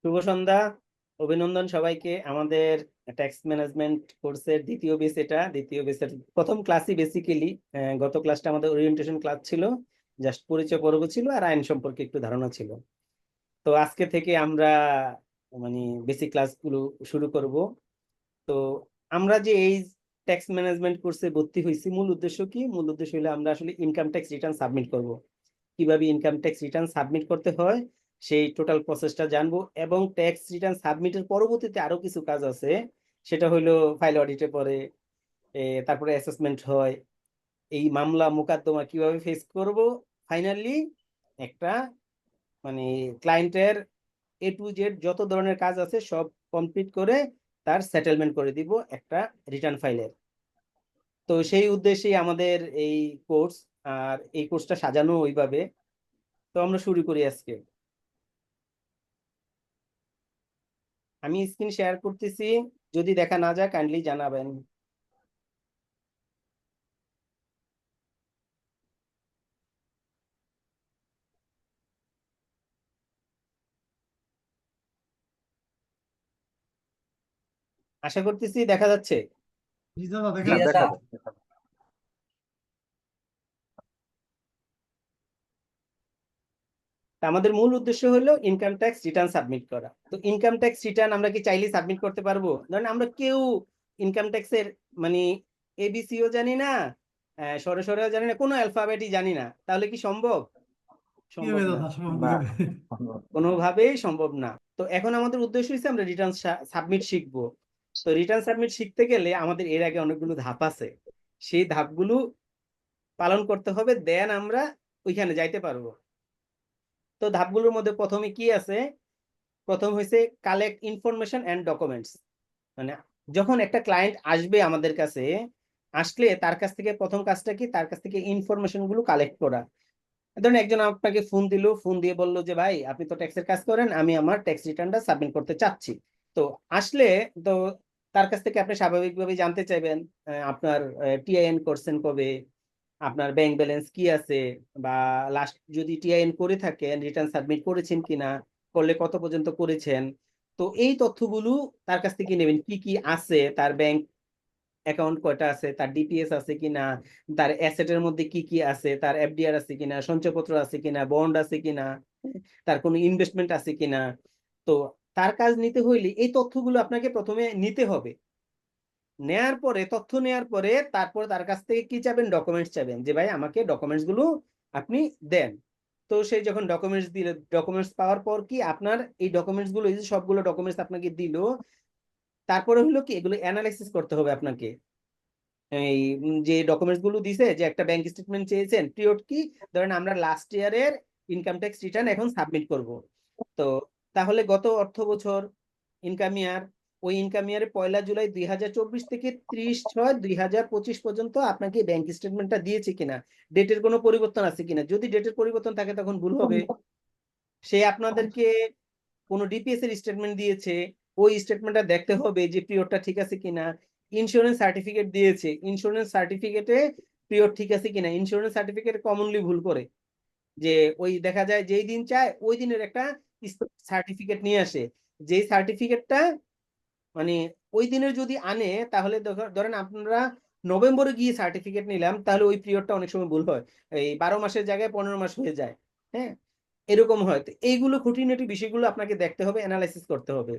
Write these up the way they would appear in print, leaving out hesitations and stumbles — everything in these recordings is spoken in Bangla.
শুভ সন্ধ্যা। অভিনন্দন সবাইকে আমাদের ট্যাক্স ম্যানেজমেন্ট কোর্সের দ্বিতীয় বেস। এটা দ্বিতীয় বেসের প্রথম ক্লাসই বেসিক্যালি। গত ক্লাসটা আমাদের ওরিয়েন্টেশন ক্লাস ছিল, জাস্ট পরিচয় পর্ব ছিল আর আইন সম্পর্কে একটু ধারণা ছিল। তো আজকে থেকে আমরা মানে বেসিক ক্লাসগুলো শুরু করব। তো আমরা যে এই ট্যাক্স ম্যানেজমেন্ট কোর্সে ভর্তি হয়েছি, মূল উদ্দেশ্য কি? মূল উদ্দেশ্য হলো আমরা আসলে ইনকাম ট্যাক্স রিটার্ন সাবমিট করব। কিভাবে ইনকাম ট্যাক্স রিটার্ন সাবমিট করতে হয় সেই টোটাল প্রসেসটা জানবো, এবং ট্যাক্স রিটার্ন সাবমিটের পরবর্তীতে আরো কিছু কাজ আছে। সেটা হলো ফাইল অডিটে পরে, তারপরে অ্যাসেসমেন্ট হয়, এই মামলা মোকদ্দমা কিভাবে ফেস করব, ফাইনালি একটা মানে ক্লায়েন্টের A to Z যত ধরনের কাজ আছে সব কমপ্লিট করে তার সেটেলমেন্ট করে দিব একটা রিটার্ন ফাইলের। তো সেই উদ্দেশ্যেই আমাদের এই কোর্স, আর এই কোর্সটা সাজানো ওইভাবে। তো আমরা শুরু করি আজকে। আমি স্ক্রিন শেয়ার করতেছি, যদি দেখা না যায় কাইন্ডলি জানাবেন। আশা করতেছি দেখা যাচ্ছে। জি দাদা, দেখা হ্যাঁ, যাচ্ছে। দেখা যায়, দেখা যায়। তা আমাদের মূল উদ্দেশ্য হলো ইনকাম ট্যাক্স রিটার্ন সাবমিট করা। তো ইনকাম ট্যাক্স রিটার্ন আমরা কি চাইলে সাবমিট করতে পারবো? ধরেন আমরা কেউ ইনকাম ট্যাক্সের মানে এবিসিও জানি না, সরে সরেও জানি না, কোনো অ্যালফাবেটই জানি না, তাহলে কি সম্ভব? সম্ভব কিভাবে না, দাদা সম্ভব না, কিভাবে? কোনোভাবেই সম্ভব না। তো এখন আমাদের উদ্দেশ্য হচ্ছে আমরা রিটার্ন সাবমিট শিখবো। তো রিটার্ন সাবমিট শিখতে গেলে আমাদের এর আগে অনেকগুলো ধাপ আছে, সেই ধাপগুলো পালন করতে হবে, দেন আমরা ওইখানে যাইতে পারবো। তো ধাপগুলোর মধ্যে প্রথমে কি আছে? প্রথম হয়েছে কালেক্ট ইনফরমেশন এন্ড ডকুমেন্টস। মানে যখন একটা ক্লায়েন্ট আসবে আমাদের কাছে, আসলে তার কাছ থেকে প্রথম কাজটা কি? তার কাছ থেকে ইনফরমেশন গুলো কালেক্ট করা। ধরুন একজন আপনাকে ফোন দিল, ফোন দিয়ে বললো যে ভাই আপনি তো ট্যাক্সের কাজ করেন, আমি আমার ট্যাক্স রিটার্নটা সাবমিট করতে চাচ্ছি। তো আসলে তো তার কাছ থেকে আপনি স্বাভাবিকভাবে জানতে চাইবেন আপনার টিআইএন করছেন কবে, আপনার ব্যাংক ব্যালেন্স কি আছে, বা লাস্ট যদি টিআইএন করে থাকেন রিটার্ন সাবমিট করেছেন কিনা, করলে কত পর্যন্ত করেছেন। তো এই তথ্যগুলো তার কাছ থেকে নেবেন, কি কি আছে, তার ব্যাংক অ্যাকাউন্ট কয়টা আছে, তার ডিপিএস আছে কিনা, তার অ্যাসেটের মধ্যে কি কি আছে, তার এফডিআর আছে কিনা, সঞ্চয়পত্র আছে কিনা, বন্ড আছে কিনা, তার কোনো ইনভেস্টমেন্ট আছে কিনা। তো তার কাজ নিতে হইলে এই তথ্যগুলো আপনাকে প্রথমে নিতে হবে। নেয়ার পরে, তথ্য নেয়ার পরে তারপর তার কাছ থেকে কি চাবেন? ডকুমেন্টস চাবেন, যে ভাই আমাকে ডকুমেন্টস গুলো আপনি দেন। তো সেই যখন ডকুমেন্টস দিলে, ডকুমেন্টস পাওয়ার পর কি আপনার এই ডকুমেন্টস গুলো, এই যে সবগুলো ডকুমেন্টস আপনাকে দিল, তারপরে হলো কি এগুলো অ্যানালাইসিস করতে হবে আপনাকে। এই যে ডকুমেন্টস গুলো দিছে, যে একটা ব্যাংক স্টেটমেন্ট চেয়েছেন, পিরিয়ড কি, ধরেন আমরা লাস্ট ইয়ারের ইনকাম ট্যাক্স রিটার্ন এখন সাবমিট করব। তো তাহলে গত অর্থ বছর ইনকাম ইয়ার, ওই ইনকাম ইয়ারে 1 জুলাই 2024 থেকে 30/6/2025 পর্যন্ত আপনাকে ব্যাংক স্টেটমেন্টটা দিয়েছে কিনা, ডেটের কোনো পরিবর্তন আছে কিনা। যদি ডেটের পরিবর্তন থাকে তখন ভুল হবে। সে আপনাদেরকে কোনো ডিপিএস এর স্টেটমেন্ট দিয়েছে, ওই স্টেটমেন্টটা দেখতে হবে যে পিরিয়ডটা ঠিক আছে কিনা। ইন্স্যুরেন্স সার্টিফিকেট দিয়েছে, ইন্স্যুরেন্স সার্টিফিকেটে পিরিয়ড ঠিক আছে কিনা। ইন্স্যুরেন্স সার্টিফিকেট কমনলি ভুল করে, যে ওই দেখা যায় যেই দিন চায় ওই দিনের একটা সার্টিফিকেট নিয়ে আসে, যেই সার্টিফিকেটটা মানে ওই দিনের যদি আনে, তাহলে ধরেন আপনারা নভেম্বরে গিয়ে সার্টিফিকেট নিলাম, তাহলে ওই পিরিয়ডটা অনেক সময় ভুল হয়, এই 12 মাসের জায়গায় 15 মাস হয়ে যায়। হ্যাঁ, এরকম হয়। তো এইগুলো খুঁটিনাটি বিষয়গুলো আপনাকে দেখতে হবে, অ্যানালাইসিস করতে হবে।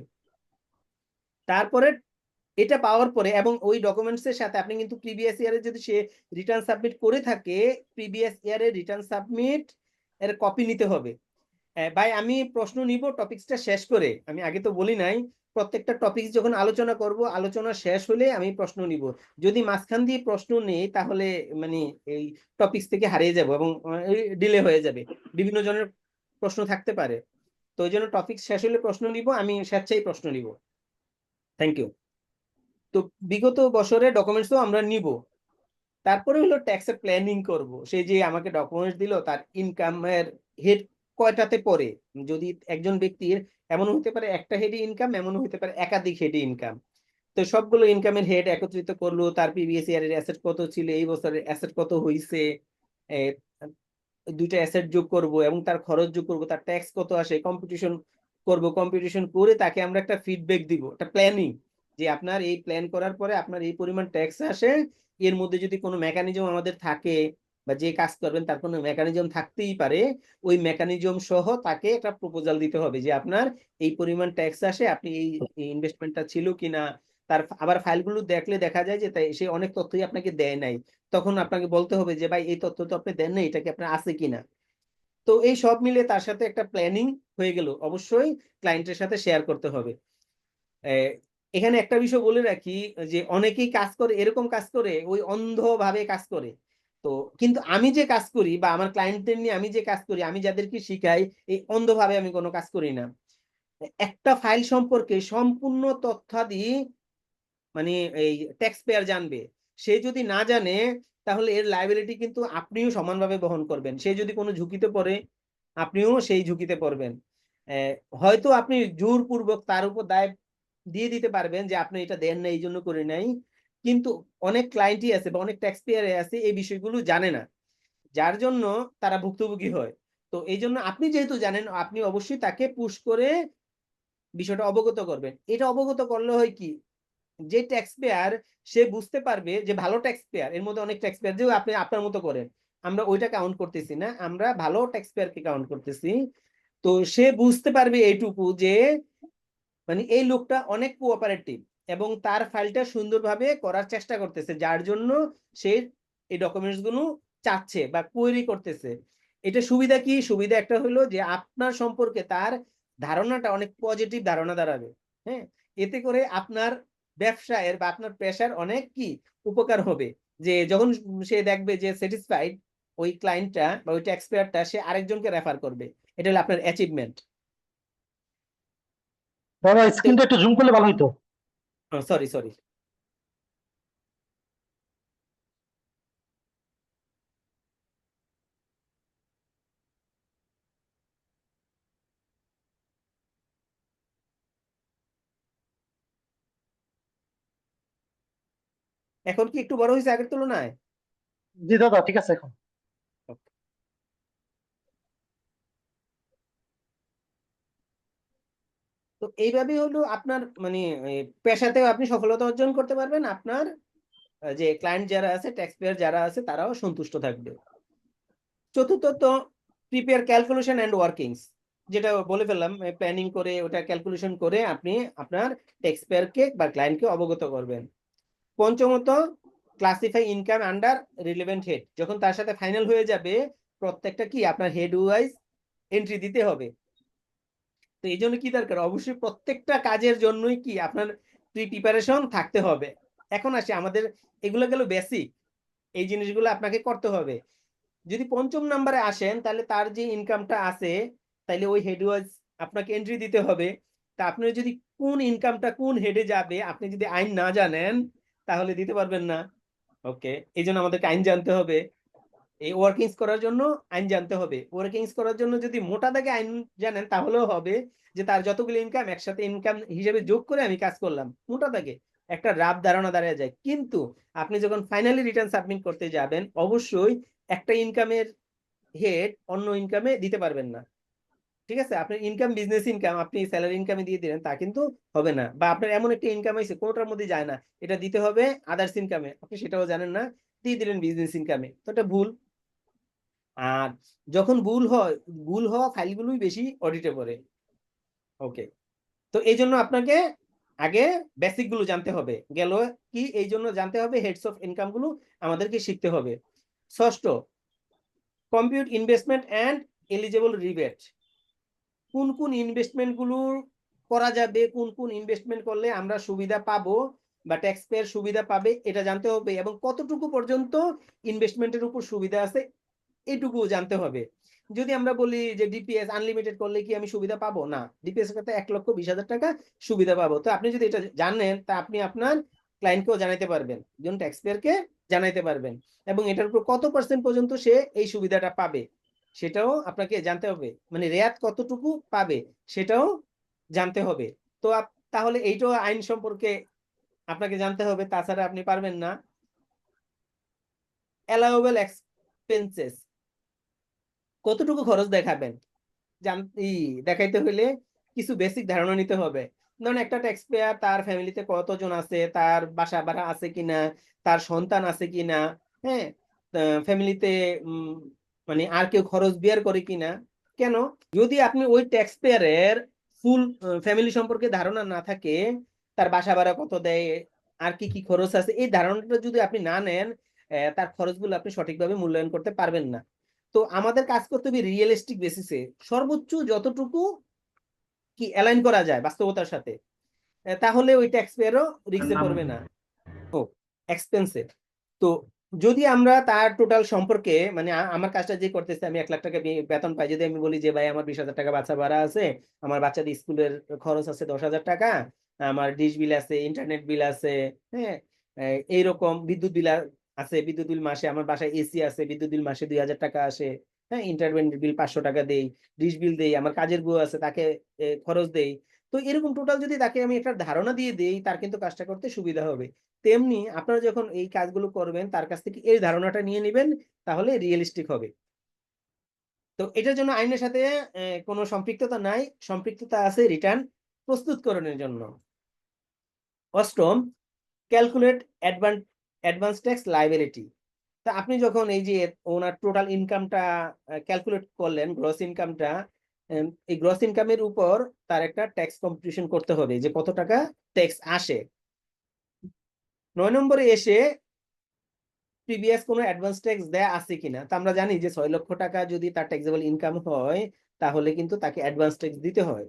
তারপরে এটা পাওয়ার পরে, এবং ওই ডকুমেন্টস এর সাথে আপনি কিন্তু প্রিভিয়াস ইয়ারে যদি সে রিটার্ন সাবমিট করে থাকে, প্রিভিয়াস ইয়ারে রিটার্ন সাবমিট এর কপি নিতে হবে। ভাই আমি প্রশ্ন নিব টপিকসটা শেষ করে, আমি আগে তো বলি নাই। প্রত্যেকটা টপিক যখন আলোচনা করব, আলোচনা শেষ হলে আমি প্রশ্ন নিব। যদি মাঝখান দিয়ে প্রশ্ন নেই তাহলে মানে এই টপিকস থেকে হারিয়ে যাব এবং ডিলে হয়ে যাবে, বিভিন্ন জনের প্রশ্ন থাকতে পারে। তো ওই জন্য টপিক শেষ হলে প্রশ্ন নিব, আমি স্বেচ্ছায় প্রশ্ন নিব। Thank you. তো বিগত বছরে ডকুমেন্টসও আমরা নিব। তারপরে হলো ট্যাক্সের প্ল্যানিং করব। সেই যে আমাকে ডকুমেন্টস দিল, তার ইনকামের হেড কয়টাতে পড়ে। যদি একজন ব্যক্তির এমন হতে পারে একটা হেডে ইনকাম, এমন হতে পারে একাধিক হেডে ইনকাম। তো সবগুলো ইনকামের হেড একত্রিত করলো, তার প্রিভিয়াস ইয়ারের অ্যাসেট কত ছিল, এই বছরের অ্যাসেট কত হইছে, দুইটা অ্যাসেট যোগ করব এবং তার খরচ যোগ করব, তার ট্যাক্স কত আসে, কম্পিটিশন করব, কম্পিটিশন করে তাকে আমরা একটা ফিডব্যাক দিব, একটা প্ল্যানিং, যে আপনার এই প্ল্যান করার পরে আপনার এই পরিমাণ ট্যাক্স আসে, এর মধ্যে যদি কোনো মেকানিজম আমাদের থাকে বা যে কাজ করবেন তার কোনো মেকানিজম থাকতেই পারে, ওই মেকানিজম সহ তাকে একটা প্রপোজাল দিতে হবে যে আপনার এই পরিমাণ ট্যাক্স আসে, আপনি এই ইনভেস্টমেন্টটা ছিল কিনা। তার আবার ফাইলগুলো দেখলে দেখা যায় যে তাই সে অনেক তথ্যই আপনাকে দেয় নাই, তখন আপনাকে বলতে হবে যে ভাই এই তথ্য তো আপনি দেন নাই, এটা কি আপনার আছে কিনা। তো এই সব মিলে তার সাথে একটা প্ল্যানিং হয়ে গেল, অবশ্যই ক্লায়েন্টের সাথে শেয়ার করতে হবে। এখানে একটা বিষয় বলে রাখি, যে অনেকেই কাজ করে, এরকম কাজ করে ওই অন্ধভাবে কাজ করে। তো কিন্তু আমি যে কাজ করি বা আমার ক্লায়েন্টদের নিয়ে আমি যে কাজ করি, আমি যাদেরকে শিখাই, এই অন্ধভাবে আমি কোনো কাজ করি না। একটা ফাইল সম্পর্কে সম্পূর্ণ তথ্যাদি মানে এই ট্যাক্স পেয়ার জানবে। সে যদি না জানে তাহলে এর লায়াবিলিটি কিন্তু আপনিও সমানভাবে বহন করবেন। সে যদি কোনো ঝুঁকিতে পড়ে আপনিও সেই ঝুঁকিতে পড়বেন। হয়তো আপনি জোরপূর্বক তার উপর দায় দিয়ে দিতে পারবেন যে আপনি এটা দেন না এই জন্য করে নাই, কিন্তু অনেক ক্লায়েন্টই আছে বা অনেক ট্যাক্স পেয়ার আছে এই বিষয়গুলো জানে না, যার জন্য তারা ভুক্তভোগী হয়। তো এই জন্য আপনি যেহেতু জানেন, আপনি অবশ্যই তাকে পুশ করে বিষয়টা অবগত করবেন। এটা অবগত করলে হয় কি, যে ট্যাক্স পেয়ার সে বুঝতে পারবে যে ভালো ট্যাক্স পেয়ার, এর মধ্যে অনেক ট্যাক্স পেয়ার যে আপনি আপনার মতো করেন, আমরা ওইটা কাউন্ট করতেছি না, আমরা ভালো ট্যাক্স পেয়ারকে কাউন্ট করতেছি। তো সে বুঝতে পারবে এইটুকু যে মানে এই লোকটা অনেক কোঅপারেটিভ এবং তার ফাইলটা সুন্দরভাবে করার চেষ্টা করতেছে, যার জন্য সে এই ডকুমেন্টস গুলো চাচ্ছে বা কোয়েরি করতেছে। এটা সুবিধা কি, সুবিধা একটা হলো যে আপনার সম্পর্কে তার ধারণাটা অনেক পজিটিভ ধারণা দাঁড়াবে। হ্যাঁ, এতে করে আপনার ব্যবসায়ের বা আপনার পেশার অনেক কি উপকার হবে, যে যখন সে দেখবে যে স্যাটিসফাইড ওই ক্লায়েন্টটা বা ওই ট্যাক্স পেয়ারটা, সে আরেকজনকে রেফার করবে। এটা হলো আপনার অ্যাচিভমেন্ট। দাদা স্ক্রিনটা একটু জুম করলে ভালো হতো। Sorry sorry. এখন কি একটু বড় হয়েছে আগের তুলনায়? জি দাদা, ঠিক আছে এখন। তো এইভাবে হলো আপনার মানে পেশাতেও আপনি সফলতা অর্জন করতে পারবেন, আপনার যে ক্লায়েন্ট যারা আছে, ট্যাক্স পেয়ার যারা আছে, তারাও সন্তুষ্ট থাকবে। চতুর্থত, প্রিপেয়ার ক্যালকুলেশন এন্ড ওয়ার্কিংস, যেটা বলে ফেললাম, প্ল্যানিং করে ওটা ক্যালকুলেশন করে আপনি আপনার ট্যাক্স পেয়ারকে বা ক্লায়েন্টকে অবগত করবেন। পঞ্চমত, classify income under relevant head, যখন তার সাথে ফাইনাল হয়ে যাবে প্রত্যেকটা কি আপনার হেড ওয়াইজ এন্ট্রি দিতে হবে। তো এই জন্য কি দরকার, অবশ্যই প্রত্যেকটা কাজের জন্যই কি আপনার প্রিপারেশন থাকতে হবে। এখন আসি আমাদের, এগুলো গেল বেসিক, এই জিনিসগুলো আপনাকে করতে হবে। যদি পঞ্চম নাম্বারে আসেন তাহলে তার যে ইনকামটা আছে, তাহলে ওই হেড ওয়াইজ আপনাকে এন্ট্রি দিতে হবে। তা আপনি যদি কোন ইনকামটা কোন হেডে যাবে আপনি যদি আইন না জানেন তাহলে দিতে পারবেন না। ওকে, এই জন্য আমাদেরকে আইন জানতে হবে। এই ওয়ার্কিংস করার জন্য আইন জানতে হবে। ওয়ার্কিংস করার জন্য যদি মোটা দাগে আইন জানেন তাহলেও হবে, যে তার যতগুলো ইনকাম একসাথে ইনকাম হিসেবে যোগ করে আমি কাজ করলাম, মোটা দাগে একটা রাফ ধারণা দাঁড়িয়ে যায়। কিন্তু আপনি যখন ফাইনালি রিটার্ন সাবমিট করতে যাবেন, অবশ্যই একটা ইনকামের হেড অন্য ইনকামে দিতে পারবেন না। ঠিক আছে, আপনার ইনকাম বিজনেস ইনকাম আপনি স্যালারি ইনকামে দিয়ে দিলেন তা কিন্তু হবে না, বা আপনার এমন একটা ইনকাম হয়েছে কোনোটার মধ্যে যায় না, এটা দিতে হবে আদার্স ইনকামে, আপনি সেটাও জানেন না, দিয়ে দিলেন বিজনেস ইনকামে, তো এটা ভুল। আর যখন ভুল হওয়া ফাইলগুলোই বেশি অডিটে পড়ে। ওকে, তো এই জন্য আপনাকে আগে বেসিক গুলো জানতে হবে গেল, কি এই জন্য জানতে হবে হেডস অফ ইনকাম গুলো আমাদেরকে শিখতে হবে। ষষ্ঠ, compute investment and eligible rebate, কোন কোন ইনভেস্টমেন্ট গুলো করা যাবে, কোন কোন ইনভেস্টমেন্ট করলে আমরা সুবিধা পাবো বা ট্যাক্স পেয়ার সুবিধা পাবে, এটা জানতে হবে, এবং কতটুকু পর্যন্ত ইনভেস্টমেন্টের উপর সুবিধা আছে এইটুকু জানতে হবে। যদি আমরা বলি যে ডিপিএস আনলিমিটেড করলে কি আমি সুবিধা পাবো, না, ডিপিএস এর সাথে 1,20,000 টাকা সুবিধা পাবো। তো আপনি যদি এটা জানেন তা আপনি আপনার ক্লায়েন্টকেও জানাইতে পারবেন, যেমন ট্যাক্স পেয়ারকে জানাইতে পারবেন, এবং এটার উপর কত পার্সেন্ট পর্যন্ত সে এই সুবিধাটা পাবে সেটাও আপনাকে জানতে হবে, মানে রেয়াত কতটুকু পাবে সেটাও জানতে হবে। তো তাহলে এইটাও আইন সম্পর্কে আপনাকে জানতে হবে, তাছাড়া আপনি পারবেন না। অ্যালাউয়েবল এক্সপেন্সেস, কতটুকু খরচ দেখাবেন দেখাইতে হলে কিছু বেসিক ধারণা নিতে হবে। ধরুন একটা ট্যাক্স পেয়ার, তার ফ্যামিলিতে কতজন আছে, তার বাসা ভাড়া আছে কিনা, তার সন্তান আছে কিনা, হ্যাঁ, ফ্যামিলিতে মানে আর কেউ খরচ বিয়ার করে কিনা। কেন? যদি আপনি ওই ট্যাক্স পেয়ারের ফুল ফ্যামিলি সম্পর্কে ধারণা না থাকে, তার বাসা ভাড়া কত দেয়, আর কি কি খরচ আছে, এই ধারণাটা যদি আপনি না নেন, তার খরচগুলো আপনি সঠিকভাবে মূল্যায়ন করতে পারবেন না। তো আমাদের কাজ করতে হবে রিয়েলিস্টিক বেসিসে, সর্বোচ্চ যতটুকু কি অ্যালাইন করা যায় বাস্তবতার সাথে, তাহলে ওই ট্যাক্স পেয়ারও রিস্কে পড়বে না, ও এক্সপেন্সিভ। তো যদি আমরা তার টোটাল সম্পর্কে, মানে আমার কাজটা যে করতেছে, আমি 1 লাখ টাকা বেতন পাই, যদি আমি বলি যে ভাই আমার 20,000 টাকা বাচ্চা ভাড়া আছে, আমার বাচ্চাদের স্কুলের খরচ আছে 10,000 টাকা, আমার ডিশ বিল আছে, ইন্টারনেট বিল আছে, হ্যাঁ, এইরকম বিদ্যুৎ বিল আছে, বিদ্যুৎ বিল মাসে, আমার বাসায় এসি আছে, বিদ্যুৎ বিল মাসে 2,000 টাকা আসে, হ্যাঁ, ইন্টারনেট বিল 500 টাকা দেই, ডিশ বিল দেই, আমার কাজের বউ আছে তাকে খরচ দেই। তো এরকম টোটাল যদি তাকে আমি একটা ধারণা দিয়ে দেই, তার কিন্তু কাজটা করতে সুবিধা হবে। তেমনি আপনারা যখন এই কাজগুলো করবেন, তার কাছ থেকে এই ধারণাটা নিয়ে নেবেন, তাহলে রিয়েলিস্টিক হবে। তো এটার জন্য আইনের সাথে কোনো সম্পৃক্ততা নাই, সম্পৃক্ততা আছে রিটার্ন প্রস্তুতকরণের জন্য। অষ্টম, ক্যালকুলেট অ্যাডভান্স ট্যাক্স লায়াবিলিটি। তা আপনি যখন এই যে ওনার টোটাল ইনকামটা ক্যালকুলেট করলেন, গ্রস ইনকামটা, এই গ্রস ইনকামের উপর তার একটা ট্যাক্স কম্পিউটেশন করতে হবে যে কত টাকা ট্যাক্স আসে। 9 নম্বরে এসে প্রিভিয়াস কোনো অ্যাডভান্স ট্যাক্স দেয়া আছে কিনা। তা আমরা জানি যে 6 লক্ষ টাকা যদি তার ট্যাক্সেবল ইনকাম হয়, তাহলে কিন্তু তাকে অ্যাডভান্স ট্যাক্স দিতে হয়।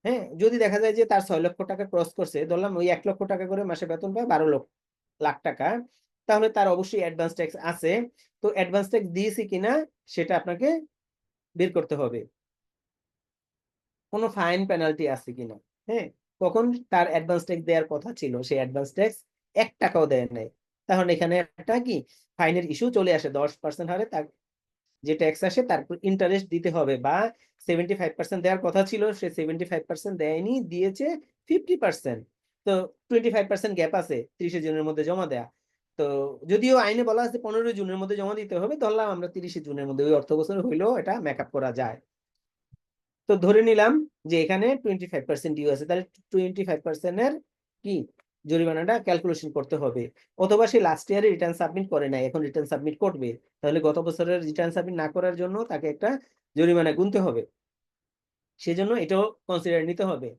হ্যাঁ, যদি দেখা যায় যে তার 6 লক্ষ টাকা ক্রস করছে, ধরলাম ওই 1 লক্ষ টাকা করে মাসে বেতন পায়, 12 লাখ টাকা, তাহলে তার অবশ্যই অ্যাডভান্স ট্যাক্স আছে। তো অ্যাডভান্স ট্যাক্স দিয়েছে কিনা সেটা আপনাকে বের করতে হবে। কোনো ফাইন পেনাল্টি আছে কিনা, হ্যাঁ, কখন তার অ্যাডভান্স ট্যাক্স দেওয়ার কথা ছিল, সেই অ্যাডভান্স ট্যাক্স 1 টাকাও দেয় নাই, তাহলে এখানে একটা কি ফাইনের ইস্যু চলে আসে। 10% হারে তার যে ট্যাক্স আসে তারপর ইন্টারেস্ট দিতে হবে, বা 75% দেওয়ার কথা ছিল, সে 75% দেয়নি, দিয়েছে 50%। তো 25% গ্যাপ আছে, 30 জুনের মধ্যে জমা দেয়া। তো যদিও আইনে বলা আছে 15 জুনের মধ্যে জমা দিতে হবে, ধরলাম আমরা 30 জুনের মধ্যে, ওই অর্থ বছর হইলেও এটা মেকআপ করা যায়। তো ধরে নিলাম যে এখানে 25% ডিউ আছে, তাহলে 25% এর কি জরিমানাটা ক্যালকুলেশন করতে হবে। অথবা সে লাস্ট ইয়ারে রিটার্ন সাবমিট করে নাই, এখন রিটার্ন সাবমিট করবে, তাহলে গত বছরের রিটার্ন সাবমিট না করার জন্য তাকে একটা জরিমানা গুনতে হবে, সেজন্য এটাও কনসিডার নিতে হবে।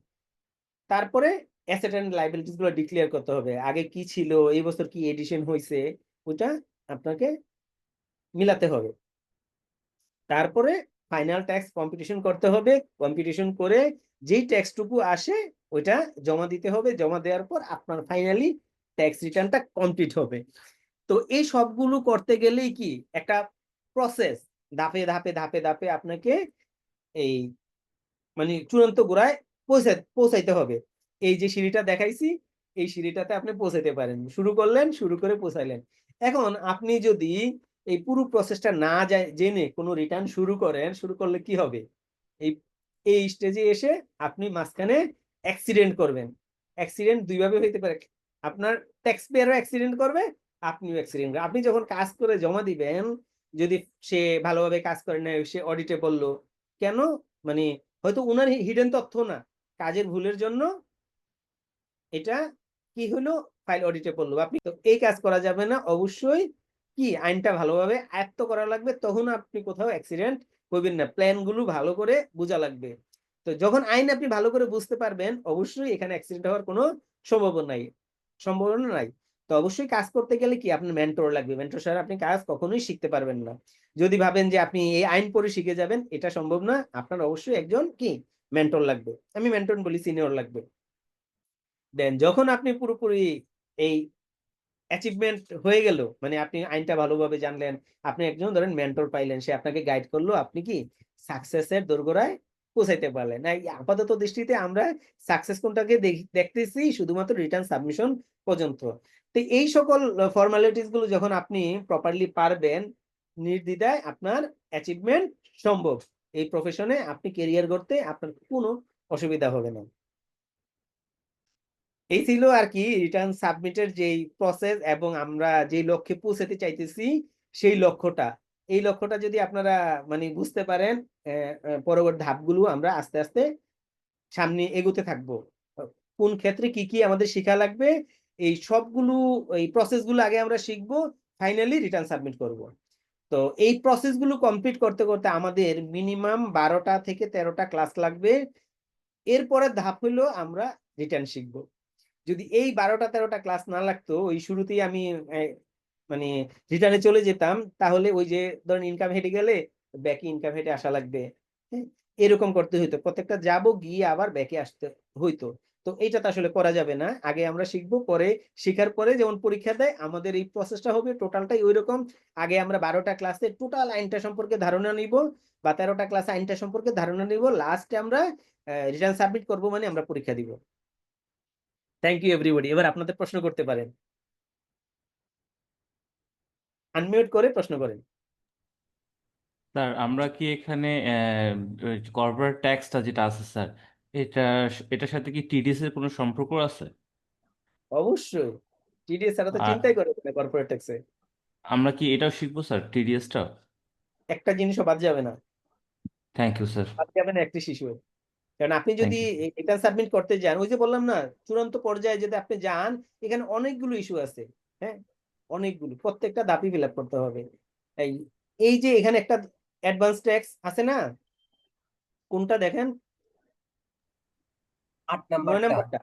তারপরে অ্যাসেট এন্ড লায়াবিলিটিস গুলো ডিক্লেয়ার করতে হবে, আগে কি ছিল, এই বছর কি এডিশন হয়েছে, ওটা আপনাকে মিলাতে হবে। তারপরে ফাইনাল ট্যাক্স কম্পিটিশন করতে হবে, কম্পিটিশন করে যেই ট্যাক্সটুকু আসে ওইটা জমা দিতে হবে, জমা দেওয়ার পর আপনার ফাইনালি ট্যাক্স রিটার্নটা কমপ্লিট হবে। তো এই সবগুলো করতে গেলেই কি একটা প্রসেস, ধাপে ধাপে ধাপে ধাপে আপনাকে এই মানে চূড়ান্ত গোড়ায় পৌঁছাইতে হবে। এই যে সিঁড়িটা দেখাইছি, এই সিঁড়িটাতে আপনি পৌঁছাইতে পারেন, শুরু করলেন, শুরু করে পৌঁছাইলেন। এখন আপনি যদি এই পুরো প্রসেসটা না জেনে কোনো রিটার্ন শুরু করেন, শুরু করলে কি হবে, এই এই স্টেজে এসে আপনি মাঝখানে অ্যাক্সিডেন্ট করবেন। অ্যাক্সিডেন্ট দুইভাবে হইতে পারে, আপনার ট্যাক্স পেয়ারও অ্যাক্সিডেন্ট করবে, আপনিও অ্যাক্সিডেন্ট করবেন। আপনি যখন কাজ করে জমা দিবেন, যদি সে ভালোভাবে কাজ করে না, সে অডিটে বললো, কেন, মানে হয়তো উনার হিডেন তথ্য না, কাজের ভুলের জন্য এটা কি হলো, ফাইল অডিটে পড়লো। আপনি তো এই কাজ করা যাবে না, অবশ্যই কি আইনটা ভালোভাবে আয়ত্ত করা লাগবে, তখন আপনি কোথাও অ্যাক্সিডেন্ট করবেন না। প্ল্যান গুলো ভালো করে বোঝা লাগবে। তো যখন আইন আপনি ভালো করে বুঝতে পারবেন, অবশ্যই এখানে অ্যাক্সিডেন্ট হওয়ার কোনো সম্ভাবনা নাই। তো অবশ্যই কাজ করতে গেলে কি আপনার মেন্টর লাগবে, মেন্টর ছাড়া আপনি কাজ কখনোই শিখতে পারবেন না। যদি ভাবেন যে আপনি এই আইন পড়ে শিখে যাবেন, এটা সম্ভব না, আপনার অবশ্যই একজন কি মেন্টর লাগবে, আমি মেন্টর বলি, সিনিয়র লাগবে। দেন যখন আপনি পুরোপুরি এই অ্যাচিভমেন্ট হয়ে গেল, মানে আপনি আইনটা ভালোভাবে জানলেন, আপনি একজন ধরেন মেন্টর পাইলেন, সে আপনাকে গাইড করলো, আপনি কি সাকসেসের দোরগোড়ায় পৌঁছাইতে পারলেন। আপাতত দৃষ্টিতে আমরা সাকসেস কোনটাকে দেখতেছি শুধুমাত্র রিটার্ন সাবমিশন পর্যন্ত। তো এই সকল ফর্মালিটিস গুলো যখন আপনি প্রপারলি পারবেন, নির্দ্বিধায় আপনার অ্যাচিভমেন্ট সম্ভব। এই প্রফেশনে আপনি কেরিয়ার গড়তে আপনার কোনো অসুবিধা হবে না। এই ছিল আর কি রিটার্ন সাবমিটের যেই প্রসেস, এবং আমরা যেই লক্ষ্যে পৌঁছাতে চাইতেছি সেই লক্ষ্যটা। এই লক্ষ্যটা যদি আপনারা মানে বুঝতে পারেন, পরবর্তী ধাপগুলো আমরা আস্তে আস্তে সামনে এগোতে থাকবো। কোন ক্ষেত্রে কি কি আমাদের শেখা লাগবে, এই সবগুলো এই প্রসেসগুলো আগে আমরা শিখবো, ফাইনালি রিটার্ন সাবমিট করব। তো এই প্রসেসগুলো কমপ্লিট করতে করতে আমাদের মিনিমাম 12টা থেকে 13টা ক্লাস লাগবে। এরপরে ধাপ হলো আমরা রিটার্ন শিখবো। যদি এই 12টা 13টা ক্লাস না লাগতো, ওই শুরুতেই আমি মানে রিটার্নে চলে যেতাম, তাহলে ওই যে ধরেন ইনকাম হেডে গেলে ব্যাকে ইনকাম হেডে আসা লাগবে, হ্যাঁ, এরকম করতে হইতো, প্রত্যেকটা যাবো গিয়ে আবার ব্যাকে আসতে হইতো। তো এইটা তো আসলে করা যাবে না। আগে আমরা শিখবো, পরে শিখার পরে যেমন পরীক্ষা দেয় আমাদের এই প্রসেসটা হবে টোটালটাই ওই রকম। আগে আমরা 12টা ক্লাসে টোটাল আইনটা সম্পর্কে ধারণা নিব, বা 13টা ক্লাসে আইনটা সম্পর্কে ধারণা নিব, লাস্টে আমরা রিটার্ন সাবমিট করবো, মানে আমরা পরীক্ষা দিব। Thank you everybody. এবার আপনাদের প্রশ্ন করতে পারেন, আনমিউট করে প্রশ্ন করেন। স্যার আমরা কি এখানে কর্পোরেট ট্যাক্সটা যেটা আছে স্যার, এটা এটার সাথে কি টিডিএস এর কোনো সম্পর্ক আছে? অবশ্যই, টিডিএস ছাড়া তো আর চিন্তাই করে না কর্পোরেট ট্যাক্সে। আমরা কি এটাও শিখবো স্যার, টিডিএসটা? একটা জিনিসও বাদ যাবে না, থ্যাংক ইউ স্যার। বাদ যাবে না একটি শিশু। কারণ আপনি থ্যাংক যদি ইউ। এটা সাবমিট করতে যান, ওই যে বললাম না, চূড়ান্ত পর্যায়ে যদি আপনি যান, এখানে অনেকগুলো ইস্যু আছে। হ্যাঁ, অনেকগুলো, প্রত্যেকটা দাবি ফিল আপ করতে হবে। এই এই যে এখানে একটা অ্যাডভান্স ট্যাক্স আছে না, কোনটা দেখেন, 9 8 নাম্বারটা। নাম্বারটা,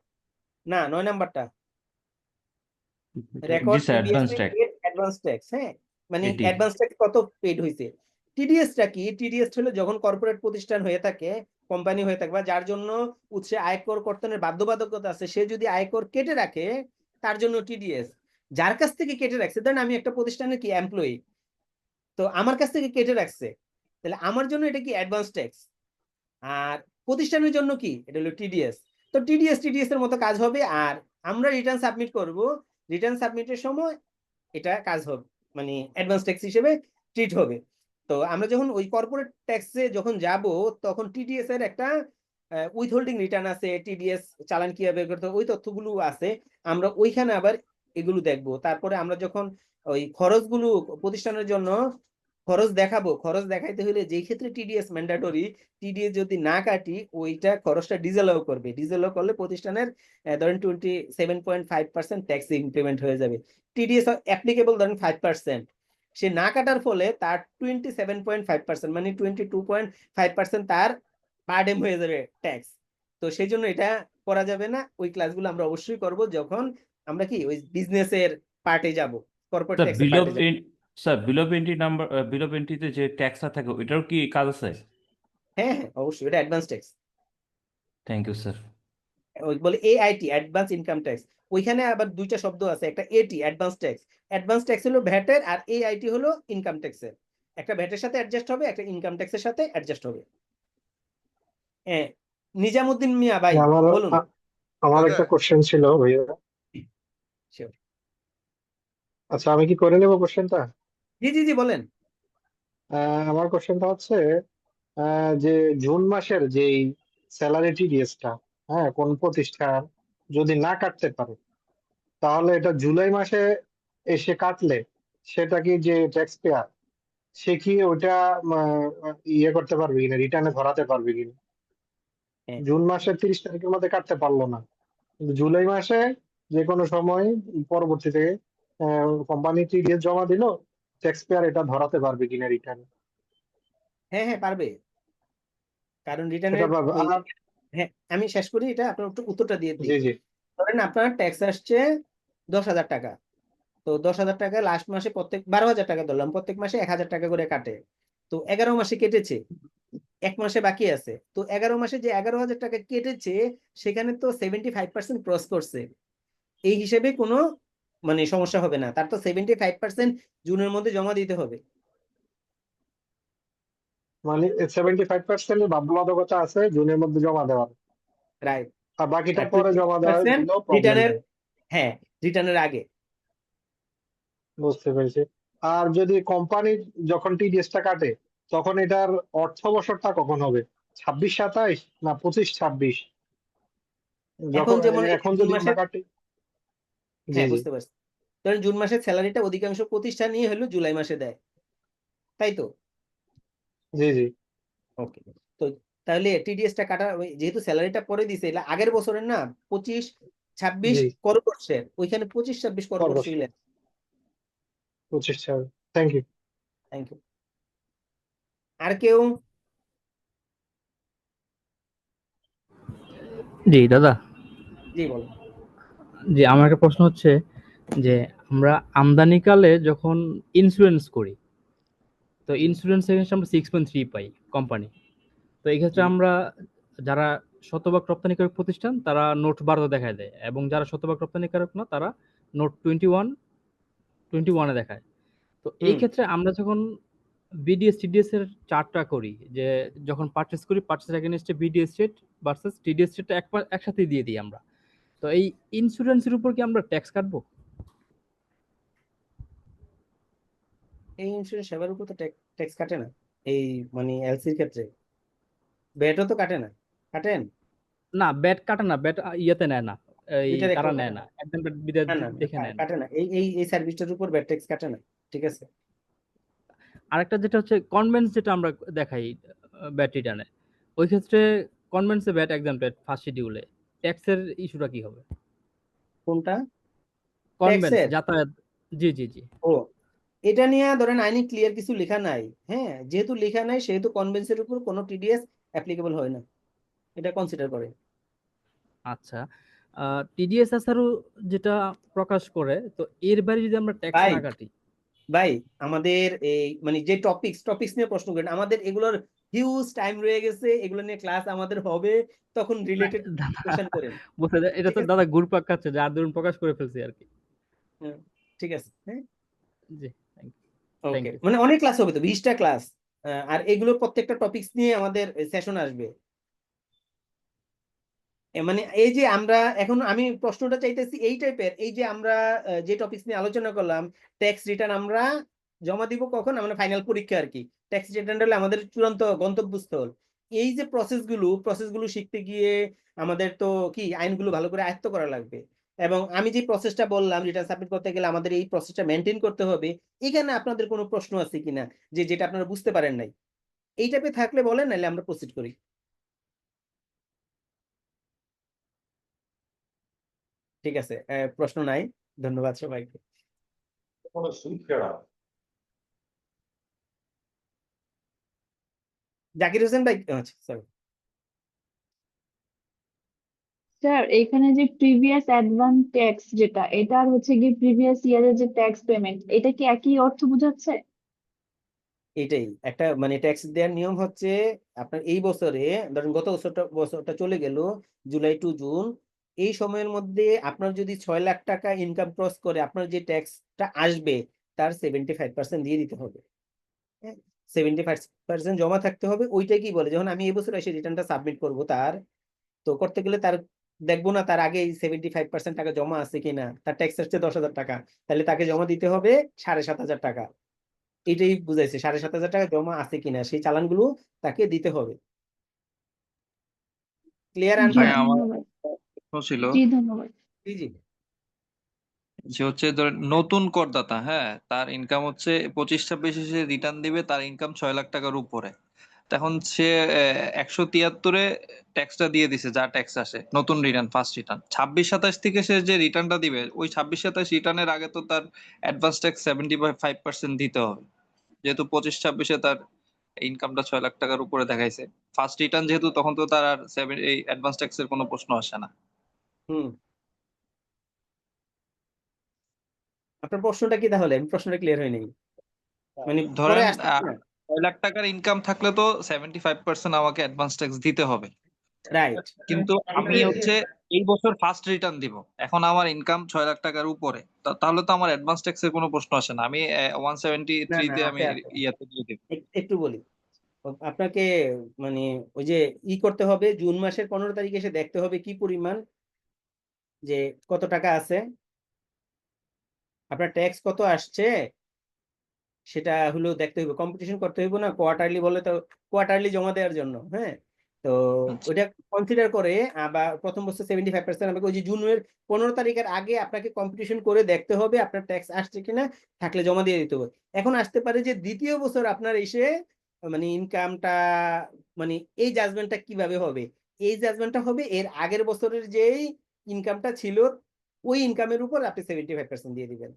না 9 নাম্বারটা, জি record sir, advance previously tax paid advance tax. হ্যাঁ, মানে এটি। অ্যাডভান্স ট্যাক্স কত পেড হয়েছে। টিডিএসটা কি, টিডিএস হলো যখন কর্পোরেট প্রতিষ্ঠান হয়ে থাকে, কোম্পানি হয়ে থাকে, বা যার জন্য উৎসে আয়কর কর্তনের বাধ্যবাধকতা আছে, সে যদি আয়কর কেটে রাখে, তার জন্য টিডিএস। যার কাছ থেকে কেটে রাখছে, ধরেন আমি একটা প্রতিষ্ঠানের কি এমপ্লয়ি, তো আমার কাছ থেকে কেটে রাখছে, তাহলে আমার জন্য এটা কি অ্যাডভান্স ট্যাক্স। আর প্রতিষ্ঠানের জন্য কি, এটা হলো টিডিএস। তো টিডিএস এর মতো কাজ হবে। আর আমরা রিটার্ন সাবমিট করব, রিটার্ন সাবমিটের সময় এটা কাজ হবে, মানে অ্যাডভান্স ট্যাক্স হিসেবে ট্রিট হবে। তো আমরা যখন ওই কর্পোরেট ট্যাক্সে যখন যাব, তখন টিডিএস এর একটা উইথহোল্ডিং রিটার্ন আছে, টিডিএস চালান কিভাবে করতে হয়, ওই তথ্যগুলো আছে। আমরা ওইখানে আবার এগুলো দেখব। তারপরে আমরা যখন ওই খরচগুলো প্রতিষ্ঠানের জন্য খরচ দেখাবো, খরচ দেখাইতে হলে যেই ক্ষেত্রে টিডিএস ম্যান্ডেটরি, টিডিএস যদি না কাটি, ওইটা খরচটা ডিজেলও করবে। ডিজেলও করলে প্রতিষ্ঠানের ধরেন 27.5% ট্যাক্স ইনক্রিমেন্ট হয়ে যাবে। টিডিএস অ্যাপ্লিকেবল ধরেন 5%, সে না কাটার ফলে তার 27.5%, মানে 22.5% তার বার্ডেন হয়ে যাবে ট্যাক্স। তো সেই জন্য এটা করা যাবে না। ওই ক্লাসগুলো আমরা অবশ্যই করব যখন আমরা কি ওই বিজনেসের পার্টে যাব, কর্পোরেট স্যার ট্যাক্সের পার্টে যাব। Sir below entry number, below এন্ট্রিতে যে ট্যাক্সটা থাকে ওইটারও কি কাজ আছে? হ্যাঁ হ্যাঁ, অবশ্যই, এটা advance tax. Thank you sir. ওই বলে এআইটি, অ্যাডভান্স ইনকাম ট্যাক্স। ওইখানে আবার দুইটা শব্দ আছে, একটা এটি অ্যাডভান্স ট্যাক্স, অ্যাডভান্স ট্যাক্স হলো ভ্যাটের, আর এআইটি হলো ইনকাম ট্যাক্সের। একটা ভ্যাটের সাথে অ্যাডজাস্ট হবে, একটা ইনকাম ট্যাক্সের সাথে অ্যাডজাস্ট হবে। হ্যাঁ, নিজামুদ্দিন মিয়া ভাই আমার বলুন। আমার দাদা একটা কোশ্চেন ছিল ভাইয়া। Sure. আচ্ছা, আমি কি করে নেবো কোশ্চেনটা? জি জি জি, বলেন। আমার কোশ্চেনটা হচ্ছে যে জুন মাসের যেই স্যালারি টিডিএসটা, হ্যাঁ, কোন প্রতিষ্ঠান যদি না কাটতে পারে, তাহলে এটা জুলাই মাসে এসে কাটলে সেটা কি যে ট্যাক্স পেয়ার, সে কি ওটা ইয়ে করতে পারবে কিনা, রিটার্নে ধরাতে পারবে কিনা? হ্যাঁ জুন মাসের 30 তারিখের মধ্যে কাটতে পারলো না, কিন্তু জুলাই মাসে যে কোনো সময় পরবর্তীতে কোম্পানি টিডিএস জমা দিল, ট্যাক্স পেয়ার এটা ধরাতে পারবে কিনা রিটার্ন? হ্যাঁ হ্যাঁ, পারবে। কারণ সেটা রিটার্নের পারবে। ওই, আর হ্যাঁ আমি শেষ করি, এটা আপনার একটু উত্তরটা দিয়ে দিই। জি জি ধরেন আপনার ট্যাক্স আসছে 10,000 টাকা। তো 10,000 টাকা লাস্ট মাসে, প্রত্যেক 12,000 টাকা ধরলাম, প্রত্যেক মাসে 1,000 টাকা করে কাটে। তো 11 মাসে কেটেছে, এক মাসে বাকি আছে। তো 11 মাসে যে 11,000 টাকা কেটেছে, সেখানে তো 75% ক্রস করছে। এই হিসেবে কোনো মানে সমস্যা হবে না, তার তো 75% জুনের মধ্যে জমা দিতে হবে। মানে 75% বাধ্যবাধকতা আছে জুনের মধ্যে জমা দেওয়ার, রাইট। আর বাকিটা আর পরে জমা দেওয়া 25% দিলেও প্রবলেম রিটার্নের, নেই। হ্যাঁ, রিটার্নের আগে। বুঝতে পেরেছি। আর যদি কোম্পানি যখন টিডিএসটা কাটে, তখন এটার অর্থ বছরটা কখন হবে? 26-27 না 25-26? এখন যখন যেমন এই যে এখন জুন যদি আমরা মাসের, কাটি। জি হ্যাঁ জি বুঝতে পারছি, ধরেন জুন মাসের স্যালারিটা অধিকাংশ প্রতিষ্ঠান নিয়ে হলো জুলাই মাসে দেয়, তাই তো? জি জি ওকে। তো তাহলে টিডিএসটা কাটা যেহেতু স্যালারিটা পরে দিছে, এটা আগের বছরের না, 25-26 জি করবর্ষের, ওইখানে 25-26 করবর্ষ করবো হইলে। 25 থ্যাংক ইউ। Thank you. আর কেউ? জি দাদা, জি বলো। জি আমার একটা প্রশ্ন হচ্ছে যে আমরা আমদানিকালে যখন ইন্স্যুরেন্স করি, তো ইন্স্যুরেন্স এগেন্সট আমরা 6.3 পাই কোম্পানি। তো এই ক্ষেত্রে আমরা যারা শতভাগ রপ্তানিকারক প্রতিষ্ঠান তারা নোট 12 দেখায় দেয়, এবং যারা শতভাগ রপ্তানিকারক না তারা নোট 21 দেখায়। তো এই ক্ষেত্রে আমরা যখন বিডিএস টিডিএস এর চার্টটা করি, যে যখন পারচেজ করি পারচেজ এগেইনস্টে বিডিএস রেট ভার্সেস টিডিএস রেটটা একসাথে দিয়ে দিই আমরা। তো এই ইন্স্যুরেন্সের উপর কি আমরা ট্যাক্স কাটবো? এই ইন্স্যুরেন্স সেবার উপর তো ট্যাক্স কাটে না, এই মানে এলসির ক্ষেত্রে ভ্যাটও তো কাটে না। কাটেন? না, ব্যাট কাটে না, ব্যাট ইয়েতে নেয় না, এই দুইটার একটা তারা কাটে নেয় না। না, একদম বিদেশ না না না, দেখে নেয় না। কাটে না, এই সার্ভিসটার উপর ভ্যাট ট্যাক্স কাটে না। ঠিক আছে। আরেকটা যেটা হচ্ছে কনভেন্স, যেটা আমরা দেখাই ব্যাট রিটার্নে, ওই ক্ষেত্রে কনভেন্সে ব্যাট এক্সাম্পটেড ফার্স্ট শিডিউলে, ট্যাক্সের ইস্যুটা কি হবে? কোনটা? কনভেন্স ট্যাক্সের? যাতায়াত, জি জি জি। ও, এটা নিয়ে ধরেন আইনি ক্লিয়ার কিছু লেখা নাই। হ্যাঁ, যেহেতু লেখা নাই সেহেতু কনভেন্সের উপর কোনো টিডিএস অ্যাপ্লিকেবল হয় না, এটা কনসিডার করে। আচ্ছা, টিডিএস এসআরও যেটা প্রকাশ করে, তো এর বাইরে যদি আমরা ট্যাক্স ভাই না কাটি। ভাই আমাদের এই মানে যে টপিকস নিয়ে প্রশ্ন করেন, আমাদের এগুলোর হিউজ টাইম রয়ে গেছে, এগুলো নিয়ে ক্লাস আমাদের হবে, তখন না, রিলেটেড দাদা কোশ্চেন করেন। বুঝতে যায়, এটা ঠিক তো আছে। দাদা ঘুরপাক খাচ্ছে, যার দরুন প্রকাশ করে ফেলছি আর কি। হ্যাঁ, ঠিক আছে। হ্যাঁ, জি, থ্যাংক ওকে, ইউ। মানে অনেক ক্লাস হবে তো, 20টা ক্লাস। আর এগুলোর প্রত্যেকটা টপিকস নিয়ে আমাদের সেশন আসবে। মানে এই যে আমরা এখন, আমি প্রশ্নটা চাইতেছি এই টাইপের, এই যে আমরা যে টপিকস নিয়ে আলোচনা করলাম, ট্যাক্স রিটার্ন আমরা জমা দিব কখন, আমরা ফাইনাল পরীক্ষা আর কি। ট্যাক্স রিটার্ন হলো আমাদের চূড়ান্ত গন্তব্যস্থল। এই যে প্রসেসগুলো শিখতে গিয়ে আমাদের তো কি আইনগুলো ভালো করে আয়ত্ত করা লাগবে। এবং আমি যে প্রসেসটা বললাম, রিটার্ন সাবমিট করতে গেলে আমাদের এই প্রসেসটা মেনটেন করতে হবে। এখানে আপনাদের কোনো প্রশ্ন আছে কিনা, যেটা আপনারা বুঝতে পারেন নাই? এই টাইপে থাকলে বলেন, নাহলে আমরা প্রসিড করি। ঠিক আছে, প্রশ্ন নাই। ধন্যবাদ সবাইকে। জাকির হোসেন ভাই, আচ্ছা সরি। স্যার, এখানে যে প্রিভিয়াস অ্যাডভান্স ট্যাক্স যেটা, এটা আর হচ্ছে কি প্রিভিয়াস ইয়ারের যে ট্যাক্স পেমেন্ট, এটা কি একই অর্থ বোঝাচ্ছে? এটাই একটা মানে ট্যাক্স দেওয়ার নিয়ম হচ্ছে, আপনার এই বছরে ধরেন গত বছরটা চলে গেল, জুলাই টু জুন, এই সময়ের মধ্যে আপনার যদি 6 লাখ টাকা ইনকাম ক্রস করে, আপনার যে ট্যাক্সটা আসবে তার 75% দিয়ে দিতে হবে। 75% জমা থাকতে হবে। ওইটা কি বলে, যখন আমি এই বছর এসে রিটার্নটা সাবমিট করবো, তার তো করতে গেলে তার দেখবো না তার আগে 75% টাকা জমা আছে কিনা, তার ট্যাক্স আসছে 10,000 টাকা, তাহলে তাকে জমা দিতে হবে 7,500 টাকা। এটাই বুঝাইছে, 7,500 টাকা জমা আছে কিনা সেই চালানগুলো তাকে দিতে হবে। ক্লিয়ার জি আনসার? ভাই আমার ধন্যবাদ। প্রশ্ন ছিল জি ধন্যবাদ। জি জি। যে হচ্ছে ধরেন নতুন করদাতা, হ্যাঁ, তার ইনকাম হচ্ছে 25-26 সে রিটার্ন দিবে, তার ইনকাম 6 লাখ টাকার উপরে। তখন সে 173-এ ট্যাক্সটা দিয়ে দিছে, যা ট্যাক্স আসে নতুন রিটার্ন, ফার্স্ট রিটার্ন 26-27 থেকে সে যে রিটার্নটা দিবে, ওই 26-27 রিটার্নের আগে তো তার অ্যাডভান্স ট্যাক্স 75% দিতে হবে, যেহেতু 25-26-এ তার ইনকামটা 6 লাখ টাকার উপরে দেখাইছে। ফার্স্ট রিটার্ন যেহেতু, তখন তো তার আর এই অ্যাডভান্স ট্যাক্সের কোনো প্রশ্ন আসে না। হুম, আপনার প্রশ্নটা কি তাহলে? আমি প্রশ্নটা ক্লিয়ার হয়নি, মানে পরে ধরেন আসছে না। 6 লাখ টাকার ইনকাম থাকলে তো 75% আমাকে অ্যাডভান্স ট্যাক্স দিতে হবে, রাইট। কিন্তু আমি হচ্ছে এই বছর ফার্স্ট রিটার্ন দিব, এখন আমার ইনকাম 6 লাখ টাকার উপরে, তাহলে তো আমার অ্যাডভান্স ট্যাক্সের কোনো প্রশ্ন আসে না, আমি না 173 না, তে আমি আছে আছে, ইয়াতে দিয়ে দিব। একটু বলি আপনাকে। মানে ওই যে করতে হবে, জুন মাসের 15 তারিখে এসে দেখতে হবে কি পরিমাণ, যে কত টাকা আছে, আপনার ট্যাক্স কত আসছে, সেটা হলো দেখতে হইব, কম্পিটিশন করতে হইব না, কোয়ার্টারলি বলে তো, কোয়ার্টারলি জমা দেওয়ার জন্য। হ্যাঁ, তো আচ্ছা। ওইটা কনসিডার করে আবার প্রথম বছর 75% আমাকে ওই যে জুনের 15 তারিখের আগে আপনাকে কম্পিটিশন করে দেখতে হবে আপনার ট্যাক্স আসছে কিনা, থাকলে জমা দিয়ে দিতে হবে। এখন আসতে পারে যে দ্বিতীয় বছর আপনার এসে মানে ইনকামটা মানে এই জাজমেন্টটা কিভাবে হবে, এই জাজমেন্টটা হবে এর আগের বছরের যেই ইনকামটা ছিল ওই ইনকামের উপর আপনি 75% দিয়ে দিবেন,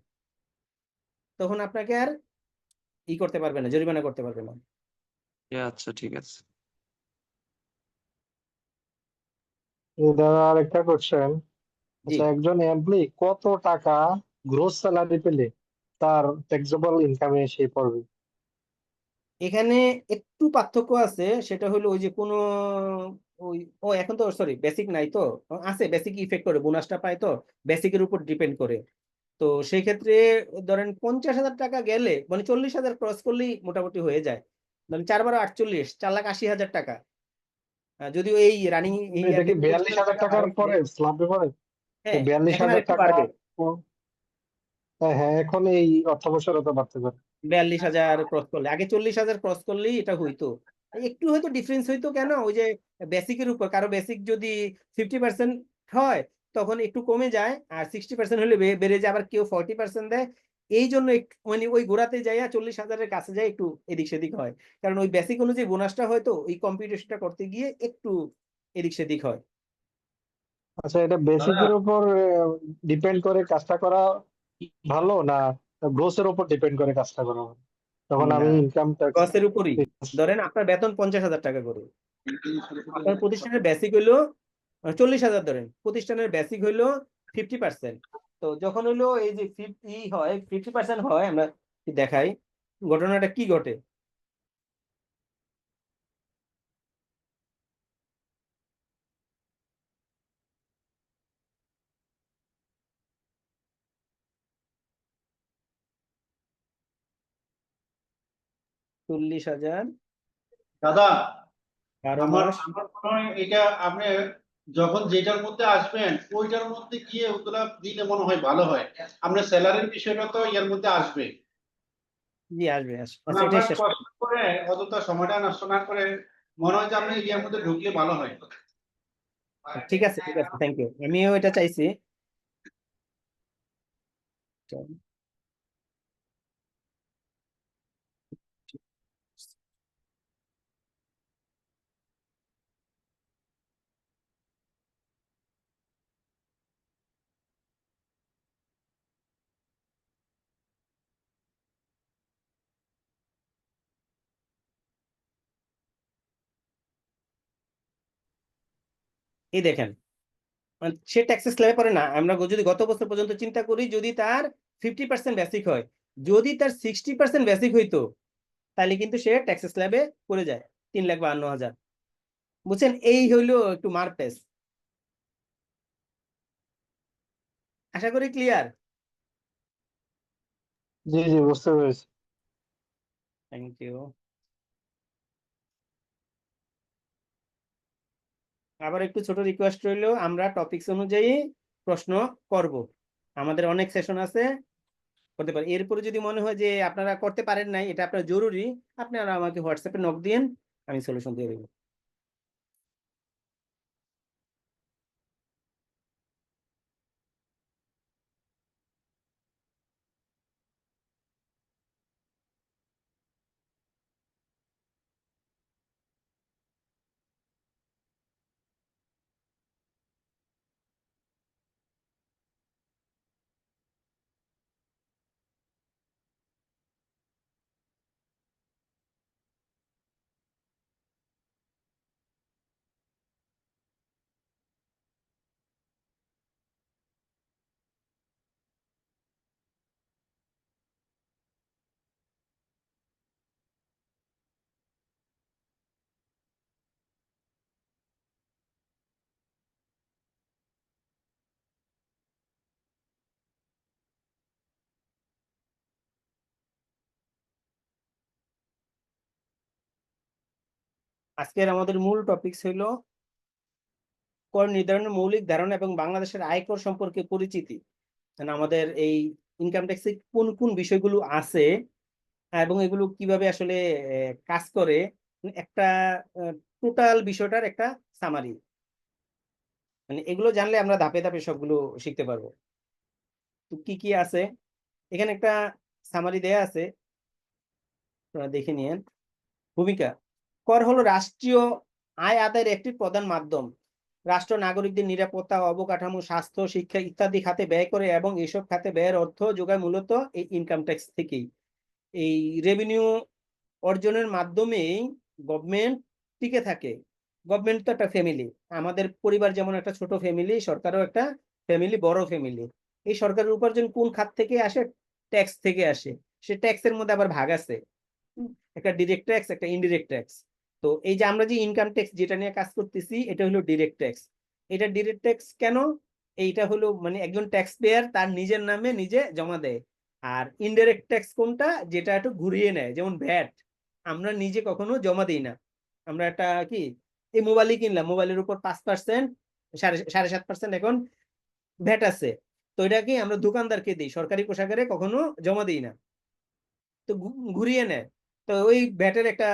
তখন আপনাকে আর করতে পারবে না, জরিমানা করতে পারবে না। আচ্ছা ঠিক আছে। দাদা আরেকটা কোশ্চেন, জি, আচ্ছা একজন এমপ্লয়ি কত টাকা গ্রোস স্যালারি পেলে তার ট্যাক্সেবল ইনকামে সে পড়বে? এখানে একটু পার্থক্য আছে, সেটা হলো ওই যে কোনো ওই এখন তো সরি বেসিক নাই তো, আছে বেসিক ইফেক্ট করে বোনাসটা পায়, তো বেসিকের উপর ডিপেন্ড করে। তো সেই ক্ষেত্রে ধরেন 50,000 টাকা গেলে মানে 40,000 ক্রস করলেই মোটামুটি হয়ে যায়, মানে 4 × 48 4,80,000 টাকা। যদিও এই রানিং এই এটা ইয়ার কি থেকে 42,000 50,000 টাকার বাড়াইছে। পরে স্ল্যাবে পরে? হ্যাঁ, বিয়াল্লিশ এখন আর হাজার একটু টাকা বাড়বে, হ্যাঁ হ্যাঁ, এখন এই অর্থ বছর হতে পারতে পারে। 42,000 ক্রস করলে, আগে 40,000 ক্রস করলেই এটা হইতো। একটু হয়তো ডিফারেন্স হইতো, কেন ওই যে বেসিকের উপর, কারো বেসিক যদি 50% হয় তখন একটু কমে যায়, আর 60% হলে বেড়ে যায়, আবার কেউ 40% দেয়। এই জন্য একটু মানে ওই গোড়াতে যাইয়া 40,000-এর কাছে যায় একটু এদিক সেদিক হয়, কারণ ওই বেসিক অনুযায়ী বোনাসটা হয়তো ওই কম্পিউটেশনটা করতে গিয়ে একটু এদিক সেদিক হয়। আচ্ছা, এটা বেসিকের উপর ডিপেন্ড করে কাজটা করা ভালো, না গ্রোসের উপর ডিপেন্ড করে কাজটা করা ভালো? তখন না, আমি ইনকাম ট্যাক্স ক্রসের উপরই। ধরেন আপনার বেতন 50,000 টাকা করে, আপনার প্রতিষ্ঠানের বেসিক হইলো 40,000, ধরেন প্রতিষ্ঠানের বেসিক হইলো 50%। তো যখন হইলো এই যে 50% হয়, আমরা কি দেখাই ঘটনাটা কি ঘটে। চল্লিশ হাজার দাদা 12 আমার মাস আমার মনে হয় এটা আপনি যখন যেটার মধ্যে আসবেন ওইটার মধ্যে গিয়ে ওগুলা দিলে মনে হয় ভালো হয়। আপনার স্যালারির বিষয়টা তো এর মধ্যে আসবে। জি আসবে আসবে। মানে আচ্ছা আমরা এটাই শেষ করি। কষ্ট করে অযথা সময়টা নষ্ট না করে মনে হয় যে আপনি এর মধ্যে ঢুকলে ভালো হয়। ঠিক আছে, ঠিক আছে, থ্যাংক ইউ, আমিও এটা চাইছি। এই দেখেন, মানে সে ট্যাক্সেস স্ল্যাবে পড়ে না। আমরা যদি গত বছর পর্যন্ত চিন্তা করি, যদি তার 50% বেসিক হয়, যদি তার 60% বেসিক হইতো, তাহলে কিন্তু সে ট্যাক্সেস স্ল্যাবে পড়ে যায় 3,52,000। বুঝছেন, এই হইলো একটু মারপেস। আশা করি ক্লিয়ার। জি জি, বুঝতে পেরেছি। Thank you. আবার একটু ছোট রিকোয়েস্ট রইলো, আমরা টপিকস অনুযায়ী প্রশ্ন করব, আমাদের অনেক সেশন আছে, করতে পারি। এরপরে যদি মনে হয় যে আপনারা করতে পারেন নাই, এটা আপনার জরুরি, আপনারা আমাকে হোয়াটসঅ্যাপে নক দিন, আমি সলিউশন দিয়ে দেবো। আজকের আমাদের মূল টপিকস হইলো কর নির্ধারণের মৌলিক ধারণা এবং বাংলাদেশের আয়কর সম্পর্কে পরিচিতি। মানে আমাদের এই ইনকাম ট্যাক্সে কোন কোন বিষয়গুলো আছে এবং এগুলো কিভাবে আসলে কাজ করে, একটা টোটাল বিষয়টার একটা সামারি। মানে এগুলো জানলে আমরা ধাপে ধাপে সবগুলো শিখতে পারবো। তো কি কি আছে এখানে একটা সামারি দেয়া আছে, আপনারা দেখে নিয়েন। ভূমিকা। কর হলো রাষ্ট্রীয় আয় আদায়ের একটি প্রধান মাধ্যম। রাষ্ট্র নাগরিকদের নিরাপত্তা, অবকাঠামো, স্বাস্থ্য, শিক্ষা ইত্যাদি খাতে ব্যয় করে এবং এইসব খাতে ব্যয়ের অর্থ যোগায় মূলত এই ইনকাম ট্যাক্স থেকেই। এই রেভিনিউ অর্জনের মাধ্যমেই গভর্নমেন্ট টিকে থাকে। গভর্নমেন্ট তো একটা ফ্যামিলি, আমাদের পরিবার যেমন একটা ছোট ফ্যামিলি, সরকারও একটা ফ্যামিলি, বড় ফ্যামিলি। এই সরকারের উপার্জন কোন খাত থেকে আসে? ট্যাক্স থেকে আসে। সে ট্যাক্সের মধ্যে আবার ভাগ আছে, একটা ডিরেক্ট ট্যাক্স, একটা ইনডিরেক্ট ট্যাক্স। তো এই যে আমরা যে ইনকাম ট্যাক্স যেটা নিয়ে কাজ করতেছি, এটা হলো ডিরেক্ট ট্যাক্স। এটা ডিরেক্ট ট্যাক্স কেন? এইটা হলো মানে একজন ট্যাক্স পেয়ার তার নিজের নামে নিজে জমা দেয়। আর ইনডিরেক্ট ট্যাক্স কোনটা? যেটা একটু ঘুরিয়ে নেয়, যেমন ভ্যাট আমরা নিজে কখনো জমা দিই না। আমরা একটা কি এই মোবাইলই কিনলাম, মোবাইলের উপর 5%, 7.5% এখন ভ্যাট আছে। তো এটা কি আমরা দোকানদারকে দিই, সরকারি কোষাগারে কখনো জমা দিই না। তো ঘুরিয়ে নেয়। তো ওই ভ্যাটের একটা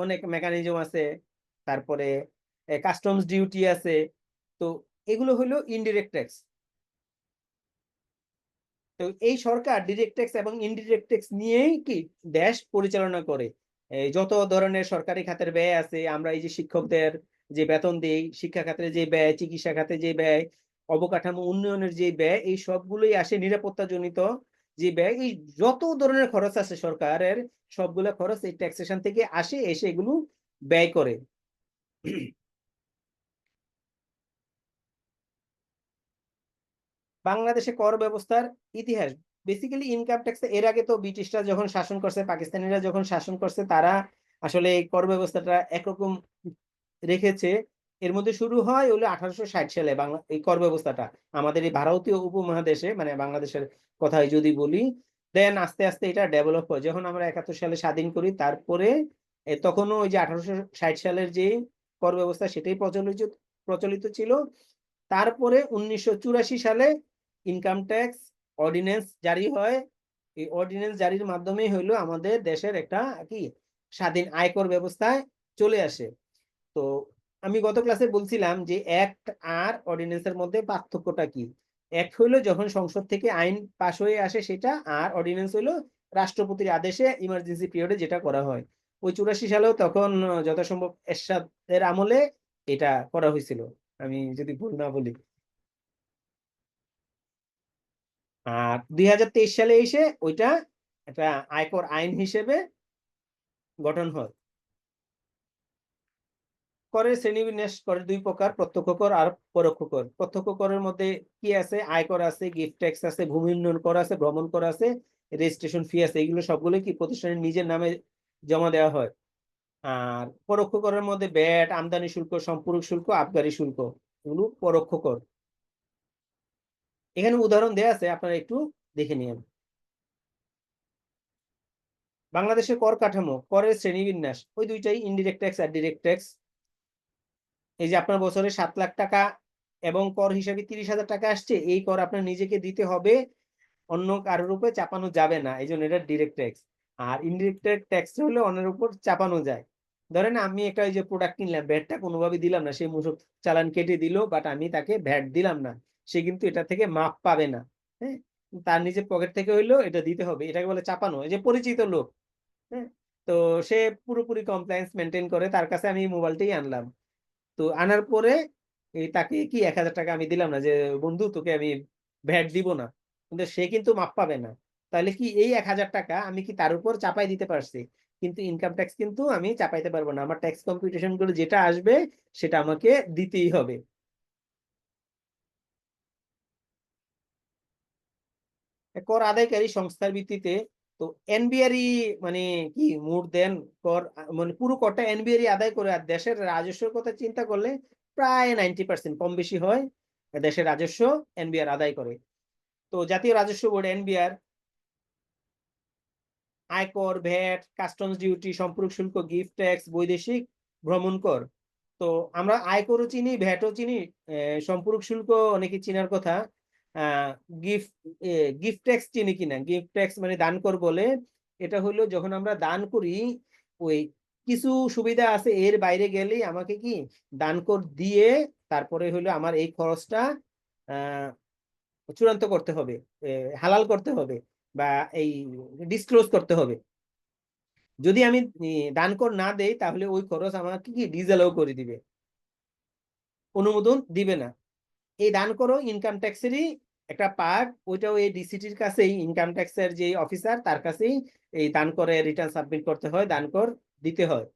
অনেক মেকানিজম আছে, তারপরে কাস্টমস ডিউটি আছে। তো এগুলো হলো ইনডিরেক্ট ট্যাক্স। তো এই সরকার ডিরেক্ট ট্যাক্স এবং ইনডিরেক্ট ট্যাক্স নিয়েই কি দেশ পরিচালনা করে। এই যত ধরনের সরকারি খাতের ব্যয় আছে, আমরা এই যে শিক্ষকদের যে বেতন দেই, শিক্ষা খাতে যে ব্যয়, চিকিৎসা খাতে যে ব্যয়, অবকাঠামো উন্নয়নের যে ব্যয়, এই সবগুলোই আসে নিরাপত্তা জনিত যে ব্যয়। এই যত ধরনের খরচ আছে সরকারের, সবগুলো খরচ এই ট্যাক্সেশন থেকে আসে, এসে এগুলো ব্যয় করে। বাংলাদেশে কর ব্যবস্থার ইতিহাস, বেসিক্যালি ইনকাম ট্যাক্স এর আগে তো ব্রিটিশরা যখন শাসন করছে, পাকিস্তানিরা যখন শাসন করছে, তারা আসলে এই কর ব্যবস্থাটা একরকম রেখেছে। এর মধ্যে শুরু হয় হলো 1860 সালে বাংলা এই কর ব্যবস্থাটা আমাদের এই ভারতীয় উপমহাদেশে, মানে বাংলাদেশের কথাই যদি বলি। দেন আস্তে আস্তে এটা ডেভেলপ হয়, যখন আমরা 71 সালে স্বাধীন করি, তারপরে তখনও ওই যে 1860 সালের যে কর ব্যবস্থা সেটাই প্রচলিত ছিল। তারপরে 1984 সালে ইনকাম ট্যাক্স অর্ডিন্যান্স জারি হয়। এই অর্ডিন্যান্স জারির মাধ্যমে হইলো আমাদের দেশের একটা কি স্বাধীন আয়কর ব্যবস্থায় চলে আসে। তো আমি গত ক্লাসে বলছিলাম যে অ্যাক্ট আর অর্ডিন্যান্সের মধ্যে পার্থক্যটা কি। অ্যাক্ট হইলো যখন সংসদ থেকে আইন পাশ হয়ে আসে সেটা, আর অর্ডিন্যান্স হইলো রাষ্ট্রপতির আদেশে ইমার্জেন্সি পিরিয়ডে যেটা করা হয়। ওই 84 সালেও তখন যথাসম্ভব এরশাদের আমলে এটা করা হয়েছিল, আমি যদি ভুল না বলি। আর 2023 সালে এসে ওইটা একটা আয়কর আইন হিসেবে গঠন হয়। করের শ্রেণীবিন্যাস করে দুই প্রকার, প্রত্যক্ষ কর আর পরোক্ষ কর। প্রত্যক্ষ করের মধ্যে কি আছে? আয়কর আছে, গিফট ট্যাক্স আছে, ভূমি উন্নয়ন কর আছে, ভ্রমণ কর আছে, রেজিস্ট্রেশন ফি আছে। এগুলো সবগুলো কি প্রতিষ্ঠানের নিজের নামে জমা দেওয়া হয়। আর পরোক্ষ করের মধ্যে ভ্যাট, আমদানি শুল্ক, সম্পূরক শুল্ক, আবগারি শুল্ক, এগুলো পরোক্ষ কর। এখানে উদাহরণ দেওয়া আছে, আপনারা একটু দেখে নিন। বাংলাদেশের কর কাঠামো, করের শ্রেণীবিন্যাস ওই দুইটাই, ইনডিরেক্ট ট্যাক্স আর ডিরেক্ট ট্যাক্স। এই যে আপনার বছরে 7 লাখ টাকা এবং কর হিসাবে 30,000 টাকা আসছে, এই কর আপনার নিজেকে দিতে হবে, অন্য কারোর উপরে চাপানো যাবে না, এই জন্য এটা ডিরেক্ট ট্যাক্স। আর ইনডিরেক্ট ট্যাক্স হলে অন্যের উপর চাপানো যায়। ধরেন আমি একটা এই যে প্রোডাক্ট কিনলাম, ভ্যাটটা কোনোভাবে দিলাম না, সে মূসক চালান কেটে দিল, বাট আমি তাকে ভ্যাট দিলাম না, সে কিন্তু এটা থেকে মাপ পাবে না। হ্যাঁ, তার নিজের পকেট থেকে হইলেও এটা দিতে হবে, এটাকে বলে চাপানো। এই যে পরিচিত লোক, হ্যাঁ, তো সে পুরোপুরি কমপ্লায়েন্স মেনটেন করে, তার কাছে আমি এই মোবাইলটাই আনলাম। তো আনার পরে এই তাকে কি 1,000 টাকা আমি দিলাম না যে বন্ধু তোকে আমি ভ্যাট দিব না, কিন্তু সে কিন্তু মাপ পাবে না। তাহলে কি এই 1,000 টাকা আমি কি তার উপর চাপাই দিতে পারছি, কিন্তু ইনকাম ট্যাক্স কিন্তু আমি চাপাইতে পারবো না। আমার ট্যাক্স কম্পিউটেশন গুলো যেটা আসবে সেটা আমাকে দিতেই হবে। কর আদায়কারী সংস্থার ভিত্তিতে, তো এনবিআরই মানে কি মোর দেন কর, মানে পুরো করটা এনবিআরই আদায় করে। আর দেশের রাজস্বের কথা চিন্তা করলে প্রায় 90% কম বেশি হয় দেশের রাজস্ব এনবিআর আদায় করে। তো জাতীয় রাজস্ব বোর্ড এনবিআর আয়কর, ভ্যাট, কাস্টমস ডিউটি, সম্পূরক শুল্ক, গিফট ট্যাক্স, বৈদেশিক ভ্রমণ কর। তো আমরা আয়করও চিনি, ভ্যাটও চিনি, সম্পূরক শুল্ক অনেকে চিনার কথা। গিফট গিফট ট্যাক্স চিনি কিনা? গিফট ট্যাক্স মানে দান কর বলে। এটা হলো যখন আমরা দান করি, ওই কিছু সুবিধা আছে, এর বাইরে গেলেই আমাকে কি দান কর দিয়ে তারপরে হলো আমার এই খরচটা আহ চূড়ান্ত করতে হবে, হালাল করতে হবে, বা এই ডিসক্লোজ করতে হবে। যদি আমি দান কর না দেই তাহলে ওই খরচ আমাকে কি ডিসঅ্যালাউ করে দিবে, অনুমোদন দিবে না। এই দান করো ইনকাম ট্যাক্সেরই একটা পার্ট, ওইটাও এই ডিসিটির কাছেই, ইনকাম ট্যাক্সের যে অফিসার তার কাছেই এই দান করে রিটার্ন সাবমিট করতে হয়, দান কর দিতে হয়।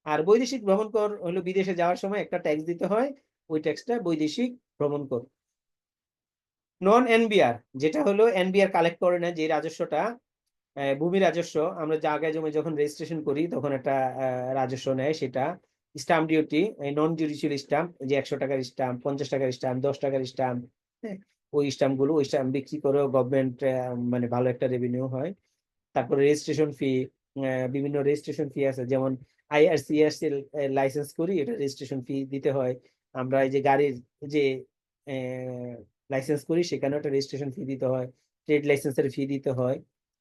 আর বৈদেশিক ভ্রমণ কর হলো বিদেশে যাওয়ার সময় একটা ট্যাক্স দিতে হয়, ওই ট্যাক্সটা বৈদেশিক ভ্রমণ কর। নন এনবিআর, যেটা হলো এনবিআর কালেক্ট করে না, যে রাজস্বটা ভূমি রাজস্ব, আমরা জায়গা জমি যখন রেজিস্ট্রেশন করি তখন একটা রাজস্ব নেয়, সেটা stamp duty, non judicial stamp, যে 100 টাকার স্টাম্প, 50 টাকার স্টাম্প, 10 টাকার স্টাম্প, হ্যাঁ, ওই স্টাম্পগুলো, ওই স্টাম্প বিক্রি করেও গভর্নমেন্ট মানে ভালো একটা রেভিনিউ হয়। তারপরে রেজিস্ট্রেশন ফি, বিভিন্ন রেজিস্ট্রেশন ফি আছে, যেমন আইআরসিএস এর লাইসেন্স করি, এটা রেজিস্ট্রেশন ফি দিতে হয়। আমরা এই যে গাড়ির যে লাইসেন্স করি সেখানেও একটা রেজিস্ট্রেশন ফি দিতে হয়, ট্রেড লাইসেন্সের ফি দিতে হয়,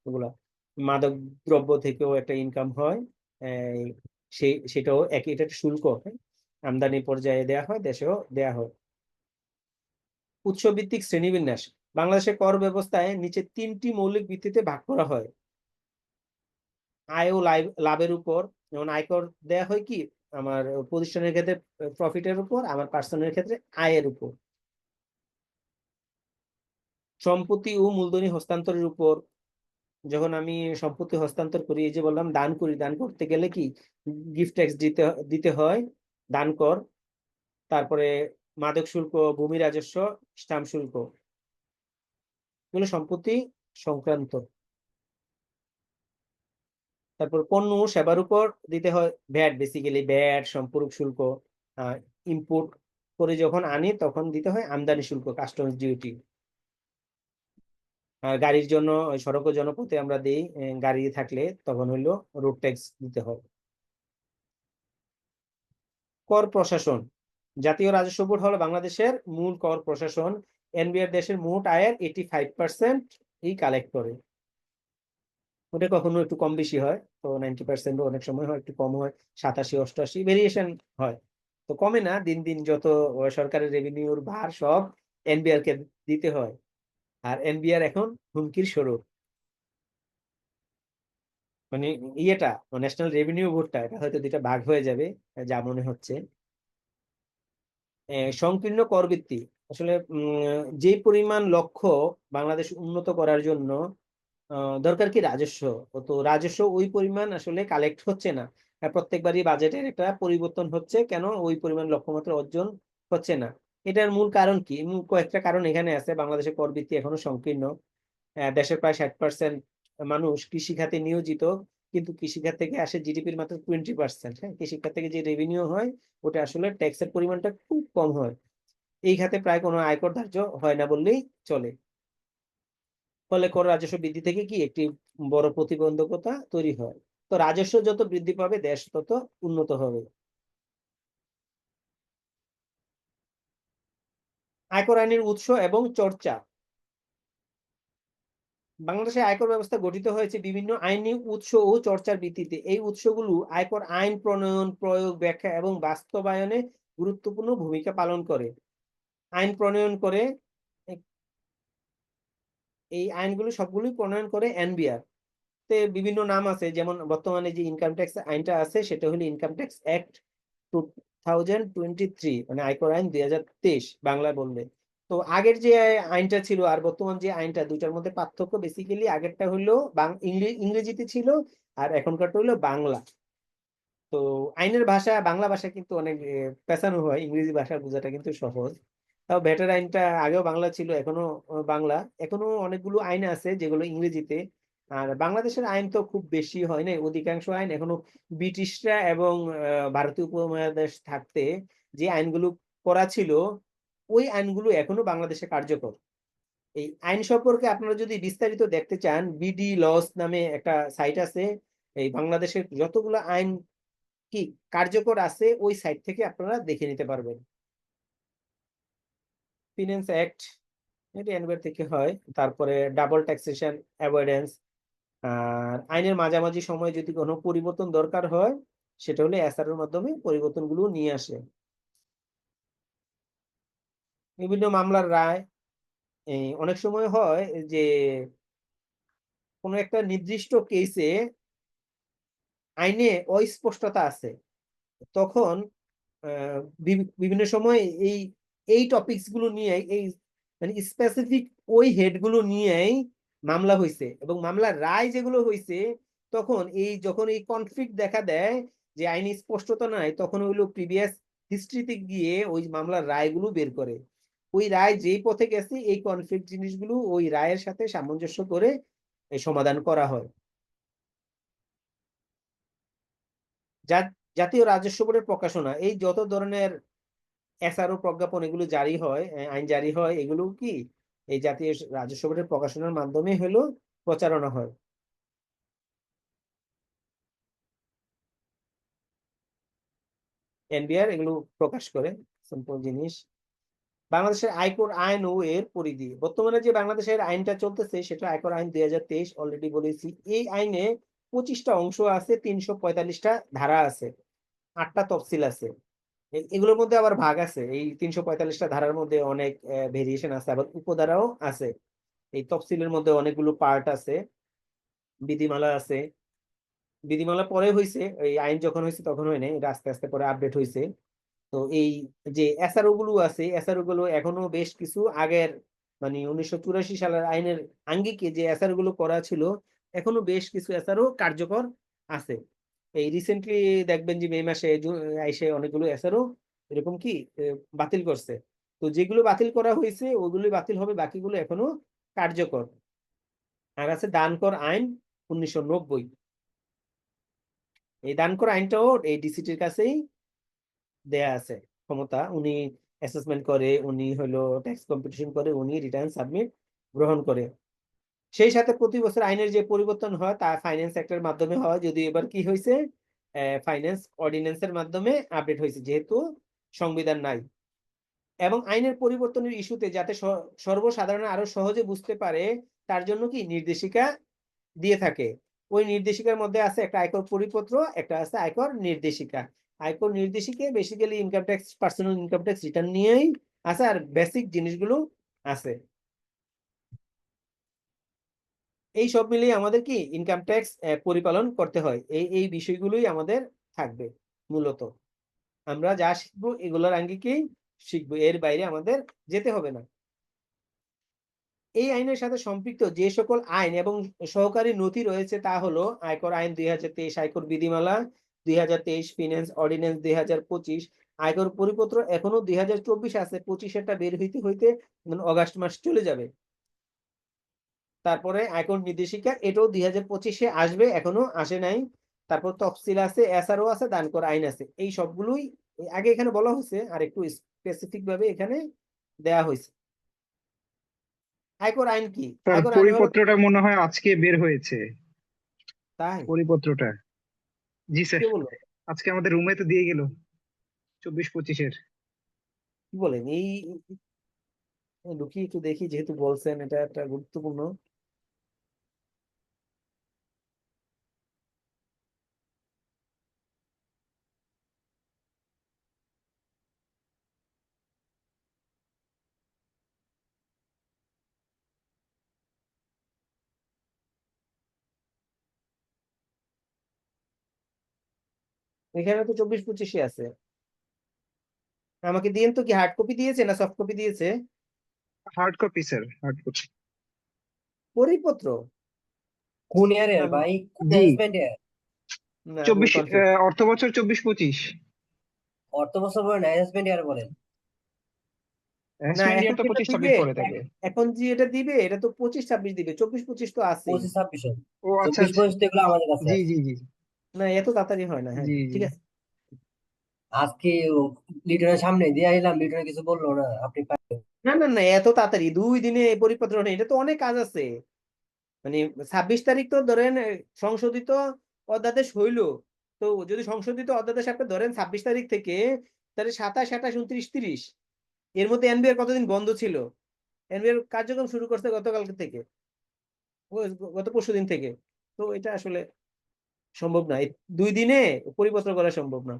ওগুলা। মাদক দ্রব্য থেকেও একটা ইনকাম হয়, সেটাও একই, এটা একটা শুল্ক, হ্যাঁ? আমদানি পর্যায়ে দেয়া হয়, দেশেও দেয়া হয়। উৎসভিত্তিক শ্রেণীবিন্যাস, বাংলাদেশের কর ব্যবস্থায় নিচে 3টি মৌলিক ভিত্তিতে ভাগ করা হয়। আয় ও লাভের উপর, যেমন আয়কর দেয়া হয় কি আমার প্রতিষ্ঠানের ক্ষেত্রে প্রফিটের উপর, আমার পার্সোনাল ক্ষেত্রে আয়ের উপর। সম্পত্তি ও মূলধনী হস্তান্তরের উপর, যখন আমি সম্পত্তি হস্তান্তর করি, এই যে বললাম দান করি, দান করতে গেলে কি গিফট ট্যাক্স দিতে হয়, দান কর। তারপরে মাদক শুল্ক, ভূমি রাজস্ব, স্টাম্প শুল্ক, এগুলো সম্পত্তি সংক্রান্ত। তারপর পণ্য ও সেবার উপর দিতে হয় ভ্যাট, বেসিক্যালি ভ্যাট, সম্পূরক শুল্ক। ইম্পোর্ট করে যখন আনি তখন দিতে হয় আমদানি শুল্ক, কাস্টমস ডিউটি। গাড়ির জন্য সড়ক ও জনপথে আমরা দিই, গাড়ি থাকলে তখন হইলো রোড ট্যাক্স দিতে হয়। কর প্রশাসন, জাতীয় রাজস্ব বোর্ড হলো বাংলাদেশের মূল কর প্রশাসন। এনবিআর দেশের মোট আয়ের 85% এই কালেক্ট করে। ওটা কখনো একটু কম বেশি হয়, তো 90% অনেক সময় হয়, একটু কম হয়, 87, 88 ভেরিয়েশন হয়। তো কমে না, দিন দিন যত সরকারের রেভিনিউর ভার সব এনবিআর কে দিতে হয়। আর এনবিআর এখন হুমকির স্বরূপ, মানে ইয়েটা ন্যাশনাল রেভিনিউ বোর্ডটা, এটা হয়তো দুইটা ভাগ হয়ে যাবে যা মনে হচ্ছে। সংকীর্ণ কর ভিত্তি, আসলে যে পরিমাণ লক্ষ্য বাংলাদেশ উন্নত করার জন্য দরকার কি রাজস্ব, তো রাজস্ব ওই পরিমাণ আসলে কালেক্ট হচ্ছে না। প্রত্যেকবারই বাজেটের একটা পরিবর্তন হচ্ছে, কেন ওই পরিমাণ লক্ষ্যমাত্রা অর্জন হচ্ছে না। এটার মূল কারণ কি? মূল কয়েকটা কারণ এখানে আছে। বাংলাদেশের কর ভিত্তি এখনো সংকীর্ণ। দেশের প্রায় 60% মানুষ কৃষিখাতে নিয়োজিত, কিন্তু কৃষিখাত থেকে আসে জিডিপির মাত্র 20%। হ্যাঁ, কৃষিখাত থেকে যে রেভিনিউ হয় ওটা আসলে ট্যাক্সের পরিমাণটা খুব কম হয়। এই খাতে প্রায় কোনো আয়কর ধার্য হয় না বললেই চলে। ফলে কর রাজস্ব বৃদ্ধি থেকে কি একটি বড় প্রতিবন্ধকতা তৈরি হয়। তো রাজস্ব যত বৃদ্ধি পাবে দেশ তত উন্নত হবে। আয়কর আইনের উৎস এবং চর্চা, বাংলাদেশে আয়কর ব্যবস্থা গঠিত হয়েছে বিভিন্ন আইনি উৎস ও চর্চার ভিত্তিতে। এই উৎসগুলো আয়কর আইন প্রণয়ন, প্রয়োগ, ব্যাখ্যা এবং বাস্তবায়নে গুরুত্বপূর্ণ ভূমিকা পালন করে। আইন প্রণয়ন করে, এই আইনগুলো সবগুলোই প্রণয়ন করে এনবিআর। তে বিভিন্ন নাম আছে, যেমন বর্তমানে যে ইনকাম ট্যাক্স আইনটা আছে সেটা হলো ইনকাম ট্যাক্স অ্যাক্ট 2023, মানে আয়কর আইন 2023 বাংলায় বললে। তো আগের যে আইনটা ছিল আর বর্তমান যে আইনটা, দুইটার মধ্যে পার্থক্য বেসিক্যালি আগেরটা হলো ইংরেজিতে ছিল, আর এখনকারটা হলো বাংলা। তো আইনের ভাষা বাংলা ভাষা কিন্তু অনেক পেঁচানো হয়, ইংরেজি ভাষা বোঝাটা কিন্তু সহজ। তাও ভ্যাটের আইনটা আগেও বাংলা ছিল, এখনো বাংলা। এখনো অনেকগুলো আইন আছে যেগুলো ইংরেজিতে। আর বাংলাদেশের আইন তো খুব বেশি হয় না, অধিকাংশ আইন এখনো ব্রিটিশরা এবং ভারতীয় উপমহাদেশ থাকতে যে আইনগুলো করা ছিল, ওই আইনগুলো এখনো বাংলাদেশে কার্যকর। এই আইন সম্পর্কে আপনারা যদি বিস্তারিত দেখতে চান, বিডি লস নামে একটা সাইট আছে। এই বাংলাদেশের যতগুলো আইন কি কার্যকর আছে ওই সাইট থেকে আপনারা দেখে নিতে পারবেন। ফিন্যান্স অ্যাক্ট, এটা এনবিআর থেকে হয়। তারপরে ডাবল ট্যাক্সেশন অ্যাভয়েডেন্স, আর আইনের মাঝামাঝি সময়ে যদি কোনো পরিবর্তন দরকার হয় সেটা হলে এসআর এর মাধ্যমে পরিবর্তনগুলো নিয়ে আসে। বিভিন্ন মামলার রায়, অনেক সময় হয় যে কোনো একটা নির্দিষ্ট কেসে আইনে অস্পষ্টতা আছে, তখন বিভিন্ন সময় এই এই টপিকস গুলো নিয়ে এই মানে স্পেসিফিক ওই হেড গুলো নিয়েই মামলা হয়েছে, এবং মামলার রায় যেগুলো হয়েছে তখন যখন এই কনফ্লিক্ট দেখা দেয় যে আইনি স্পষ্টতা নাই, তখন ওইগুলো প্রিভিয়াস হিস্ট্রিতে গিয়ে ওই মামলার রায়গুলো বের করে। ওই রায় যেই পথে গেছে এই কনফ্লিক্ট জিনিসগুলো ওই রায়ের সাথে সামঞ্জস্য করে সমাধান করা হয়। জাতীয় রাজস্ব বোর্ডের প্রকাশনা, এই যত ধরনের এসআরও প্রজ্ঞাপন এগুলো জারি হয়, আইন জারি হয়, এগুলো কি এই জাতীয় রাজস্ব বোর্ডের প্রকাশনার মাধ্যমে হলো প্রচারণা হয়। এনবিআর এগুলো প্রকাশ করে, সিম্পল জিনিস। বাংলাদেশের আয়কর আইন ও এর পরিধি, বর্তমানে যে বাংলাদেশের আইনটা চলতেছে সেটা আয়কর আইন 2023, অলরেডি বলেছি। এই আইনে 25টা অংশ আছে, 345টা ধারা আছে, 8টা তফসিল আছে। এগুলোর মধ্যে আবার ভাগ আছে, এই 345টা ধারার মধ্যে অনেক ভেরিয়েশন আছে, আবার উপধারাও আছে। এই তফসিলের মধ্যে অনেকগুলো পার্ট আছে, বিধিমালা আছে। বিধিমালা পরে হয়েছে, এই আইন যখন হয়েছে তখন হয় নাই, এটা আস্তে আস্তে পরে আপডেট হয়েছে। তো এই যে এসআরও গুলো আছে, এসআরও গুলো এখনো বেশ কিছু আগের মানে 1984 সালের আইনের আঙ্গিকে যে এসআরও গুলো করা ছিল, এখনো বেশ কিছু এসআরও কার্যকর আছে। এই রিসেন্টলি দেখবেন যে মে মাসে এসে অনেকগুলো এসআরও এরকম কি বাতিল করছে। তো যেগুলো বাতিল করা হয়েছে ওগুলো বাতিল হবে, বাকিগুলো এখনো কার্যকর। আর আছে দান কর আইন 1990। এই দান কর আইনটাও এই ডিসিটির কাছেই দেয়া আছে ক্ষমতা, উনি অ্যাসেসমেন্ট করে, উনি হলো ট্যাক্স কম্পিটিশন করে, উনি রিটার্ন সাবমিট গ্রহণ করে। সেই সাথে প্রতি বছর আইনের যে পরিবর্তন হয় তা ফাইন্যান্স অ্যাক্টের মাধ্যমে হয়, যদি এবার কি হয়েছে ফাইন্যান্স অর্ডিন্যান্সের মাধ্যমে আপডেট হয়েছে, যেহেতু সংবিধান নাই। এবং আইনের পরিবর্তনের ইস্যুতে যাতে সর্বসাধারণ আরো সহজে বুঝতে পারে তার জন্য কি নির্দেশিকা দিয়ে থাকে। ওই নির্দেশিকার মধ্যে আছে একটা আয়কর পরিপত্র, একটা আছে আয়কর নির্দেশিকা। আয়কর নির্দেশিকা basically income tax, personal income tax return নিয়েই আছে, আর বেসিক জিনিসগুলো আছে। এই সব মিলিয়ে আমাদের কি ইনকাম ট্যাক্স পরিপালন করতে হয়, এই বিষয়গুলোই আমাদের থাকবে মূলত। আমরা যা শিখবো এগুলোর আঙ্গিকেই শিখবো, এর বাইরে আমাদের যেতে হবে না। এই আইনের সাথে সম্পৃক্ত যে সকল আইন এবং সহকারী নথি রয়েছে তা হলো আয়কর আইন 2023, আয়কর বিধিমালা 2023, ফিনান্স অর্ডিন্যান্স 2025, আয়কর পরিপত্র এখনো 2024 আছে, 25-এরটা বের হইতে হইতে অগাস্ট মাস চলে যাবে। তারপরে আয়কর নির্দেশিকা, এটাও 2025-এ আসবে, এখনো আসে নাই। তারপর তফসিল আছে, এসআরও আছে, দান কর আইন আছে। এই সবগুলোই আগে এখানে বলা হয়েছে, আর একটু স্পেসিফিক ভাবে এখানে দেয়া হয়েছে। আয়কর আইন কি? তার আয়কর আইন হলো, পরিপত্রটা মনে হয় আজকে বের হয়েছে, তাই পরিপত্রটা। জি স্যার, কে বললো? আজকে আমাদের রুমে তো দিয়ে গেল 24-25-এর। কি বলেন? লুকি একটু দেখি, যেহেতু বলছেন এটা একটা গুরুত্বপূর্ণ। এখানে তো 24-25-এ আছে। আমাকে দিয়েন তো, কি হার্ড কপি দিয়েছে না সফট কপি দিয়েছে? Hard copy sir, hard copy. পরিপত্র? কোন ইয়ারের আমি ভাই, কোন জি, ম্যানেজমেন্ট ইয়ার? না, আমি 24 কনফিউজ। অর্থ বছর 24-25। অর্থ বছর বলেন, ম্যানেজমেন্ট ইয়ার বলেন। না, অ্যাসেসমেন্ট এখন ইয়ার তো যেটা 25-26 দিবে, পরে থাকে। এখন যে এটা দিবে এটা তো 25-26 দিবে, 24-25 তো আছেই। 25-26 ও আচ্ছা 24 আচ্ছা, 25 তো এগুলো আমাদের কাছে জি আছে। জি জি না, এত তাড়াতাড়ি হয় না। হ্যাঁ, জি জি। ঠিক আছে। আজকে লিটনের সামনে দিয়ে আইলাম, লিটন কিছু বললো না, আপনি না না না, এত তাড়াতাড়ি 2 দিনে এই পরিপত্র নেই, এটা তো অনেক কাজ আছে। মানে 26 তারিখ তো ধরেন সংশোধিত অধ্যাদেশ হইলো, তো যদি সংশোধিত অধ্যাদেশ আপনি ধরেন 26 তারিখ থেকে, তাহলে 27, 28, 29, 30, এর মধ্যে এনবিআর কতদিন বন্ধ ছিল? এনবিআর কার্যক্রম শুরু করছে গতকালকে থেকে, গত পরশুদিন থেকে। তো এটা আসলে সম্ভব না, এই 2 দিনে পরিপত্র করা সম্ভব না।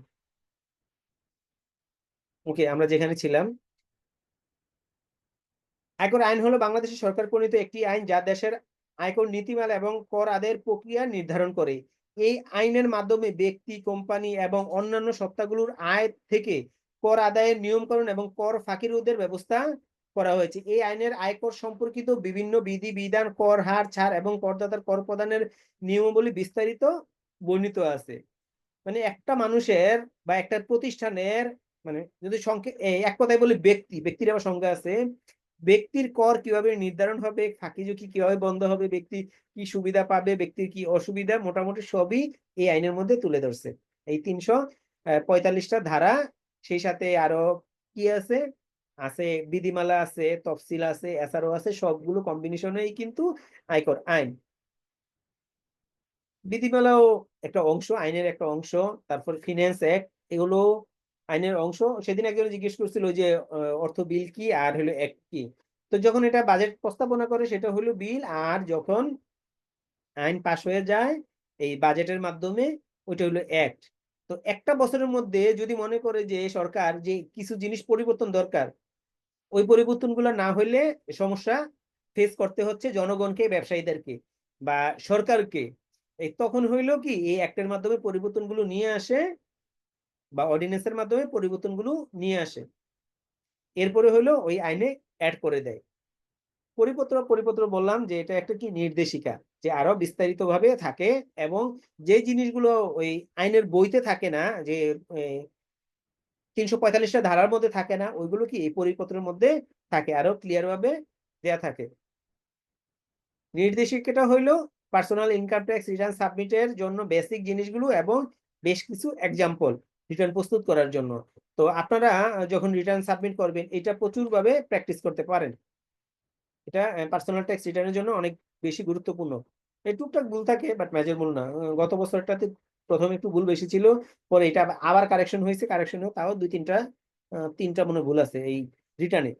ওকে, আমরা যেখানে ছিলাম, আয়কর আইন হলো বাংলাদেশের সরকার প্রণীত একটি আইন যা দেশের আয়কর নীতিমালা এবং কর আদায়ের প্রক্রিয়া নির্ধারণ করে। এই আইনের মাধ্যমে ব্যক্তি, কোম্পানি এবং অন্যান্য সত্তাগুলোর আয় থেকে কর আদায়ের নিয়মকানুন এবং কর ফাঁকি রোধের ব্যবস্থা করা হয়েছে। এই আইনের আয়কর সম্পর্কিত বিভিন্ন বিধি বিধান, কর হার ছাড় এবং করদাতার কর প্রদানের নিয়মাবলী বিস্তারিত বর্ণিত আছে। মানে একটা মানুষের বা একটা প্রতিষ্ঠানের, মানে যদি এক কথায় বলি ব্যক্তির আবার সংজ্ঞা আছে। ব্যক্তির কর কিভাবে নির্ধারণ হবে, ফাঁকি ঝুঁকি কিভাবে বন্ধ হবে, ব্যক্তি কি সুবিধা পাবে, ব্যক্তির কি অসুবিধা, মোটামুটি সবই এই আইনের মধ্যে তুলে ধরছে। এই 345টা ধারা, সেই সাথে আরো কি আছে আছে বিধিমালা আছে, তফসিল আছে, এসআরও আছে, সবগুলো কম্বিনেশনেই কিন্তু আয়কর আইন। বিধিমালাও একটা অংশ, আইনের একটা অংশ। তারপর ফিনান্স অ্যাক্ট, এগুলো আইনের অংশ। সেদিন একজন জিজ্ঞেস করছিল যে অর্থ বিল কি আর হলো অ্যাক্ট কি। তো যখন এটা বাজেট প্রস্তাবনা করে সেটা হলো বিল, আর যখন আইন পাশ হয়ে যায় এই বাজেটের মাধ্যমে ওইটা হলো অ্যাক্ট। তো একটা বছরের মধ্যে যদি মনে করে যে সরকার যে কিছু জিনিস পরিবর্তন দরকার, ওই পরিবর্তনগুলো না হইলে সমস্যা ফেস করতে হচ্ছে জনগণকে, ব্যবসায়ীদেরকে বা সরকারকে। এই তখন হইলো কি এই অ্যাক্টের মাধ্যমে পরিবর্তনগুলো নিয়ে আসে বা অর্ডিন্যান্সের মাধ্যমে পরিবর্তনগুলো নিয়ে আসে। এরপরে হলো ওই আইনে অ্যাড করে দেয়। পরিপত্র বললাম যে এটা একটা কি নির্দেশিকা, যে আরো বিস্তারিত ভাবে থাকে, এবং যে জিনিসগুলো ওই আইনের বইতে থাকে না, যে 345টা ধারার মধ্যে থাকে না, ওইগুলো কি এই পরিপত্রের মধ্যে থাকে, আরো ক্লিয়ার ভাবে দেয়া থাকে। নির্দেশিকাটা হইলো পার্সোনাল ইনকাম ট্যাক্স রিটার্ন সাবমিটের জন্য বেসিক জিনিসগুলো এবং বেশ কিছু এক্সাম্পল রিটার্ন প্রস্তুত করার জন্য। তো আপনারা যখন রিটার্ন সাবমিট করবেন এটা প্রচুর ভাবে প্র্যাকটিস করতে পারেন। এটা পার্সোনাল ট্যাক্স রিটার্নের জন্য অনেক বেশি গুরুত্বপূর্ণ। এই টুকটাক ভুল থাকে, বাট মেজর ভুল না। গত বছরটাতে প্রথমে একটু ভুল বেশি ছিল, পরে এটা আবার কারেকশন হয়েছে, কারেকশনেও তাও তিনটা মনে ভুল আছে এই রিটার্নে।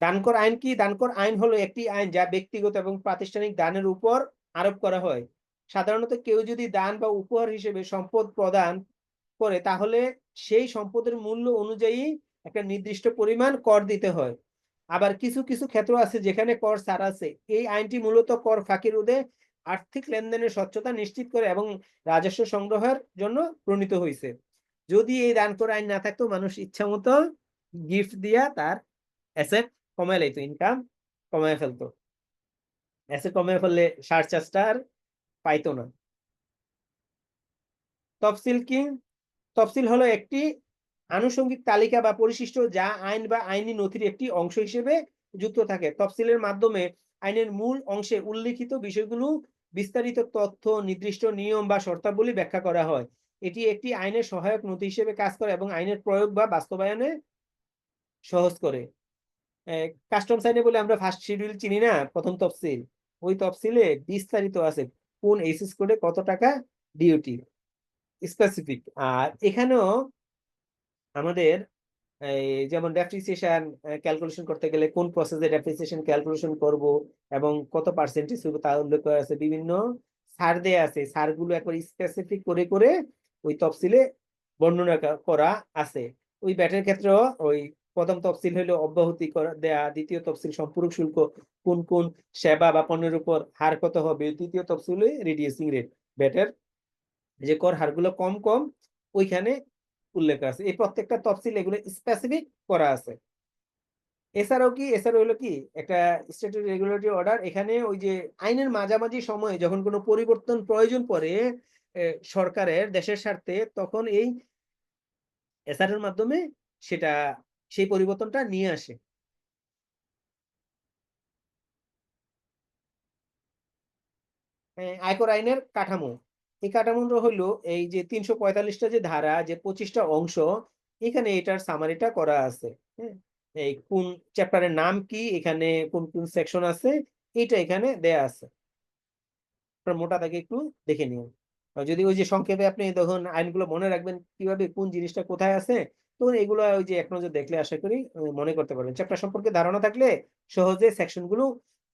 দানকর আইন কি? দানকর আইন হলো একটি আইন যা ব্যক্তিগত এবং প্রাতিষ্ঠানিক দানের উপর আরোপ করা হয়। সাধারণত কেউ যদি দান বা উপহার হিসেবে সম্পদ প্রদান করে, তাহলে সেই সম্পদের মূল্য অনুযায়ী একটা নির্দিষ্ট পরিমাণ কর দিতে হয়। আবার কিছু কিছু ক্ষেত্র আছে যেখানে কর ছাড় আছে। এই আইনটি মূলত কর ফাঁকি রোধে, আর্থিক লেনদেনের স্বচ্ছতা নিশ্চিত করে এবং রাজস্ব সংগ্রহের জন্য প্রণীত হয়েছে। যদি এই দানকর আইন না থাকতো, মানুষ ইচ্ছা মতো গিফট দিয়া তার অ্যাসেট কমায় লাইতো, ইনকাম কমায় ফেলতো। অ্যাসেট কমায় ফেললে সার চার্জটা আর পাইতো না। তফসিল কি? তফসিল হলো একটি আনুষঙ্গিক তালিকা বা পরিশিষ্ট যা আইন বা আইনি নথির একটি অংশ হিসেবে যুক্ত থাকে। তফসিলের মাধ্যমে আইনের মূল অংশে উল্লিখিত বিষয়গুলো বিস্তারিত তথ্য, নির্দিষ্ট নিয়ম বা শর্তাবলী ব্যাখ্যা করা হয়। এটি একটি আইনের সহায়ক নথি হিসেবে কাজ করে এবং আইনের প্রয়োগ বা বাস্তবায়নে সহজ করে। কাস্টমস আইনে বলে আমরা ফার্স্ট শিডিউল চিনি না, প্রথম তফসিল, ওই তফসিলে বিস্তারিত আছে কোন এইচএস কোডে কত টাকা ডিউটি, স্পেসিফিক। আর এখানেও আমাদের এই যেমন ডেপ্রিসিয়েশন ক্যালকুলেশন করতে গেলে কোন প্রসেসে ডেপ্রিসিয়েশন ক্যালকুলেশন করব এবং কত পার্সেন্টেজ হবে তা উল্লেখ করা আছে। বিভিন্ন সার দেয়া আছে, সারগুলো একবার স্পেসিফিক করে করে ওই তফসিলে বর্ণনা করা আছে। ওই ব্যাটের ক্ষেত্রেও ওই প্রথম তফসিল হলো অব্যাহতি দেয়া, দ্বিতীয় তফসিল সম্পূরক শুল্ক, কোন কোন সেবা বা পণ্যের উপর হার কত হবে, তৃতীয় তফসিলে রিডিউসিং রেট, ব্যাটের যে কর হারগুলো কম কম ওইখানে উল্লেখ আছে। এই প্রত্যেকটা তফসিল এগুলো স্পেসিফিক করা আছে। এছাড়াও হলো কি একটা স্ট্যাটিউটরি রেগুলেটরি অর্ডার। এখানে ওই যে আইনের মাঝামাঝি সময়ে যখন কোনো পরিবর্তন প্রয়োজন পড়ে সরকারের দেশের স্বার্থে, তখন এই এসআর এর মাধ্যমে সেটা সেই পরিবর্তনটা নিয়ে আসে। আয়কর আইনের কাঠামো, এই কাঠামোটা হলো এই যে 345টা যে ধারা, যে 25টা অংশ, এখানে এটার সামারিটা করা আছে। হ্যাঁ, এই কোন চ্যাপ্টারের নাম কি, এখানে কোন কোন সেকশন আছে, এটা এখানে দেয়া আছে। মোটা দাগে একটু দেখে নিন। যদি ওই যে সংক্ষেপে আপনি তখন আইনগুলো মনে রাখবেন কিভাবে কোন জিনিসটা কোথায় আছে, তখন এগুলো ওই যে এক নজর দেখলে আশা করি মনে করতে পারবেন। চ্যাপ্টার সম্পর্কে ধারণা থাকলে সহজে সেকশন গুলো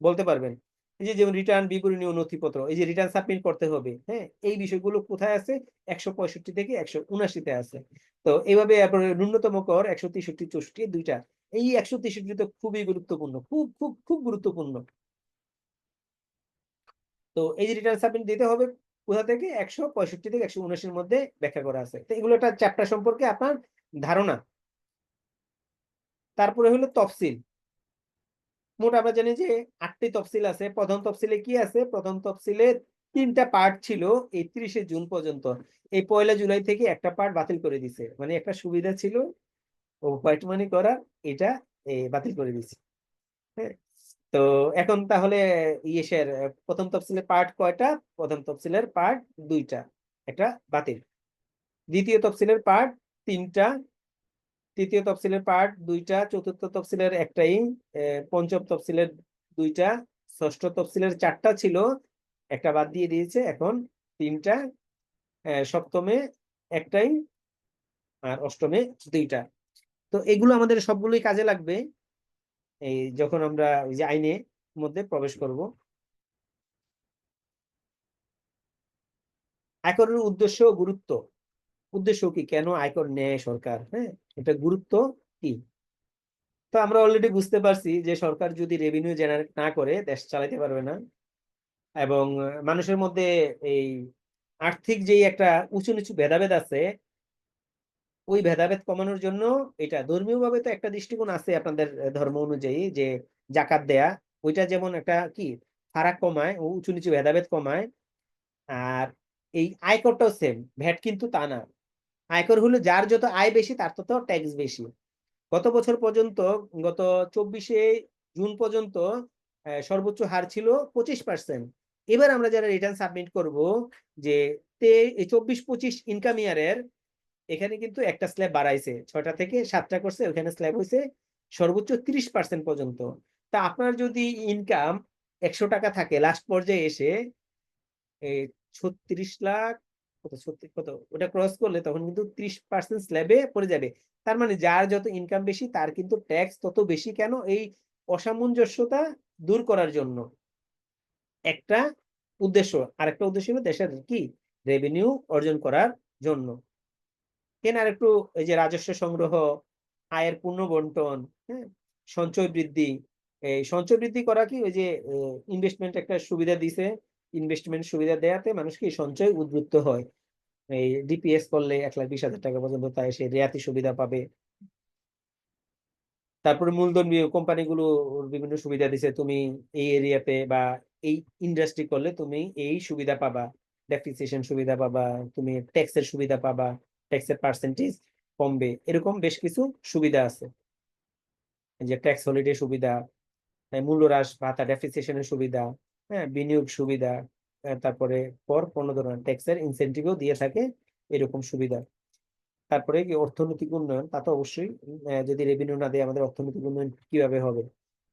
বলতে পারবেন। এই যে যেমন রিটার্ন, বিবরণী ও নথিপত্র, এই যে রিটার্ন সাবমিট করতে হবে, হ্যাঁ, এই বিষয়গুলো কোথায় আছে? 165 থেকে 179-তে আছে। তো এইভাবে ন্যূনতম কর 163, 64 দুইটা। এই 163 তো খুবই গুরুত্বপূর্ণ, খুব খুব খুব গুরুত্বপূর্ণ। তো এই যে রিটার্ন সাবমিট দিতে হবে কোথা থেকে 165 থেকে 179 মধ্যে ব্যাখ্যা করা আছে। তো এগুলো একটা চ্যাপ্টার সম্পর্কে আপনার ধারণা। তারপরে হলো তফসিল। মোট আমরা জানি যে 8টি তফসিল আছে। প্রথম তফসিলে কি আছে? প্রথম তফসিলে 3টা পার্ট ছিল এই 30শে জুন পর্যন্ত। এই 1লা জুলাই থেকে একটা পার্ট বাতিল করে দিছে। মানে একটা সুবিধা ছিল হোয়াইট মানি করা, এটা বাতিল করে দিছে। হ্যাঁ, তো এখন তাহলে ইয়েসের প্রথম তফসিলের পার্ট কয়টা? প্রথম তফসিলের পার্ট 2টা, একটা বাতিল। দ্বিতীয় তফসিলের পার্ট 3টা, তৃতীয় তফসিলের পার্ট 2টা, চতুর্থ তফসিলের একটাই, পঞ্চম তফসিলের 2টা, ষষ্ঠ তফসিলের 4টা ছিল, একটা বাদ দিয়ে দিয়েছে, এখন 3টা, সপ্তমে একটাই, আর অষ্টমে 2টা। তো এগুলো আমাদের সবগুলোই কাজে লাগবে এই যখন আমরা ওই যে আইনে মধ্যে প্রবেশ করব। আয়করের উদ্দেশ্য ও গুরুত্ব। উদ্দেশ্য কি, কেন আয়কর নেয় সরকার? হ্যাঁ, এটা গুরুত্ব কি? তো আমরা অলরেডি বুঝতে পারছি যে সরকার যদি রেভিনিউ জেনারেট না করে দেশ চালাতে পারবে না, এবং মানুষের মধ্যে এই আর্থিক যেই একটা উঁচু নিচু ভেদাভেদ আছে, ওই ভেদাভেদ কমানোর জন্য এটা ধর্মীয় ভাবে তো একটা দৃষ্টিকোণ আছে আপনাদের ধর্ম অনুযায়ী যে জাকাত দেয়া, ওইটা যেমন একটা কি ফারাক কমায় ও উঁচু নিচু ভেদাভেদ কমায়। আর এই আয়করটাও সেম, ভ্যাট কিন্তু তা না। আয়কর হলো যার যত আয় বেশি তার তত ট্যাক্স বেশি। গত বছর পর্যন্ত, গত 24শে জুন পর্যন্ত সর্বোচ্চ হার ছিল 25%। এবার আমরা যারা রিটার্ন সাবমিট করব, যে 24-25 ইনকাম ইয়ারের, এখানে কিন্তু একটা স্ল্যাব বাড়াইছে, 6টা থেকে 7টা করছে, ওখানে স্ল্যাব হয়েছে সর্বোচ্চ 30% পর্যন্ত। তা আপনার যদি ইনকাম 100 টাকা থাকে, লাস্ট পর্যায়ে এসে 36 লাখ কত ওটা ক্রস করলে তখন কিন্তু 30% স্ল্যাবে পড়ে যাবে। তার মানে যার যত ইনকাম বেশি তার কিন্তু ট্যাক্স তত বেশি। কেন? এই অসামঞ্জস্যতা দূর করার জন্য একটা উদ্দেশ্য। আরেকটা উদ্দেশ্য হলো দেশের কি রেভিনিউ অর্জন করার জন্য। আর একটু এই যে রাজস্ব সংগ্রহ, আয়ের পূর্ণ বন্টন, হ্যাঁ, সঞ্চয় বৃদ্ধি। এই সঞ্চয় বৃদ্ধি করা কি, ওই যে ইনভেস্টমেন্ট একটা সুবিধা দিছে, ইনভেস্টমেন্ট সুবিধা দেয়াতে মানুষ কি সঞ্চয় উদ্বুদ্ধ হয়। এই ডিপিএস করলে 1,20,000 টাকা পর্যন্ত তাই সে রেয়াতি সুবিধা পাবে। তারপরে মূলধন কোম্পানিগুলো বিভিন্ন সুবিধা দিছে, তুমি এই এরিয়াতে বা এই ইন্ডাস্ট্রি করলে তুমি এই সুবিধা পাবা, ডেপ্রিসিয়েশন সুবিধা পাবা, তুমি ট্যাক্সের সুবিধা পাবা, ট্যাক্সের পার্সেন্টেজ কমবে, এরকম বেশ কিছু সুবিধা আছে। যে ট্যাক্স হলিডে সুবিধা, মূল্য হ্রাস ভাতা, ডেপ্রিসিয়েশনের সুবিধা, হ্যাঁ, বিনিয়োগ সুবিধা, তারপরে পর কোনো ধরনের ট্যাক্সের ইনসেন্টিভও দিয়ে থাকে, এরকম সুবিধা। তারপরে কি অর্থনৈতিক উন্নয়ন, তা তো অবশ্যই, যদি রেভিনিউ না দেয় আমাদের অর্থনৈতিক উন্নয়ন কিভাবে হবে?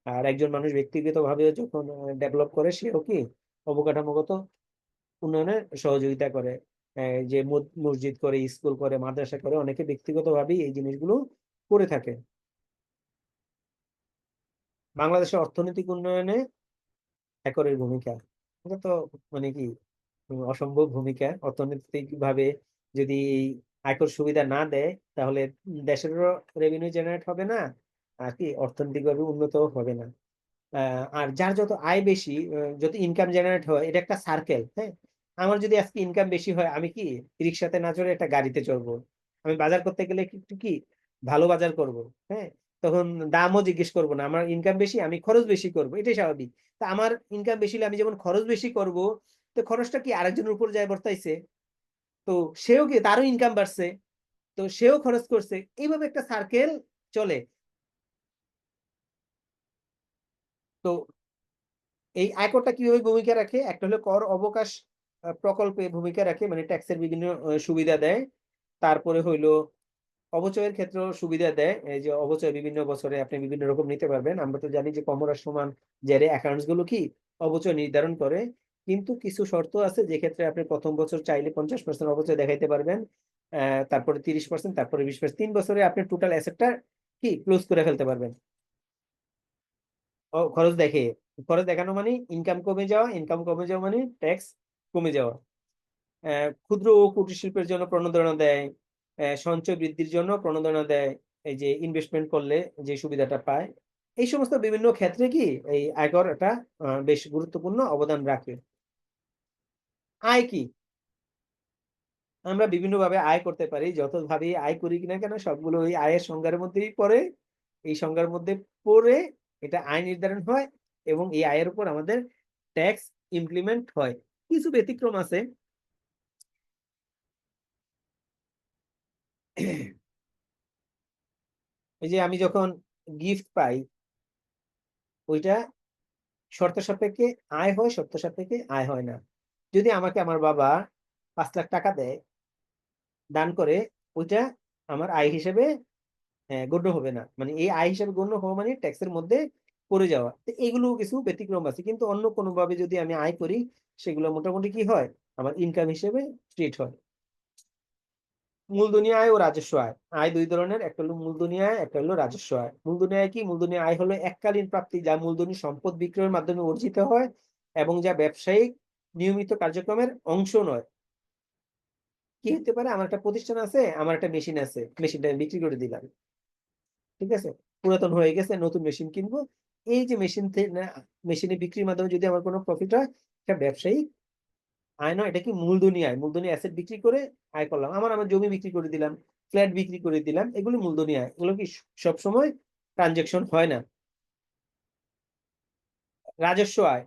আর একজন মানুষ ব্যক্তিগত ভাবে যখন ডেভেলপ করে, সেও কি অবকাঠামোগত উন্নয়নে সহযোগিতা করে। যে মসজিদ করে, স্কুল করে, মাদ্রাসা করে, অনেকে ব্যক্তিগত ভাবেই এই জিনিসগুলো করে থাকে। বাংলাদেশের অর্থনৈতিক উন্নয়নে আয়করের ভূমিকা, এটা তো মানে কি অসম্ভব ভূমিকা। অর্থনৈতিক ভাবে যদি আয়কর সুবিধা না দেয়, তাহলে দেশেরও রেভিনিউ জেনারেট হবে না, আর কি অর্থনৈতিক ভাবে উন্নত হবে না। আর যার যত আয় বেশি, যত ইনকাম জেনারেট হয়, এটা একটা সার্কেল। হ্যাঁ, আমার যদি আজকে ইনকাম বেশি হয়, আমি কি রিক্সাতে না চড়ে একটা গাড়িতে চড়বো। আমি বাজার করতে গেলে একটু কি ভালো বাজার করব। হ্যাঁ, তখন দামও জিজ্ঞেস করবো না, আমার ইনকাম বেশি, আমি খরচ বেশি করব, এটাই স্বাভাবিক। তা আমার ইনকাম বেশি হলে আমি যেমন খরচ বেশি করব, তো খরচটা কি আরেকজনের উপর যায় বর্তাইছে, তো সেও কি তারও ইনকাম বাড়ছে, তো সেও খরচ করছে, এইভাবে একটা সার্কেল চলে। তো এই আয়করটা কিভাবে ভূমিকা রাখে? একটা হলো কর অবকাশ প্রকল্পে ভূমিকা রাখে, মানে ট্যাক্সের বিভিন্ন সুবিধা দেয়। তারপরে হইলো অবচয়ের ক্ষেত্রে সুবিধা দেয়, এই যে অবচয় বিভিন্ন বছরে আপনি বিভিন্ন রকম নিতে পারবেন। আমরা তো জানি যে কমরাস সমান জেরে অ্যাকাউন্টস গুলো কি অবচয় নির্ধারণ করে, কিন্তু কিছু শর্ত আছে যে ক্ষেত্রে আপনি প্রথম বছর চাইলে 50% অবচয় দেখাইতে পারবেন, তারপরে 30%, তারপরে 20%, 3 বছরে আপনি টোটাল অ্যাসেটটা কি ক্লোজ করে ফেলতে পারবেন। খরচ দেখে, খরচ দেখানো মানে ইনকাম কমে যাওয়া, ইনকাম কমে যাওয়া মানে ট্যাক্স কমে যাওয়া। ক্ষুদ্র ও কুটির শিল্পের জন্য প্রণোদনা দেয়, সঞ্চয় বৃদ্ধির জন্য প্রণোদনা দেয়, এই যে ইনভেস্টমেন্ট করলে যে সুবিধাটা পায়। এই সমস্ত বিভিন্ন ক্ষেত্রে কি এই আয়কর একটা বেশ গুরুত্বপূর্ণ অবদান রাখে। আয় কি? আমরা বিভিন্নভাবে আয় করতে পারি। যতভাবেই আয় করি কিনা কেন সবগুলো ওই আয়ের সংজ্ঞার মধ্যেই পড়ে। এই সংজ্ঞার মধ্যে পড়ে এটা আয় নির্ধারণ হয় এবং এই আয়ের উপর আমাদের ট্যাক্স ইমপ্লিমেন্ট হয়। কিছু ব্যতিক্রম আছে। এই যে আমি যখন গিফট পাই ওইটা শর্ত সাপেক্ষে আয় হয়, শর্ত সাপেক্ষে আয় হয় না। যদি আমাকে আমার বাবা 5 লাখ টাকা দেয় দান করে, ওইটা আমার আয় হিসেবে গণ্য হবে না। মানে এই আয় হিসেবে গণ্য হওয়া মানে ট্যাক্সের মধ্যে পড়ে যাওয়া। তো এগুলো কিছু ব্যতিক্রম আছে, কিন্তু অন্য কোনো ভাবে যদি আমি আয় করি সেগুলো মোটামুটি কি হয়, আমার ইনকাম হিসেবে ট্রিট হয়। মূলধনী আয় ও রাজস্ব আয়। আয় দুই ধরনের, একটা হলো মূলধনী আয়, একটা হলো রাজস্ব আয়। মূলধনী আয় কি? মূলধনী আয় হলো এককালীন প্রাপ্তি যা মূলধনী সম্পদ বিক্রয়ের মাধ্যমে অর্জিত হয় এবং যা ব্যবসায়িক নিয়মিত কার্যক্রমের অংশ নয়। কি হতে পারে? আমার একটা প্রতিষ্ঠান আছে, আমার একটা মেশিন আছে, মেশিনটা বিক্রি করে দিলাম, ঠিক আছে, পুরাতন হয়ে গেছে, নতুন মেশিন কিনবো। এই যে মেশিনে বিক্রির মাধ্যমে যদি আমার কোনো প্রফিট হয়, এটা ব্যবসায়িক আয় নয়, এটা কি? মূলধনী আয়। মূলধনী অ্যাসেট বিক্রি করে আয় করলাম। আমার জমি বিক্রি করে দিলাম, ফ্ল্যাট বিক্রি করে দিলাম, এগুলো মূলধনী আয়। এগুলো কি সবসময় ট্রানজেকশন হয় না। রাজস্ব আয়।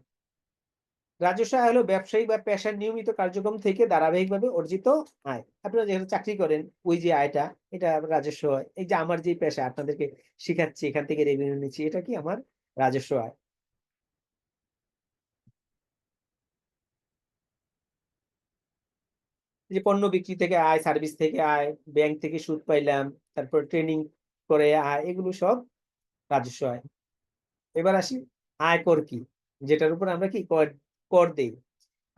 রাজস্ব আয় হলো ব্যবসায়ী বা পেশার নিয়মিত কার্যক্রম থেকে ধারাবাহিকভাবে অর্জিত আয়। আপনারা যেখানে চাকরি করেন ওই যে আয়টা, এটা রাজস্ব আয়। এই যে আমার যে পেশা আপনাদেরকে শিখাচ্ছি, এখান থেকে রেভিনিউ নিচ্ছি, এটা কি আমার রাজস্ব আয়। যে পণ্য বিক্রি থেকে আয়, সার্ভিস থেকে আয়, ব্যাংক থেকে সুদ পাইলাম, তারপর ট্রেনিং করে আয়, এগুলো সব রাজস্ব আয়। এবার আসি আয়কর কি, যেটার উপর আমরা কি কর কর দেই।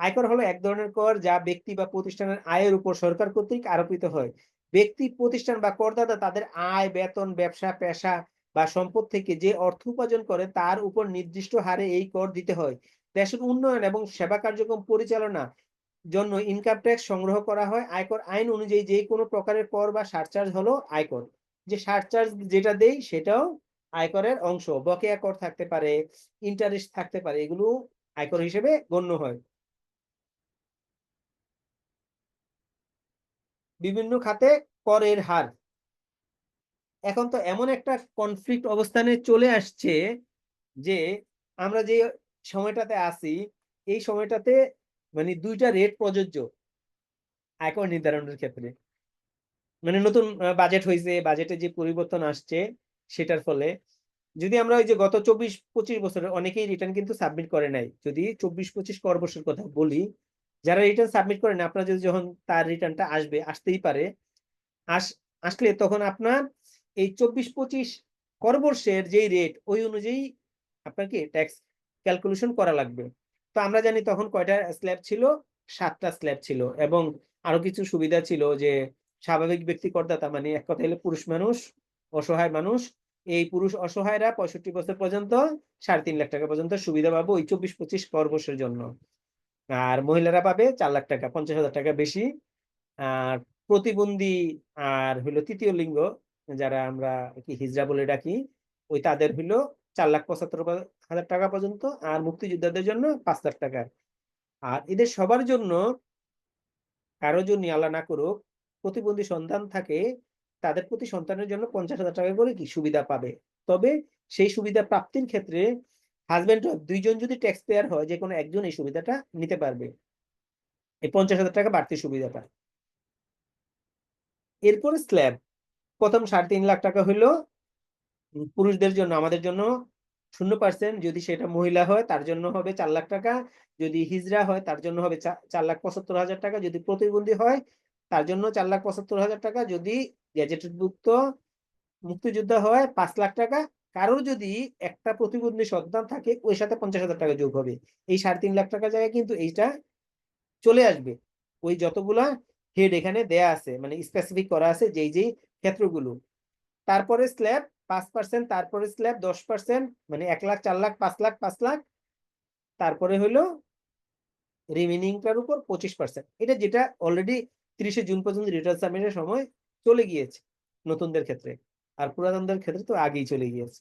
আয়কর হলো এক ধরনের কর যা ব্যক্তি বা প্রতিষ্ঠানের আয়ের উপর সরকার কর্তৃক আরোপিত হয়। ব্যক্তি, প্রতিষ্ঠান বা করদাতা তাদের আয়, বেতন, ব্যবসা, পেশা বা সম্পদ থেকে যে অর্থ উপার্জন করে তার উপর নির্দিষ্ট হারে এই কর দিতে হয়। দেশের উন্নয়ন এবং সেবা কার্যক্রম পরিচালনা জন্য ইনকাম ট্যাক্স সংগ্রহ করা হয়। আয়কর আইন অনুযায়ী যে কোনো প্রকারের কর বা সারচার্জ হলো আয়কর। যে সারচার্জ যেটা দেই সেটাও আয়করের অংশ। বকেয়া কর থাকতে পারে, ইন্টারেস্ট থাকতে পারে, এগুলো আয়কর হিসেবে গণ্য হয়। বিভিন্ন খাতে করের হার। এখন তো এমন একটা কনফ্লিক্ট অবস্থানে চলে আসছে যে আমরা যে সময়টাতে আছি এই সময়টাতে মানে দুইটা রেট প্রযোজ্য আয়কর নির্ধারণের ক্ষেত্রে। মানে নতুন বাজেট হয়েছে, বাজেটে যে পরিবর্তন আসছে সেটার ফলে যদি আমরা ওই যে গত 24-25 বছরের অনেকেই রিটার্ন কিন্তু সাবমিট করে নাই, যদি 24-25 কর বছরের কথা বলি, যারা রিটার্ন সাবমিট করে না, আপনার যদি যখন তার রিটার্নটা আসতেই পারে, আসলে তখন আপনার এই 24-25 কর বর্ষের যেই রেট ওই অনুযায়ী আপনাকে ট্যাক্স ক্যালকুলেশন করা লাগবে। তো আমরা জানি তখন কয়টা স্ল্যাব ছিল? 7টা স্ল্যাব ছিল এবং আরো কিছু সুবিধা ছিল যে স্বাভাবিক ব্যক্তি করদাতা, মানে এক কথা হলো পুরুষ মানুষ, অসহায় মানুষ, এই পুরুষ অসহায়রা 65 বছর পর্যন্ত 3.5 লাখ টাকা পর্যন্ত সুবিধা পাবো ওই 24-25 কর বর্ষের জন্য। আর মহিলারা পাবে 4 লাখ টাকা, 50,000 টাকা বেশি। আর প্রতিবন্ধী আর হইলো তৃতীয় লিঙ্গ, যারা আমরা কি হিজড়া বলে ডাকি, ওই তাদের হইলো 4,75,000 টাকা পর্যন্ত। আর মুক্তিযোদ্ধাদের জন্য 5 লাখ টাকা। আর এদের সবার জন্য, কারো জন্য আল্লাহ না করুক প্রতিবন্ধী সন্তান থাকে, তাদের প্রতি সন্তানের জন্য 50,000 টাকা করে কি সুবিধা পাবে। তবে সেই সুবিধা প্রাপ্তির ক্ষেত্রে হাজবেন্ড ওয়াইফ দুইজন যদি ট্যাক্স পেয়ার হয়, যে কোনো একজন এই সুবিধাটা নিতে পারবে, এই 50,000 টাকা বাড়তি সুবিধাটা। এরপরে স্ল্যাব। প্রথম 3.5 লাখ টাকা হইলো পুরুষদের জন্য, আমাদের জন্য 0%। যদি সেটা মহিলা হয় তার জন্য হবে 4 লাখ টাকা, যদি হিজড়া হয় তার জন্য হবে 4,75,000 টাকা, যদি প্রতিবন্ধী হয় তার জন্য 4,75,000 টাকা, যদি গ্যাজেটেডভুক্ত মুক্তিযোদ্ধা হয় 5 লাখ টাকা। কারোর যদি একটা প্রতিবন্ধী সন্তান থাকে ওই সাথে 50,000 টাকা যোগ হবে। এই 3.5 লাখ টাকা জায়গায় কিন্তু এইটা চলে আসবে। ওই যতগুলা হেড এখানে দেয়া আছে, মানে স্পেসিফিক করা আছে যেই যেই ক্ষেত্রগুলো। তারপরে স্ল্যাব 5%, তারপরে স্ল্যাব 10%, মানে 1 লাখ, 4 লাখ, 5 লাখ, 5 লাখ, তারপরে হলো রিমেনিংটার উপর 25%। এটা যেটা অলরেডি 30শে জুন পর্যন্ত রিটার্ন সাবমিটের সময় চলে গিয়েছে নতুনদের ক্ষেত্রে, আর পুরাতনদের ক্ষেত্রে তো আগেই চলে গিয়েছে।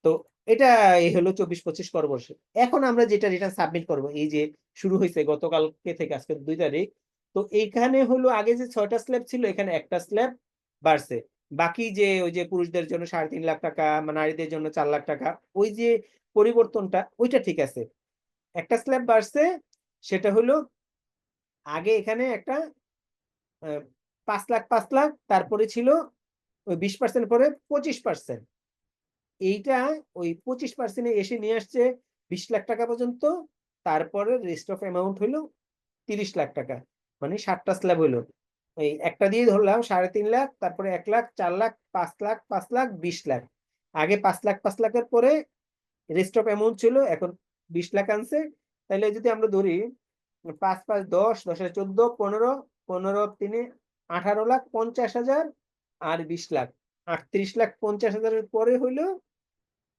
তো এটা এই হলো 24-25 করবর্ষে। এখন আমরা যেটা রিটার্ন সাবমিট করব, এই যে শুরু হয়েছে গতকালকে থেকে, আজকে 2 তারিখ। তো এইখানে হলো আগে যে 6টা স্ল্যাব ছিল, এখানে একটা স্ল্যাব বাড়ছে। বাকি যে ওই যে পুরুষদের জন্য 3.5 লাখ টাকা, নারীদের জন্য 4 লাখ টাকা, ওই যে পরিবর্তনটা ওইটা ঠিক আছে। একটা স্ল্যাব বাড়ছে, সেটা হলো আগে এখানে একটা 5 লাখ 5 লাখ, তারপরে ছিল ওই 20% পরে 25%। এইটা ওই 25% এসে নিয়ে আসছে 20 লাখ টাকা পর্যন্ত। তারপরে রেস্ট অফ অ্যামাউন্ট হলো 30 লাখ টাকা, মানে 7টা স্ল্যাব হলো। এই একটা দিয়ে ধরলাম 3.5 লাখ, তারপরে 1 লাখ, 4 লাখ, 5 লাখ, 5 লাখ, 20 লাখ। আগে 5 লাখ 5 লাখের পরে রেস্ট অফ অ্যামাউন্ট ছিল, এখন 20 লাখ আনছে। তাহলে যদি আমরা ধরি 5 5 10, 10 14, 15, 15 3 18 লাখ 50,000 আর 20 লাখ 38 লাখ 50,000-এর পরে হইলো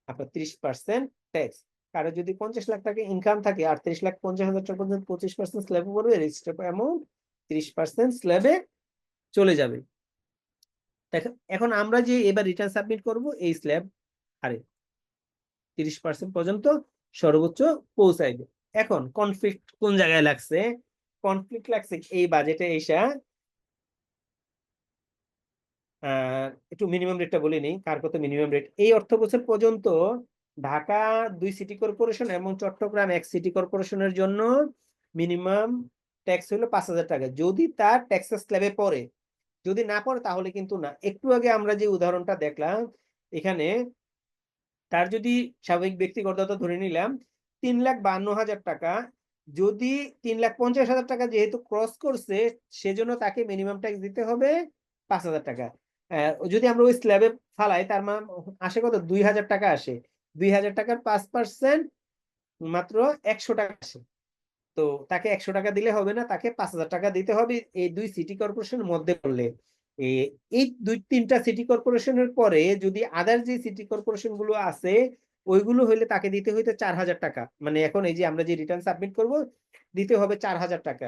আপনার 30% ট্যাক্স। কারো যদি 50 লাখ টাকা ইনকাম থাকে, 38 লাখ 50,000 টাকা পর্যন্ত 25% স্ল্যাবে পড়বে, রেজিস্টার অ্যামাউন্ট 30% স্ল্যাবে চলে যাবে। এখন আমরা যে এবার রিটার্ন সাবমিট করব, এই স্ল্যাব হারে 30% পর্যন্ত সর্বোচ্চ পৌঁছাইবে। এখন কনফ্লিক্ট কোন জায়গায় লাগছে? কনফ্লিক্ট লাগছে এই বাজেটে এসা, একটু মিনিমাম রেটটা বলে নিই, কার কত মিনিমাম রেট। এই অর্থ বছর পর্যন্ত ঢাকা 2 সিটি কর্পোরেশন এবং চট্টগ্রাম 1 সিটি কর্পোরেশনের জন্য মিনিমাম ট্যাক্স হলো 5,000 টাকা, যদি তার ট্যাক্সেস স্ল্যাবে পড়ে। যদি না পড়ে তাহলে কিন্তু না। একটু আগে আমরা যে উদাহরণটা দেখলাম, এখানে তার যদি স্বাভাবিক ব্যক্তি করদাতা ধরে নিলাম 3,52,000 টাকা, যদি 3,50,000 টাকা যেহেতু ক্রস করছে, সেজন্য তাকে মিনিমাম ট্যাক্স দিতে হবে 5,000 টাকা। যদি আমরা ওই স্ল্যাবে ফালাই, তার মানে আসে কত? 2,000 টাকা আসে। 2,000 টাকার 5% মাত্র 100 টাকা আসে। তো তাকে 100 টাকা দিলে হবে না, তাকে 5,000 টাকা দিতে হবে এই 2 সিটি কর্পোরেশনের মধ্যে পড়লে। এই 2-3টা সিটি কর্পোরেশনের পরে যদি আদার যে সিটি কর্পোরেশন গুলো আছে, ওইগুলো হইলে তাকে দিতে হইতে 4,000 টাকা। মানে এখন এই যে আমরা যে রিটার্ন সাবমিট করব, দিতে হবে 4,000 টাকা।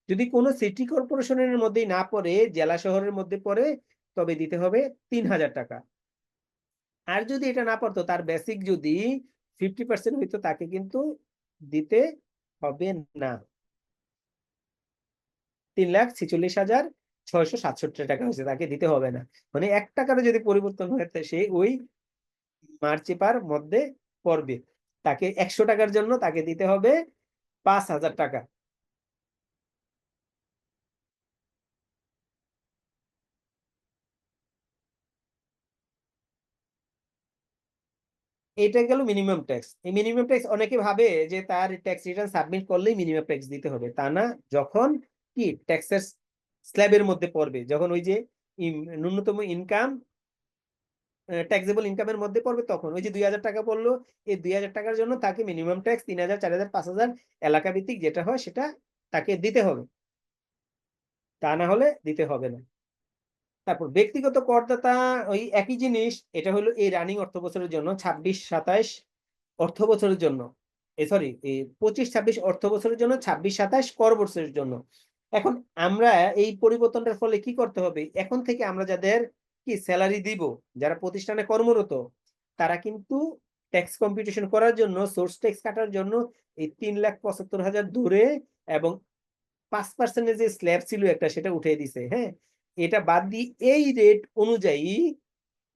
যদি কোনো সিটি কর্পোরেশনের মধ্যেই না পড়ে, জেলা শহরের মধ্যে পড়ে, তবে দিতে হবে 3,000 টাকা। আর যদি এটা না পড়তো, তার বেসিক যদি 50% হইতো, তাকে কিন্তু দিতে হবে না। 3,46,667 টাকা হয়েছে, তাকে দিতে হবে না। মানে 1 টাকারও যদি পরিবর্তন হয়, সে ওই মার্চিপার মধ্যে পড়বে। তাকে 100 টাকার জন্য তাকে দিতে হবে 5,000 টাকা। এটা গেল মিনিমাম ট্যাক্স। এই মিনিমাম ট্যাক্স অনেকে ভাবে যে তার ট্যাক্স রিটার্ন সাবমিট করলেই মিনিমাম ট্যাক্স দিতে হবে, তা না। যখন কি ট্যাক্সের স্ল্যাবের মধ্যে পড়বে, যখন ওই যে ন্যূনতম ইনকাম ট্যাক্সেবল ইনকামের মধ্যে পড়বে, তখন ওই যে 2,000 টাকা পড়লো, এই 2,000 টাকার জন্য তাকে মিনিমাম ট্যাক্স 3,000, 4,000, 5,000 এলাকা ভিত্তিক যেটা হয় সেটা তাকে দিতে হবে, তা না হলে দিতে হবে না। তারপর ব্যক্তিগত করদাতা, ওই একই জিনিস। এটা হলো এই রানিং অর্থ বছরের জন্য 26-27 অর্থ বছরের জন্য, সরি, 25-26 অর্থ বছরের জন্য, 26-27 কর বছরের জন্য। এখন আমরা এই পরিবর্তনটার ফলে কি করতে হবে? এখন থেকে আমরা যাদের কি স্যালারি দিব, যারা প্রতিষ্ঠানে কর্মরত, তারা কিন্তু ট্যাক্স কম্পিউটেশন করার জন্য, সোর্স ট্যাক্স কাটার জন্য এই 3,75,000 ধরে এবং 5% যে স্ল্যাব ছিল একটা, সেটা উঠিয়ে দিছে। হ্যাঁ, এটা বাদ দিয়ে এই রেট অনুযায়ী,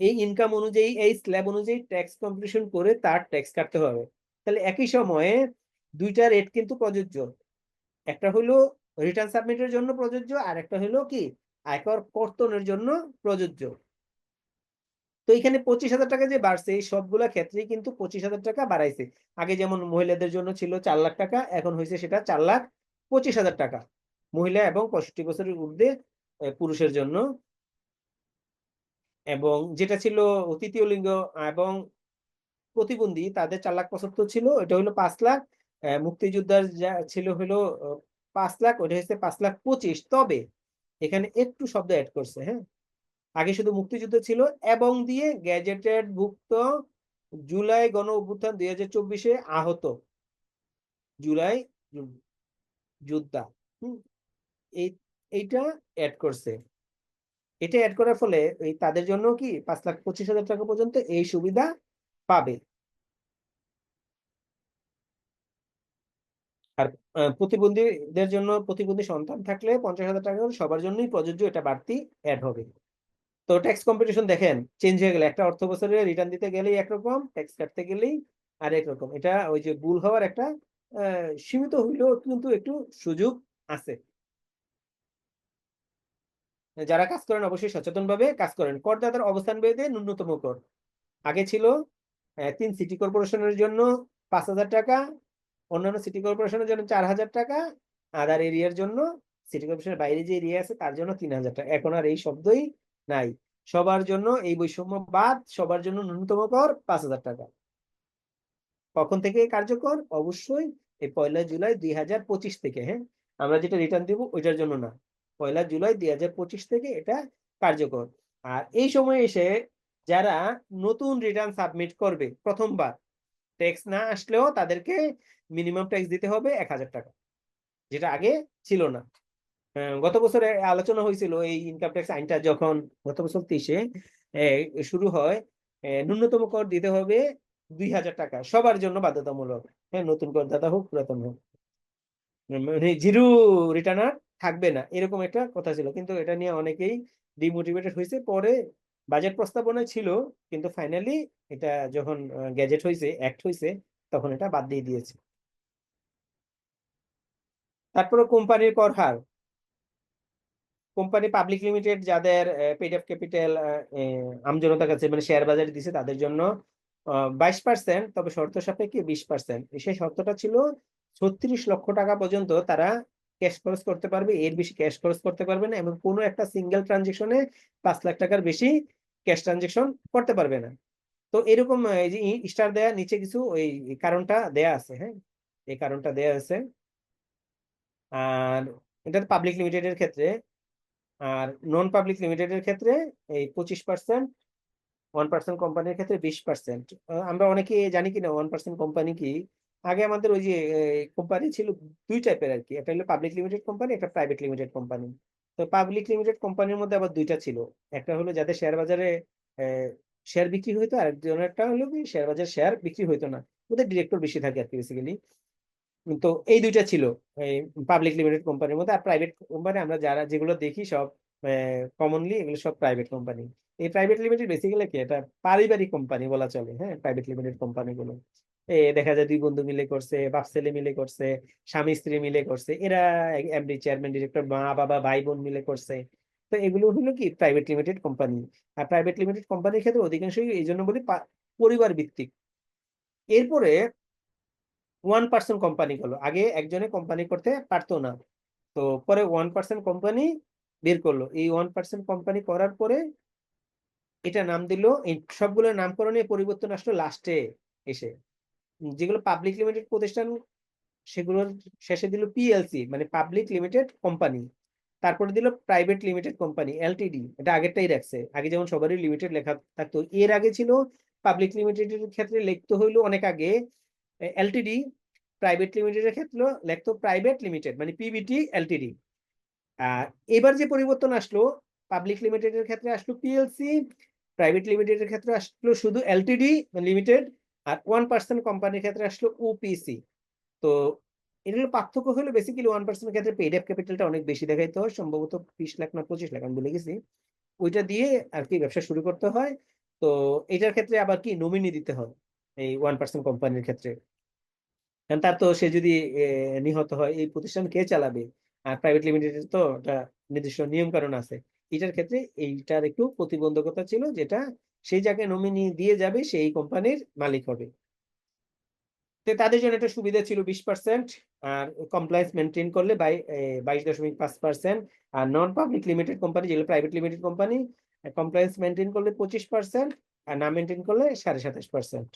এই ইনকাম অনুযায়ী, এই স্ল্যাব অনুযায়ী ট্যাক্স কম্পিউটেশন করে তার ট্যাক্স কাটতে হবে। তাহলে একই সময়ে 2টা রেট কিন্তু প্রযোজ্য। একটা হলো রিটার্ন সাবমিটের জন্য প্রযোজ্য, আর একটা হলো কি আয়কর কর্তনের জন্য প্রযোজ্য। তো এখানে 25,000 টাকা যে বাড়ছে, এই সবগুলা ক্ষেত্রেই কিন্তু 25,000 টাকা বাড়াইছে। আগে যেমন মহিলাদের জন্য ছিল 4 লাখ টাকা, এখন হয়েছে সেটা 4,25,000 টাকা মহিলা এবং 65 বছরের ঊর্ধ্বে পুরুষের জন্য। এবং যেটা ছিল তৃতীয় লিঙ্গ এবং প্রতিবন্ধী, তাদের 4,75,000 ছিল, এটা হলো 5 লাখ। মুক্তিযোদ্ধার যা ছিল হলো 5 লাখ, ওটা হচ্ছে 5,25,000। তবে এখানে একটু শব্দ অ্যাড করছে। হ্যাঁ, আগে শুধু মুক্তিযুদ্ধ ছিল এবং দিয়ে গ্যাজেটেড ভুক্ত জুলাই গণ অভ্যুত্থান 2024-এ আহত জুলাই যোদ্ধা, এইটা অ্যাড করছে। এটা অ্যাড করার ফলে তাদের জন্য কি 5,25,000 টাকা পর্যন্ত এই সুবিধা পাবে। আর প্রতিবন্ধীদের জন্য প্রতিবন্ধী সন্তান থাকলে 50,000 টাকা করে সবার জন্যই প্রযোজ্য, এটা বাড়তি অ্যাড হবে। তো ট্যাক্স কম্পিটিশন দেখেন চেঞ্জ হয়ে গেলে, একটা অর্থ বছরে রিটার্ন দিতে গেলেই একরকম, ট্যাক্স কাটতে গেলেই আরেক রকম। এটা ওই যে ভুল হওয়ার একটা সীমিত হইলেও কিন্তু একটু সুযোগ আছে। যারা কাজ করেন অবশ্যই সচেতনভাবে কাজ করেন। করদাতার অবস্থান ভেদে ন্যূনতম কর আগে ছিল 3 সিটি কর্পোরেশনের জন্য 5,000 টাকা, অন্যান্য সিটি কর্পোরেশনের জন্য 4,000 টাকা, আদার এরিয়ার জন্য সিটি কর্পোরেশনের বাইরে যে এরিয়া আছে তার জন্য 3,000 টাকা। এখন আর এই শব্দই নাই, সবার জন্য এই বৈষম্য বাদ, সবার জন্য ন্যূনতম কর 5,000 টাকা। কখন থেকে কার্যকর? অবশ্যই এই 1 জুলাই 2025 থেকে। হ্যাঁ, আমরা যেটা রিটার্ন দিব ওইটার জন্য না, 1 জুলাই 2025 থেকে এটা কার্যকর। আর এই সময় এসে যারা নতুন রিটার্ন সাবমিট করবে প্রথমবার, ট্যাক্স না আসলেও তাদেরকে মিনিমাম ট্যাক্স দিতে হবে 1,000 টাকা, যেটা আগে ছিল না। গত বছরে আলোচনা হয়েছিল এই ইনকাম ট্যাক্স আইনটা যখন গত বছর 30-এ শুরু হয়, ন্যূনতম কর দিতে হবে 2,000 টাকা, সবার জন্য বাধ্যতামূলক। হ্যাঁ, নতুন করদাতা হোক পুরাতন হোক, মানে জিরো রিটার্নার থাকবে না, এরকম একটা কথা ছিল। কিন্তু এটা নিয়ে অনেকেই ডিমোটিভেটেড হয়েছে। পরে বাজেট প্রস্তাবনায় ছিল, কিন্তু ফাইনালি এটা যখন গ্যাজেট হয়েছে, অ্যাক্ট হয়েছে, তখন এটা বাদ দিয়ে দিয়েছে। তারপরে কোম্পানির কর হার, কোম্পানি পাবলিক লিমিটেড যাদের পেইড আপ ক্যাপিটাল আমজনতার কাছে মানে শেয়ার বাজারে দিছে তাদের জন্য 22%, তবে শর্ত সাপেক্ষে 20%। সেই শর্তটা ছিল 36 লক্ষ টাকা পর্যন্ত তারা ক্যাশ খরচ করতে পারবে, এর বেশি ক্যাশ খরচ করতে পারবে না, এবং কোনো একটা সিঙ্গেল ট্রানজেকশনে 5 লাখ টাকার বেশি ক্যাশ ট্রানজেকশন করতে পারবে না। তো এরকম এই যে স্টার দেয়া নিচে কিছু ওই কারণটা দেয়া আছে। হ্যাঁ, এই কারণটা দেয়া আছে। আর এটা পাবলিক লিমিটেডের ক্ষেত্রে। আর নন পাবলিক লিমিটেডের ক্ষেত্রে এই 25%, 1% কোম্পানির ক্ষেত্রে 20%। আমরা অনেকে জানি কিনা 1% কোম্পানি কি? আগে আমাদের ওই যে কোম্পানি ছিল দুই টাইপের আর কি, একটা হলো পাবলিক লিমিটেড কোম্পানি, একটা প্রাইভেট লিমিটেড কোম্পানি। তো পাবলিক লিমিটেড কোম্পানির মধ্যে আবার দুইটা ছিল, একটা হলো যাদের শেয়ার বাজারে শেয়ার বিক্রি হইতো, আর একজনেরটা হলো কি শেয়ার বাজারে শেয়ার বিক্রি হইতো না, ওদের ডিরেক্টর বেশি থাকে আর কি বেসিক্যালি। তো এই দুইটা ছিল এই পাবলিক লিমিটেড কোম্পানির মধ্যে। আর প্রাইভেট কোম্পানি আমরা যারা যেগুলো দেখি সব কমনলি এগুলো সব প্রাইভেট কোম্পানি। এই প্রাইভেট লিমিটেড বেসিক্যালি কি এটা পারিবারিক কোম্পানি বলা চলে। হ্যাঁ, প্রাইভেট লিমিটেড কোম্পানি গুলো দেখা যায় দুই বন্ধু মিলে করছে, বাপ ছেলে মিলে করছে, স্বামী স্ত্রী মিলে করছে, এরা এমডি চেয়ারম্যান ডিরেক্টর মা বাবা ভাই বোন মিলে করছে। তো এগুলো হলো কি প্রাইভেট লিমিটেড কোম্পানি। আর প্রাইভেট লিমিটেড কোম্পানির ক্ষেত্রে অধিকাংশই এই জন্য বলি পরিবার ভিত্তিক। এরপরে 1% কোম্পানি হলো, আগে একজনে কোম্পানি করতে পারতো না, তো পরে 1% কোম্পানি বের করলো। এই 1% কোম্পানি করার পরে এটা নাম দিল, এই সবগুলোর নামকরণে পরিবর্তন আসলো লাস্টে এসে। যেগুলো পাবলিক লিমিটেড প্রতিষ্ঠান সেগুলোর শেষে দিল পিএলসি, মানে পাবলিক লিমিটেড কোম্পানি। তারপরে দিল প্রাইভেট লিমিটেড কোম্পানি, এলটিডি। এটা আগেরটাই রাখছে, আগে যেমন সবারই লিমিটেড লেখা থাকতো, এর আগে ছিল পাবলিক লিমিটেডের ক্ষেত্রে লিখতে হইলো অনেক আগে এলটিডি, প্রাইভেট লিমিটেডের ক্ষেত্রে লিখতো প্রাইভেট লিমিটেড মানে পিবিটি এলটিডি। আর এবার যে পরিবর্তন আসলো, পাবলিক লিমিটেডের ক্ষেত্রে আসলো পিএলসি, প্রাইভেট লিমিটেডের ক্ষেত্রে আসলো শুধু এলটিডি লিমিটেড, আর 1% কোম্পানির ক্ষেত্রে আসলো ওপিসি। তো এগুলো পার্থক্য হলো বেসিক্যালি 1% ক্ষেত্রে পেইড আপ ক্যাপিটালটা অনেক বেশি দেখাইতে হয়, সম্ভবত 20 লাখ না 25 লাখ আমি ভুলে গেছি, ওইটা দিয়ে আর কি ব্যবসা শুরু করতে হয়। তো এটার ক্ষেত্রে আবার কি নমিনি দিতে হয় এই 1% কোম্পানির ক্ষেত্রে, কারণ তার তো সে যদি নিহত হয় এই প্রতিষ্ঠান কে চালাবে। আর প্রাইভেট লিমিটেডের তো একটা নির্দিষ্ট নিয়ম কানুন আছে। এটার ক্ষেত্রে এইটার একটু প্রতিবন্ধকতা ছিল, যেটা সেই জায়গায় নমিনি দিয়ে যাবে সেই কোম্পানির মালিক হবে। তো তাদের জন্য একটা সুবিধা ছিল 20%, আর কমপ্লায়েন্স মেনটেন করলে 22.5%। আর নন পাবলিক লিমিটেড কোম্পানি যেগুলো private limited company, compliance maintain করলে 25%, আর না মেনটেন করলে 27.5%।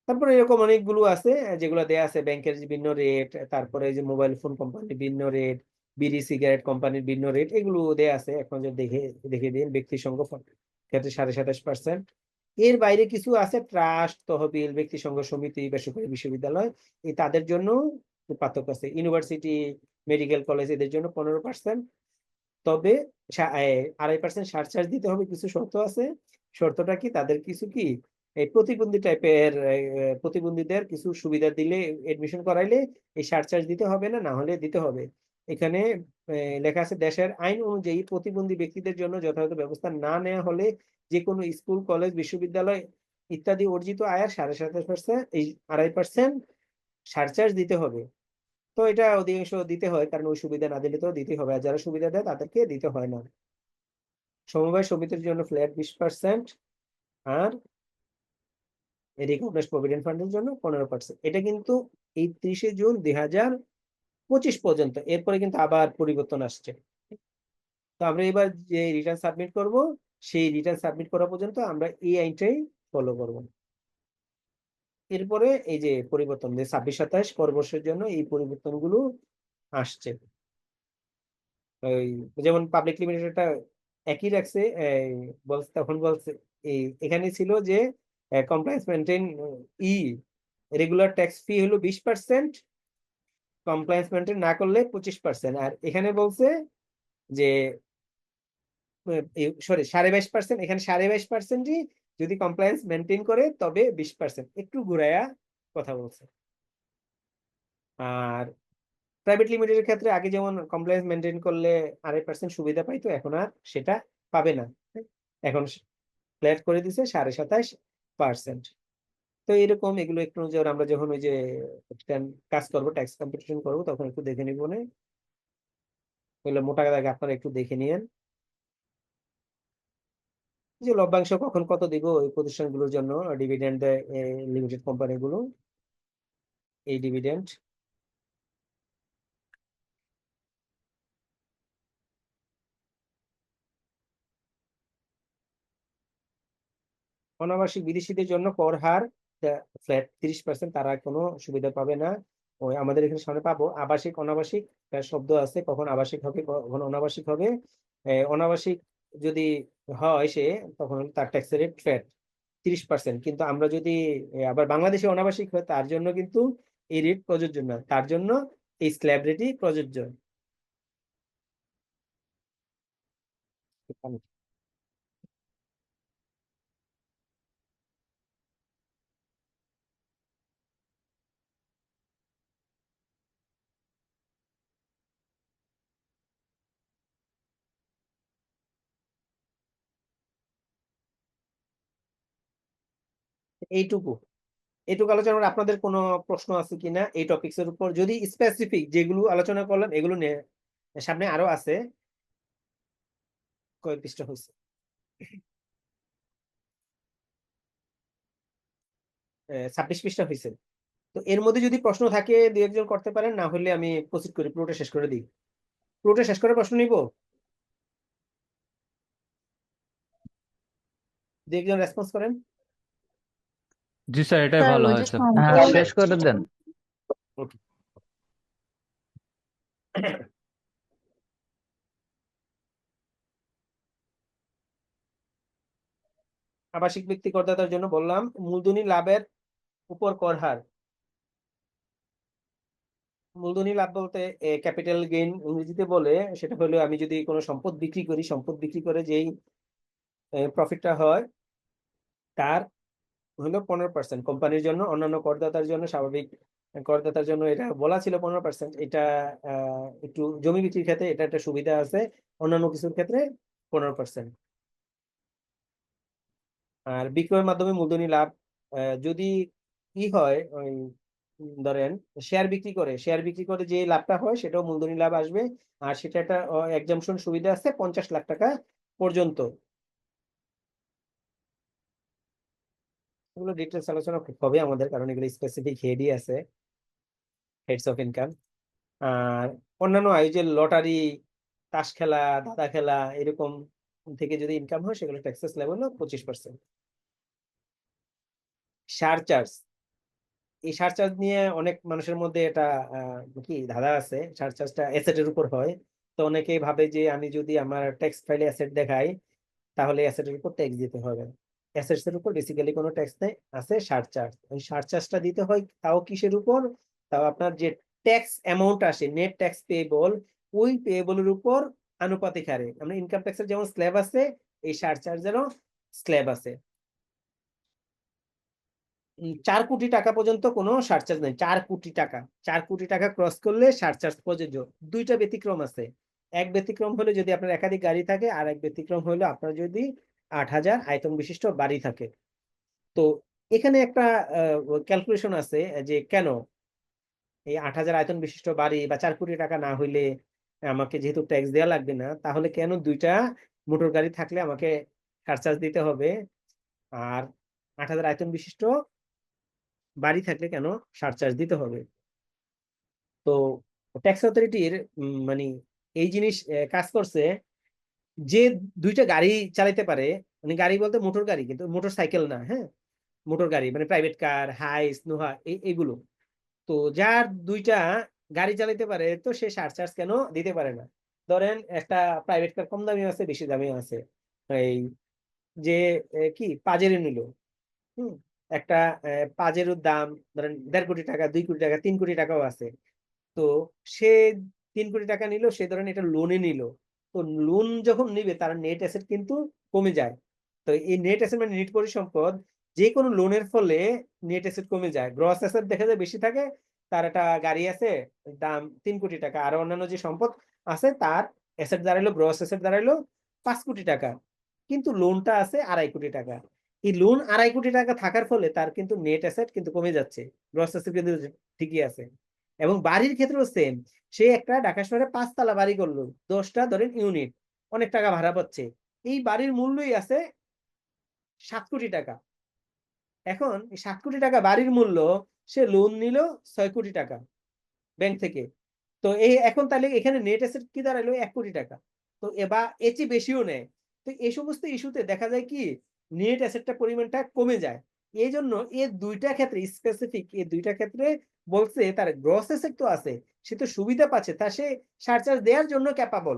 তারপরে এরকম অনেকগুলো আছে যেগুলো দেয়া আছে, ব্যাংকের বিভিন্ন রেট, তারপরে যে মোবাইল ফোন কোম্পানির ভিন্ন রেট, বিড়ি সিগারেট কোম্পানির ভিন্ন রেট, এগুলো দেয়া আছে। এখন যে দেখে দিন, ব্যক্তি সংঘ ক্ষেত্রে 27.5%। এর বাইরে কিছু আছে ট্রাস্ট, তহবিল, ব্যক্তি সংঘ সমিতি, বেসরকারি বিশ্ববিদ্যালয়, এই তাদের জন্য পার্থক্য আছে। ইউনিভার্সিটি, মেডিকেল কলেজ এদের জন্য 15%। তবে 2.5% সারচার্জ দিতে হবে, কিছু শর্ত আছে। শর্তটা কি, তাদের কিছু কি এই প্রতিবন্ধী টাইপের প্রতিবন্ধীদের কিছু সুবিধা দিলে, এডমিশন করাইলে এই সারচার্জ দিতে হবে না, না হলে দিতে হবে। এখানে লেখা আছে দেশের আইন অনুযায়ী প্রতিবন্ধী ব্যক্তিদের জন্য যথাযথ ব্যবস্থা না নেওয়া হলে যে কোনো স্কুল, কলেজ, বিশ্ববিদ্যালয় ইত্যাদি অর্জিত আয়ের 7.5% এই 2.5% সারচার্জ দিতে হবে। তো এটা অধিকাংশ দিতে হয়, কারণ ওই সুবিধা না দিলে তো দিতে হবে, আর যারা সুবিধা দেয় তাদেরকে দিতে হয় না। সমবায় সমিতির জন্য ফ্ল্যাট 20%, আর রিকগনাইজড প্রভিডেন্ট ফান্ডের জন্য 15%। এটা কিন্তু এই 30শে জুন 2025 পর্যন্ত, এরপরে কিন্তু আবার পরিবর্তন আসছে। তো আমরা এবার যে রিটার্ন সাবমিট করব, সেই রিটার্ন সাবমিট করা পর্যন্ত আমরা এই আইনটাই ফলো করব। এরপরে এই যে পরিবর্তন, যে 26-27 পরবর্ষের জন্য এই পরিবর্তনগুলো আসছে। ওই যেমন পাবলিক লিমিটেডটা একই রাখছে, বলছে তখন বলছে এই এখানে ছিল যে কমপ্লায়েন্স মেনটেন রেগুলার ট্যাক্স ফি হলো 20%, কমপ্লায়েন্স মেনটেন না করলে 25%। আর এখানে বলছে যে সরি 22.5%, এখানে 22.5%ই যদি কমপ্লায়েন্স মেনটেন করে তবে 20%, একটু ঘুরাইয়া কথা বলছে। আর প্রাইভেট লিমিটেডের ক্ষেত্রে আগে যেমন কমপ্লায়েন্স মেনটেন করলে 2.5% সুবিধা পাইতো, এখন আর সেটা পাবে না, এখন ফ্ল্যাট করে দিছে 27.5%। তো এরকম এগুলো একটু আমরা যখন ওই যে কাজ করবো, ট্যাক্স কম্পিটিশন করবো, তখন একটু দেখে নিব না, এগুলো মোটা দাগে আপনারা একটু দেখে নিয়েন যে লভ্যাংশ কখন কত দিব ওই প্রতিষ্ঠানগুলোর জন্য, ডিভিডেন্ড দেয় লিমিটেড কোম্পানিগুলো, এই ডিভিডেন্ড। অনাবাসিক বিদেশিদের জন্য কর হার ফ্ল্যাট 30%, তারা কোনো সুবিধা পাবে না। ওই আমাদের এখানে সামনে পাবো আবাসিক, অনাবাসিক শব্দ আছে, কখন আবাসিক হবে কখন অনাবাসিক হবে। অনাবাসিক যদি হয় সে, তখন তার ট্যাক্স রেট ফ্ল্যাট 30%, কিন্তু আমরা যদি আবার বাংলাদেশে অনাবাসিক হয় তার জন্য কিন্তু এই রেট প্রযোজ্য না, তার জন্য এই স্ল্যাব রেটই প্রযোজ্য। এইটুকু এইটুকু আলোচনা করে আপনাদের কোনো প্রশ্ন আছে কিনা এই টপিকস এর উপর? যদি স্পেসিফিক যেগুলো আলোচনা করলাম এগুলো নিয়ে সামনে আরো আছে, কয় পৃষ্ঠা হয়েছে, 26 পৃষ্ঠা হয়েছে। তো এর মধ্যে যদি প্রশ্ন থাকে দুই একজন করতে পারেন, না হলে আমি প্রসিড করি, পুরোটা শেষ করে দিই। পুরোটা শেষ করে প্রশ্ন নিব, দুই একজন রেসপন্স করেন। জি স্যার, এটাই স্যার ভালো ওই হয় যে স্যার। হ্যাঁ, সম্পদ শেষ করে দেন। Okay. আবাসিক ব্যক্তি করদাতার জন্য বললাম মূলধনী লাভের উপর কর হার। মূলধনী লাভ বলতে ক্যাপিটাল গেইন ইংরেজিতে বলে, সেটা হলো আমি যদি কোনো সম্পদ বিক্রি করি, সম্পদ বিক্রি করে যেই প্রফিটটা হয় তার হলো 15%। কোম্পানির জন্য, অন্যান্য করদাতার জন্য, স্বাভাবিক করদাতার জন্য এটা বলা ছিল 15%। এটা একটু জমি বিক্রির ক্ষেত্রে এটা একটা সুবিধা আছে, অন্যান্য কিছুর ক্ষেত্রে 15%। আর বিক্রয়ের মাধ্যমে মূলধনী লাভ যদি হয় ওই ধরেন শেয়ার বিক্রি করে, যে লাভটা হয় সেটাও মূলধনী লাভ আসবে। আর সেটা একটা এক্সাম্পশন সুবিধা আছে 50 লাখ টাকা পর্যন্ত। এগুলো ডিটেলস আলোচনা হবে আমাদের, কারণ এগুলো স্পেসিফিক হেডই আছে, হেডস অফ ইনকাম। আর অন্যান্য আয় যে লটারি, তাস খেলা, দাদা খেলা, এরকম থেকে যদি ইনকাম হয় সেগুলো ট্যাক্সেস লেভেল 25%। সারচার্জ, এই সারচার্জ নিয়ে অনেক মানুষের মধ্যে এটা কি ধাঁধা আছে। সারচার্জটা অ্যাসেটের উপর হয়, তো অনেকেই ভাবে যে আমি যদি আমার ট্যাক্স ফাইলে অ্যাসেট দেখাই তাহলে অ্যাসেটের উপর ট্যাক্স দিতে হবে। অ্যাসেটস এর উপর বেসিক্যালি কোনো ট্যাক্স নেই, আছে সারচার্জ। ওই সারচার্জটা দিতে হয় তাও কিসের উপর? তাও আপনার যে ট্যাক্স অ্যামাউন্ট আসে, নেট ট্যাক্স পেয়েবল, ওই পেয়েবলের উপর আনুপাতিক হারে। আমরা ইনকাম ট্যাক্সের যেমন স্ল্যাব আছে, এই সারচার্জেরও স্ল্যাব আছে। 4 কোটি টাকা পর্যন্ত কোনো সারচার্জ নেই। 4 কোটি টাকা, 4 কোটি টাকা ক্রস করলে সারচার্জ প্রযোজ্য। দুইটা ব্যতিক্রম আছে। এক ব্যতিক্রম হলো যদি আপনার একাধিক গাড়ি থাকে, আর এক ব্যতিক্রম হলো আপনার যদি 8,000 আয়তন বিশিষ্ট বাড়ি থাকে। তো এখানে একটা ক্যালকুলেশন আছে যে কেন এই 8,000 আয়তন বিশিষ্ট বাড়ি বা 4 কোটি টাকা না হইলে আমাকে যেহেতু ট্যাক্স দেওয়া লাগবে না, তাহলে কেন দুইটা মোটর গাড়ি থাকলে আমাকে সারচার্জ দিতে হবে, আর 8,000 আয়তন বিশিষ্ট বাড়ি থাকলে কেন সারচার্জ দিতে হবে। তো ট্যাক্স অথরিটির মানে এই জিনিস কাজ করছে যে দুইটা গাড়ি চালাতে পারে, মানে গাড়ি বলতে মোটর গাড়ি, কিন্তু মোটর সাইকেল না, হ্যাঁ, মোটর গাড়ি মানে প্রাইভেট কার, হাইস, নোহা এগুলো। তো যার দুইটা গাড়ি চালাতে পারে তো সে সারচার্জ কেন দিতে পারে না। ধরেন একটা প্রাইভেট কার কম দামি আছে, বেশি দামি আছে, এই যে কি পাজেরো নিল, একটা পাজেরোর দাম ধরেন 1.5 কোটি টাকা, 2 কোটি টাকা, 3 কোটি টাকাও আছে। তো সে 3 কোটি টাকা নিল, সে ধরেন এটা লোনে নিল। তো লোন যখন নিবে তার নেট অ্যাসেট কিন্তু কমে যায়। তো এই নেট অ্যাসেট মানে নেট পরিসম্পদ, যে কোনো লোনের ফলে নেট অ্যাসেট কমে যায়, গ্রস অ্যাসেট দেখা যায় বেশি থাকে। তার একটা গাড়ি আছে, দাম 3 কোটি টাকা, আর অন্যান্য যে সম্পদ আছে তার অ্যাসেট দাঁড়াইলো, গ্রস অ্যাসেট দাঁড়াইলো 5 কোটি টাকা, কিন্তু লোনটা আছে 2.5 কোটি টাকা। এই লোন 2.5 কোটি টাকা থাকার ফলে তার কিন্তু নেট অ্যাসেট কিন্তু কমে যাচ্ছে, গ্রস অ্যাসেট কিন্তু ঠিকই আছে। এবং বাড়ির ক্ষেত্রেও সেম, সে একটা ঢাকা শহরে 5 তলা বাড়ি করলো, 10টা ধরেন ইউনিট, অনেক টাকা ভাড়া পাচ্ছে, এই বাড়ির মূল্যই আছে 7 কোটি টাকা। এখন 7 কোটি টাকা বাড়ির মূল্য, সে লোন নিল 6 কোটি টাকা ব্যাংক থেকে। তো এই এখন তাহলে এখানে নেট অ্যাসেট কি দাঁড়ালো 1 কোটি টাকা। তো এবার এর চেয়ে বেশিও নেয়। তো এই সমস্ত ইস্যুতে দেখা যায় কি নেট অ্যাসেটটা পরিমাণটা কমে যায়। এই জন্য এই দুইটা ক্ষেত্রে স্পেসিফিক, এই দুইটা ক্ষেত্রে বলছে তার গ্রস অ্যাসেট তো আছে, সে তো সুবিধা পাচ্ছে, তা সে সারচার্জ দেওয়ার জন্য ক্যাপাবল,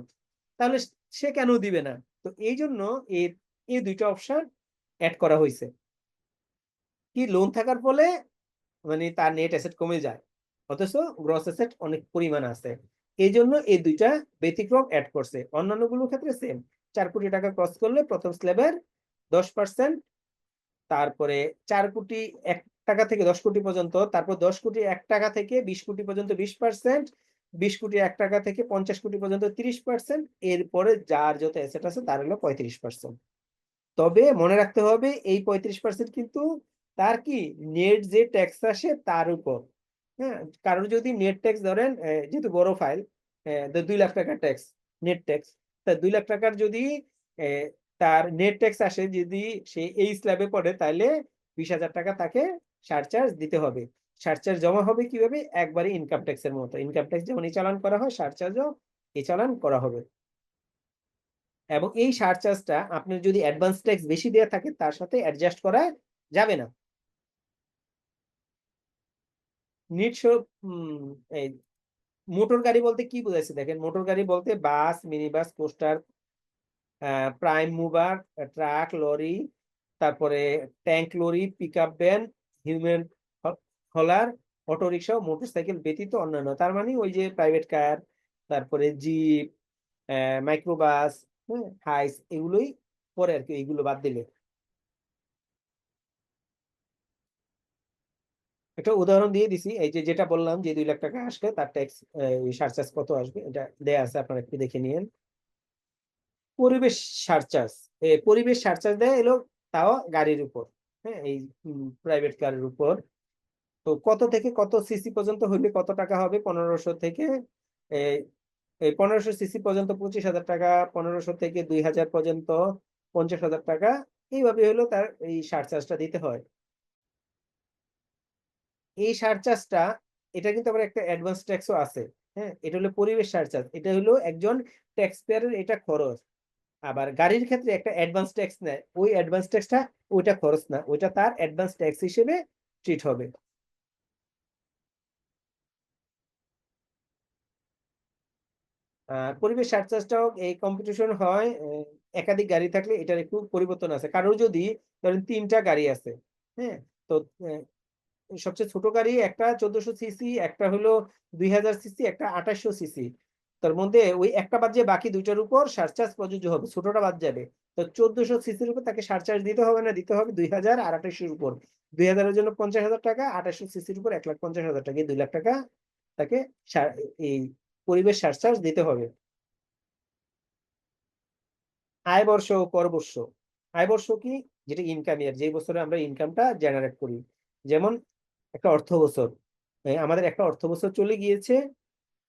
তাহলে সে কেন দিবে না। তো এই জন্য এই দুইটা অপশন অ্যাড করা হয়েছে। কি লোন থাকার ফলে মানে তার নেট অ্যাসেট কমে যায়, অথচ গ্রস অ্যাসেট অনেক পরিমাণ আছে। এই জন্য এই দুইটা ব্যতিক্রম অ্যাড করছে। অন্যান্য গুলোর ক্ষেত্রে সেম, 4 কোটি টাকা ক্রস করলে প্রথম স্ল্যাবের 10%, তারপরে 4 কোটি 1 টাকা থেকে 10 কোটি পর্যন্ত, তারপর 10 কোটি 1 টাকা থেকে 20 কোটি পর্যন্ত 20%, 20 কোটি 1 টাকা থেকে 50 কোটি পর্যন্ত 30%, এরপরে যার যত অ্যাসেট আছে তার হলো 35%। তবে মনে রাখতে হবে এই 35% কিন্তু তার কি নেট যে ট্যাক্স আসে তার উপর। হ্যাঁ, কারণ যদি নেট ট্যাক্স ধরেন যেহেতু বড় ফাইল, 2 লাখ টাকার ট্যাক্স, নেট ট্যাক্স, তা 2 লাখ টাকার যদি তার নেট ট্যাক্স আসে, যদি সে এই স্ল্যাবে পড়ে, তাহলে 20,000 টাকা তাকে সারচার্জ দিতে হবে। সারচার্জ জমা হবে কিভাবে, একবারে ইনকাম ট্যাক্সের মতো, ইনকাম ট্যাক্স যেমন এই চালান করা হয় সারচার্জও এই চালান করা হবে। এবং এই সারচার্জটা আপনার যদি অ্যাডভান্স ট্যাক্স বেশি দেওয়া থাকে তার সাথে অ্যাডজাস্ট করা যাবে না। এই মোটর গাড়ি বলতে কি বোঝাচ্ছে দেখেন, মোটর গাড়ি বলতে bus, mini bus, coaster, prime mover, truck, lorry, তারপরে tank lorry, pickup van, human hauler, autorickshaw, motorcycle ব্যতীত অন্যান্য। তার মানে ওই যে প্রাইভেট কার, তারপরে জিপ, মাইক্রোবাস, হাইস, এগুলোই পরে আর কি, এইগুলো বাদ দিলে। একটা উদাহরণ দিয়ে দিছি, এই যে যেটা বললাম যে 2 লাখ টাকা আসলে তার ট্যাক্স সারচার্জ কত আসবে, এটা দেয়া আছে, আপনারা একটু দেখে নিন। পরিবেশ সারচার্জ, পরিবেশ সারচার্জ দেয় এলো তাও গাড়ির উপর, হ্যাঁ, এই প্রাইভেট কারের উপর। তো কত থেকে কত সিসি পর্যন্ত হইলে কত টাকা হবে, 1500 থেকে এই 1500 সিসি পর্যন্ত 25,000 টাকা, 1500 থেকে 2,000 পর্যন্ত 50,000 টাকা, এইভাবে হলো তার এই সারচার্জটা দিতে হয়। এই সারচার্জটা, এটা কিন্তু আবার একটা অ্যাডভান্স ট্যাক্সও আছে। হ্যাঁ, এটা হলো পরিবেশ সারচার্জ, এটা হলো একজন ট্যাক্স পেয়ারের এটা খরচ। আবার গাড়ির ক্ষেত্রে একটা অ্যাডভান্স ট্যাক্স নেয়, ওই অ্যাডভান্স ট্যাক্সটা ওইটা খরচ না, ওইটা তার অ্যাডভান্স ট্যাক্স হিসেবে ট্রিট হবে। পরিবেশ সারচার্জটাও এই কম্পিটিশন হয় একাধিক গাড়ি থাকলে এটার একটু পরিবর্তন আছে। কারোর যদি ধরেন 3টা গাড়ি আছে, হ্যাঁ, তো সবচেয়ে ছোট গাড়ি একটা 1400 সিসি, একটা হলো 2000 সিসি, একটা 2800 সিসি, তার মধ্যে ওই একটা বাদ দিয়ে বাকি দুইটার উপর সারচার্জ প্রযোজ্য হবে, ছোটটা বাদ যাবে। তো 1400 সিসির উপর তাকে সারচার্জ দিতে হবে না, দিতে হবে 2000 আর 2800 উপর। 2000-এর জন্য 50,000 টাকা, 2800 সিসির উপর 1,50,000 টাকা, এই 2 লাখ টাকা তাকে এই পরিবেশ সারচার্জ দিতে হবে। আয় বর্ষ ও কর বর্ষ। আয় বর্ষ কি? যেটা ইনকাম ইয়ার, যে বছরে আমরা ইনকামটা জেনারেট করি। যেমন একটা অর্থ বছর, আমাদের একটা অর্থ বছর চলে গিয়েছে,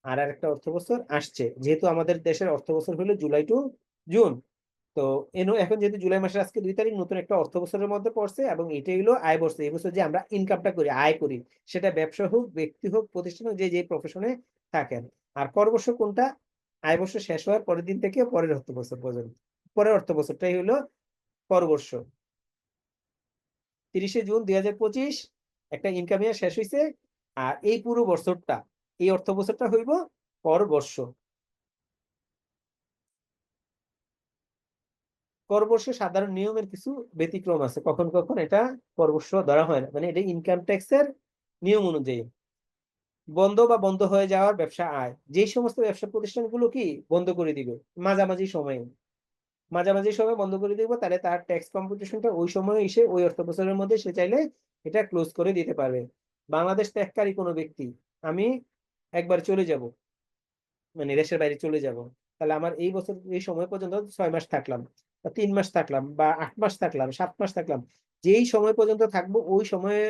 আর একটা অর্থ বছর আসছে। যেহেতু আমাদের দেশের অর্থ বছর হলো জুলাই টু জুন, তো এখন যেহেতু জুলাই মাসের আজকে 2 তারিখ, নতুন একটা অর্থ বছরের মধ্যে পড়ছে, এবং এটাই হলো আয় বর্ষ। এই বছর যে আমরা ইনকামটা করি, আয় করি, সেটা ব্যবসা হোক, ব্যক্তি হোক, প্রতিষ্ঠান হোক, যে যে প্রফেশনে থাকেন। আর কর বর্ষ কোনটা? আয় বর্ষ শেষ হওয়ার পরের দিন থেকে পরের অর্থ বছর পর্যন্ত, পরের অর্থ বছরটাই হলো কর বর্ষ। 30শে জুন 2025 একটা ইনকাম ইয়ার শেষ হয়েছে, আর এই পুরো বছরটা, এই অর্থ বছরটা হইব কর বর্ষ। কর বর্ষে সাধারণ নিয়মের কিছু ব্যতিক্রম আছে, কখন কখন এটা কর বর্ষ ধরা হয় না, মানে এটা ইনকাম ট্যাক্সের নিয়ম অনুযায়ী। বন্ধ বা বন্ধ হয়ে যাওয়ার ব্যবসা আয়, যেই সমস্ত ব্যবসা প্রতিষ্ঠানগুলো কি বন্ধ করে দিবে মাঝামাঝি সময়ে, মাঝামাঝি সময় বন্ধ করে দিব, তাহলে তার ট্যাক্স কম্পিটিশনটা ওই সময় এসে ওই অর্থ বছরের মধ্যে সে চাইলে এটা ক্লোজ করে দিতে পারবে। বাংলাদেশ ত্যাগকারী কোনো ব্যক্তি, আমি একবার চলে যাব, মানে দেশের বাইরে চলে যাব, তাহলে আমার এই বছর এই সময় পর্যন্ত 6 মাস থাকলাম, বা 3 মাস থাকলাম, বা 8 মাস থাকলাম, 7 মাস থাকলাম, যেই সময় পর্যন্ত থাকবো ওই সময়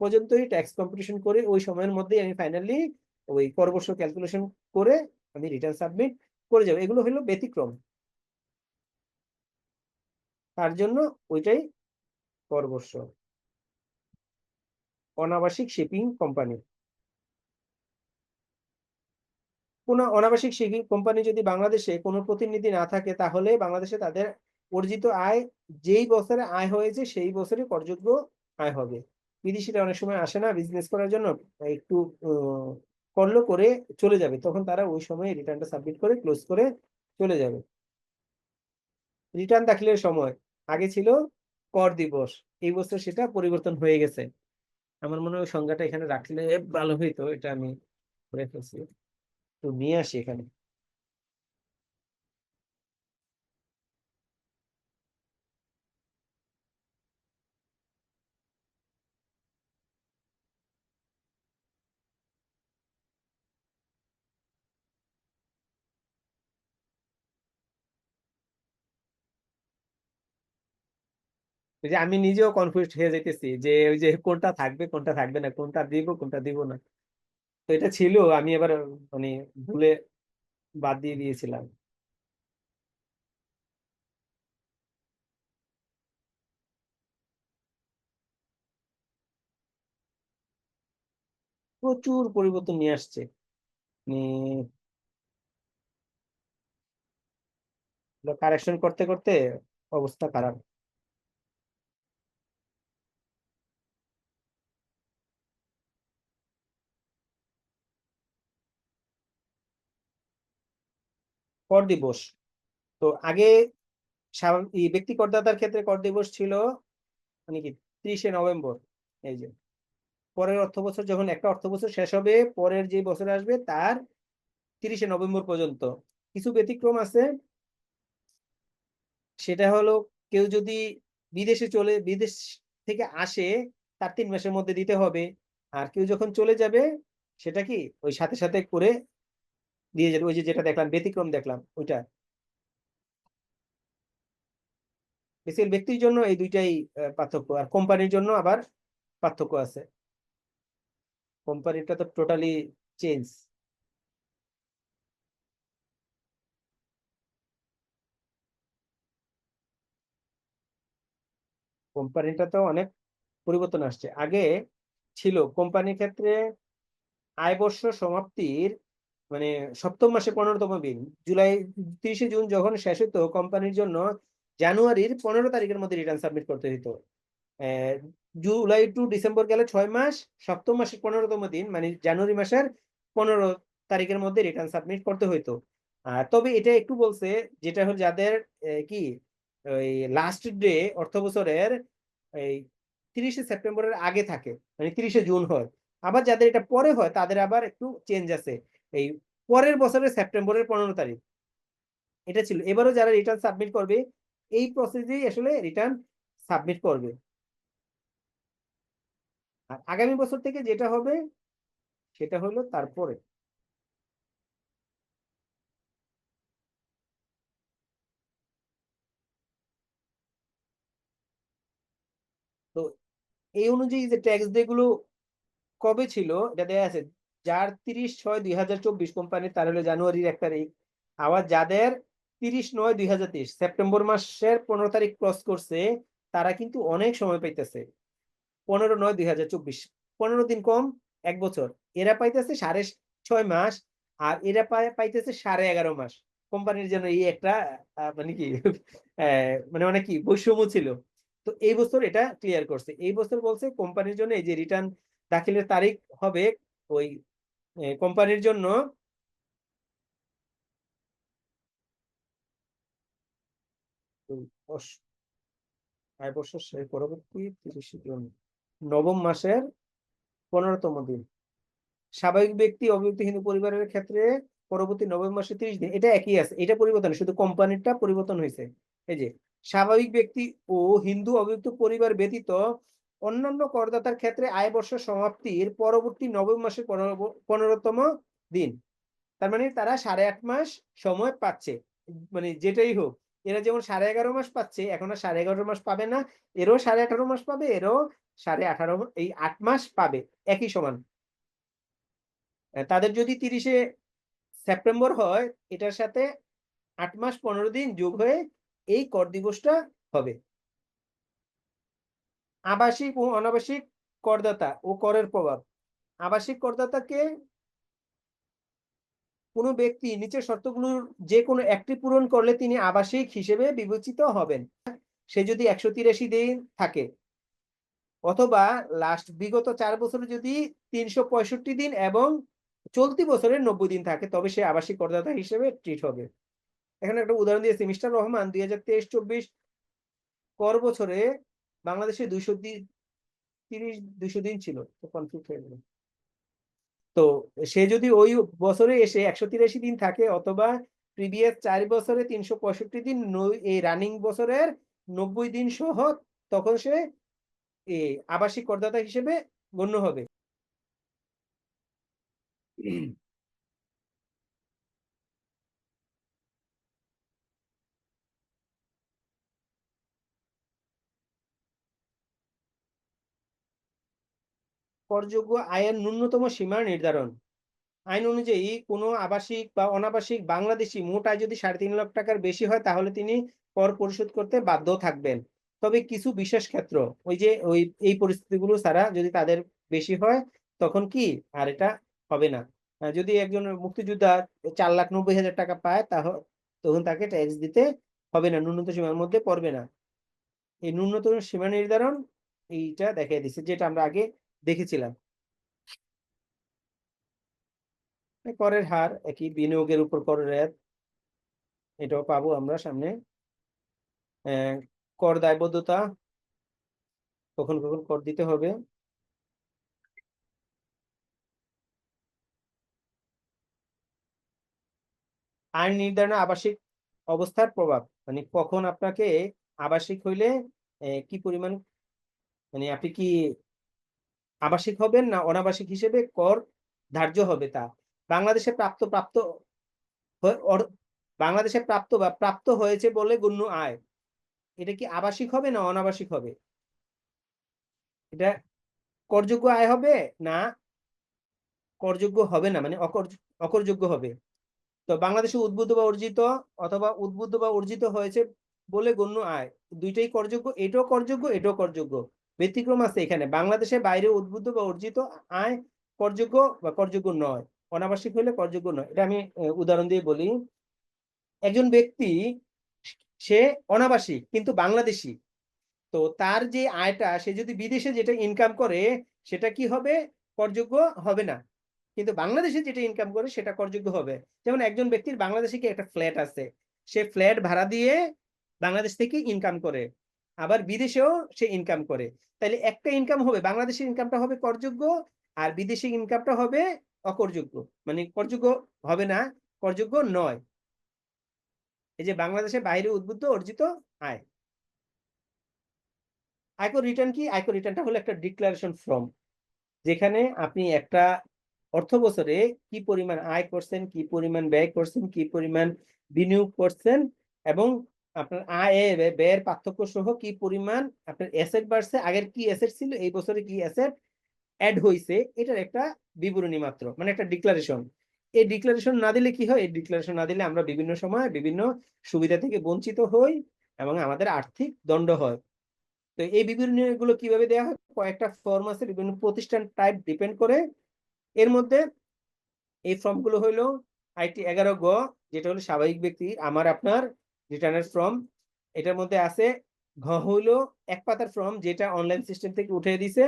পর্যন্তই ট্যাক্স কম্পিটিশন করে ওই সময়ের মধ্যেই আমি ফাইনালি ওই কর বর্ষ ক্যালকুলেশন করে আমি রিটার্ন সাবমিট করে যাবো। এগুলো হলো ব্যতিক্রম, তার জন্য ওইটাই কর বর্ষ। অনাবাসিক শিপিং কোম্পানি, কোন অনাবাসিক শিপিং কোম্পানি যদি বাংলাদেশে কোনো প্রতিনিধি না থাকে, তাহলে বাংলাদেশে তাদের অর্জিত আয় যেই বছরে আয় হয়েছে সেই বছরে করযোগ্য আয় হবে। বিদেশিরা অনেক সময় আসে না বিজনেস করার জন্য, একটু করলো করে চলে যাবে, তখন তারা ওই সময় রিটার্নটা সাবমিট করে ক্লোজ করে চলে যাবে। রিটার্ন দাখিলের সময় আগে ছিল কর দিবস, এই বছর সেটা পরিবর্তন হয়ে গেছে। আমার মনে হয় সংজ্ঞাটা এখানে রাখলে ভালো হইতো, এটা আমি করে ফেলছি, তো নিয়ে আসি এখানে। ওই যে আমি নিজেও কনফিউজড হয়ে যাইতেছি যে ওই যে কোনটা থাকবে কোনটা থাকবে না, কোনটা দিব কোনটা দিব না। তো এটা ছিল, আমি এবার মানে ভুলে বাদ দিয়ে দিয়েছিলাম। প্রচুর পরিবর্তন নিয়ে আসছে, কারেকশন করতে করতে অবস্থা খারাপ। কর দিবস, তো আগে এই ব্যক্তি করদাতার ক্ষেত্রে কর দিবস ছিল মানে কি 30শে নভেম্বর। এই যে পরের অর্থ বছর যখন একটা অর্থ বছর শেষ হবে, পরের যে বছর আসবে তার 30শে নভেম্বর পর্যন্ত। কিছু ব্যতিক্রম আছে, সেটা হলো কেউ যদি বিদেশ থেকে আসে, তার 3 মাসের মধ্যে দিতে হবে। আর কেউ যখন চলে যাবে, সেটা কি ওই সাথে সাথে করে দিয়ে যাবে। ওই যে যেটা দেখলাম ব্যতিক্রম দেখলাম ওইটা। বেসিক্যালি ব্যক্তির জন্য এই দুইটাই পার্থক্য, আর কোম্পানির জন্য আবার পার্থক্য আছে। কোম্পানিটা তো টোটালি চেঞ্জ। কোম্পানিটা তো অনেক পরিবর্তন আসছে। আগে ছিল কোম্পানির ক্ষেত্রে আয় বর্ষ সমাপ্তির মানে সপ্তম মাসে 15তম দিন, জুলাই 30শে জুন যখন শেষ হতো কোম্পানির জন্য, জানুয়ারির 15 তারিখের মধ্যে রিটার্ন সাবমিট করতে হতো। জুলাই টু ডিসেম্বর গেলে 6 মাস, সপ্তম মাসের 15তম দিন মানে জানুয়ারি মাসের 15 তারিখের মধ্যে রিটার্ন সাবমিট করতে হইতো। তবে এটা একটু বলছে, যেটা হল যাদের কি ওই লাস্ট ডে অর্থ বছরের এই 30শে সেপ্টেম্বরের আগে থাকে, মানে 30শে জুন হয়। আবার যাদের এটা পরে হয় তাদের আবার একটু চেঞ্জ আছে, এই পরের বছরের সেপ্টেম্বরের 15 তারিখ এটা ছিল। এবারও যারা রিটার্ন সাবমিট করবে এই প্রসেসেই আসলে রিটার্ন সাবমিট করবে। আর আগামী বছর থেকে যেটা হবে সেটা হলো তারপরে। তো এই অনুযায়ী যে ট্যাক্স ডে গুলো কবে ছিল এটা দেয়া আছে, যার 30/6/2024 কোম্পানি তার হলো জানুয়ারির 1 তারিখ। আবার যাদের 30/9/2023 সেপ্টেম্বর মাসের 15 তারিখ ক্রস করছে তারা কিন্তু অনেক সময় পাইতেছে। 15/9/2024 15 দিন কম 1 বছর। এরা পাইতেছে 6.5 মাস আর এরা পাইতেছে 11.5 মাস। কোম্পানির জন্য এই একটা মানে কি মানে অনেক কি বৈষম্য ছিল। তো এই বছর এটা ক্লিয়ার করছে। এই বছর বলছে কোম্পানির জন্য এই যে রিটার্ন দাখিলের তারিখ হবে ওই কোম্পানির জন্য আয় বর্ষের পরবর্তী 30 জুন নবম মাসের 15তম দিন। স্বাভাবিক ব্যক্তি অবিভক্ত হিন্দু পরিবারের ক্ষেত্রে পরবর্তী নভেম্বর মাসে 30 দিন, এটা একই আছে, এটা পরিবর্তন, শুধু কোম্পানিটা পরিবর্তন হয়েছে। এই যে স্বাভাবিক ব্যক্তি ও হিন্দু অবিভক্ত পরিবার ব্যতীত অন্যান্য করদাতার ক্ষেত্রে আয় বর্ষ সমাপ্তির পরবর্তী নভেম্বর মাসের 15তম দিন। তার মানে তারা 8.5 মাস সময় পাচ্ছে, মানে যেটাই হোক। এরা যেমন 11.5 মাস পাচ্ছে, এখন আর 11.5 মাস পাবে না, এরও 18.5 মাস পাবে, এরও 18.5 এই 8 মাস পাবে একই সমান। তাদের যদি 30 সেপ্টেম্বর হয় এটার সাথে 8 মাস 15 দিন যোগ হয়ে এই কর দিবসটা হবে। আবাসিক ও অনাবাসিক করদাতা ও করের প্রভাব। আবাসিক করদাতাকে কোনো ব্যক্তি নিচের শর্তগুলোর যে কোনো একটি পূরণ করলে তিনি আবাসিক হিসেবে বিবেচিত হবেন। সে যদি 183 দিন থাকে অথবা লাস্ট বিগত 4 বছরে যদি 365 দিন এবং চলতি বছরের 90 দিন থাকে তবে সে আবাসিক করদাতা হিসেবে ট্রিট হবে। এখানে একটা উদাহরণ দিয়েছে মিস্টার রহমান 2023-24 কর বছরে বাংলাদেশে 200 দিন ছিল, তো কনফিউজ হয়ে গেল। তো সে যদি ওই বছরে এসে 183 দিন থাকে অথবা প্রিভিয়াস 4 বছরে 365 দিন এই রানিং বছরের 90 দিন সহ, তখন সে আবাসিক করদাতা হিসেবে গণ্য হবে। করযোগ্য আয়ের ন্যূনতম সীমা নির্ধারণ। আইন অনুযায়ী কোনো আবাসিক বা অনাবাসিক বাংলাদেশি মোট আয় যদি 3.5 লাখ টাকার বেশি হয় তাহলে তিনি কর পরিশোধ করতে বাধ্য থাকবেন। তবে কিছু বিশেষ ক্ষেত্র, ওই যে এই পরিস্থিতিগুলো ছাড়া যদি তাদের বেশি হয় তখন কি আর এটা হবে না। যদি একজন মুক্তিযোদ্ধা 4,90,000 টাকা পায় তখন তাকে ট্যাক্স দিতে হবে না, ন্যূনতম সীমার মধ্যে পড়বে না। এই ন্যূনতম সীমা নির্ধারণ এইটা দেখিয়ে দিচ্ছে যেটা আমরা আগে দেখেছিলাম। করের হার একই, বিনিয়োগের উপর করের রেট এটাও পাবো আমরা সামনে। কর দায়বদ্ধতা, কখন কখন কর দিতে হবে। আইন নির্ধারণে আবাসিক অবস্থার প্রভাব, মানে কখন আপনাকে আবাসিক হইলে কি পরিমাণ, মানে আপনি কি আবাসিক হবেন না অনাবাসিক হিসেবে কর ধার্য হবে তা। বাংলাদেশে বাংলাদেশে প্রাপ্ত বা প্রাপ্ত হয়েছে বলে গণ্য আয়, এটা কি আবাসিক হবে না অনাবাসিক হবে? এটা করযোগ্য আয় হবে না করযোগ্য হবে না, মানে অকরযোগ্য হবে। তো বাংলাদেশে উদ্বুদ্ধ বা অর্জিত অথবা উদ্বুদ্ধ বা অর্জিত হয়েছে বলে গণ্য আয়, দুইটাই করযোগ্য, এটাও করযোগ্য এটাও করযোগ্য। ব্যতিক্রম আছে এখানে, বাংলাদেশের বাইরে উদ্বুদ্ধ বা অর্জিত আয় করযোগ্য বা করযোগ্য নয়, অনাবাসিক হলে করযোগ্য নয়। এটা আমি উদাহরণ দিয়ে বলি। একজন ব্যক্তি সে অনাবাসিক কিন্তু বাংলাদেশি, তো তার যে আয়টা সে যদি বিদেশে যেটা ইনকাম করে সেটা কি হবে, করযোগ্য হবে না, কিন্তু বাংলাদেশে যেটা ইনকাম করে সেটা করযোগ্য হবে। যেমন একজন ব্যক্তির বাংলাদেশে কি একটা ফ্ল্যাট আছে, সে ফ্ল্যাট ভাড়া দিয়ে বাংলাদেশ থেকে ইনকাম করে, আবার বিদেশেও সে ইনকাম করে, তাহলে একটা ইনকাম হবে, বাংলাদেশের ইনকামটা হবে করযোগ্য আর বিদেশি ইনকামটা হবে অকরযোগ্য, মানে করযোগ্য হবে না, করযোগ্য নয়। এই যে বাংলাদেশে বাইরে উদ্বুদ্ধ অর্জিত আয়। আয়কর রিটার্ন কি? আয়কর রিটার্নটা হলো একটা ডিক্লারেশন ফর্ম, যেখানে আপনি একটা অর্থ বছরে কি পরিমাণ আয় করছেন, কি পরিমাণ ব্যয় করছেন, কি পরিমাণ বিনিয়োগ করছেন এবং আপনার আয় ব্যয়ের পার্থক্য সহ কি পরিমাণ আপনার অ্যাসেট বাড়ছে, আগের কি অ্যাসেট ছিল, এই বছরে কি অ্যাসেট অ্যাড হইছে, এটার একটা বিবরণী মাত্র, মানে একটা ডিক্লারেশন। এই ডিক্লারেশন না দিলে কি হয়? এই ডিক্লারেশন না দিলে আমরা বিভিন্ন সময় বিভিন্ন সুবিধা থেকে বঞ্চিত হই এবং আমাদের আর্থিক দণ্ড হয়। তো এই বিবরণীগুলো কিভাবে দেওয়া হয়? কয়েকটা ফর্ম আছে, বিভিন্ন প্রতিষ্ঠান টাইপ ডিপেন্ড করে। এর মধ্যে এই ফর্মগুলো হইলো আইটি 11 গ, যেটা হলো স্বাভাবিক ব্যক্তি আমার আপনার রিটার্নের ফর্ম। এটার মধ্যে আছে ঘ হইলো এক পাতার ফর্ম, যেটা অনলাইন সিস্টেম থেকে উঠিয়ে দিছে,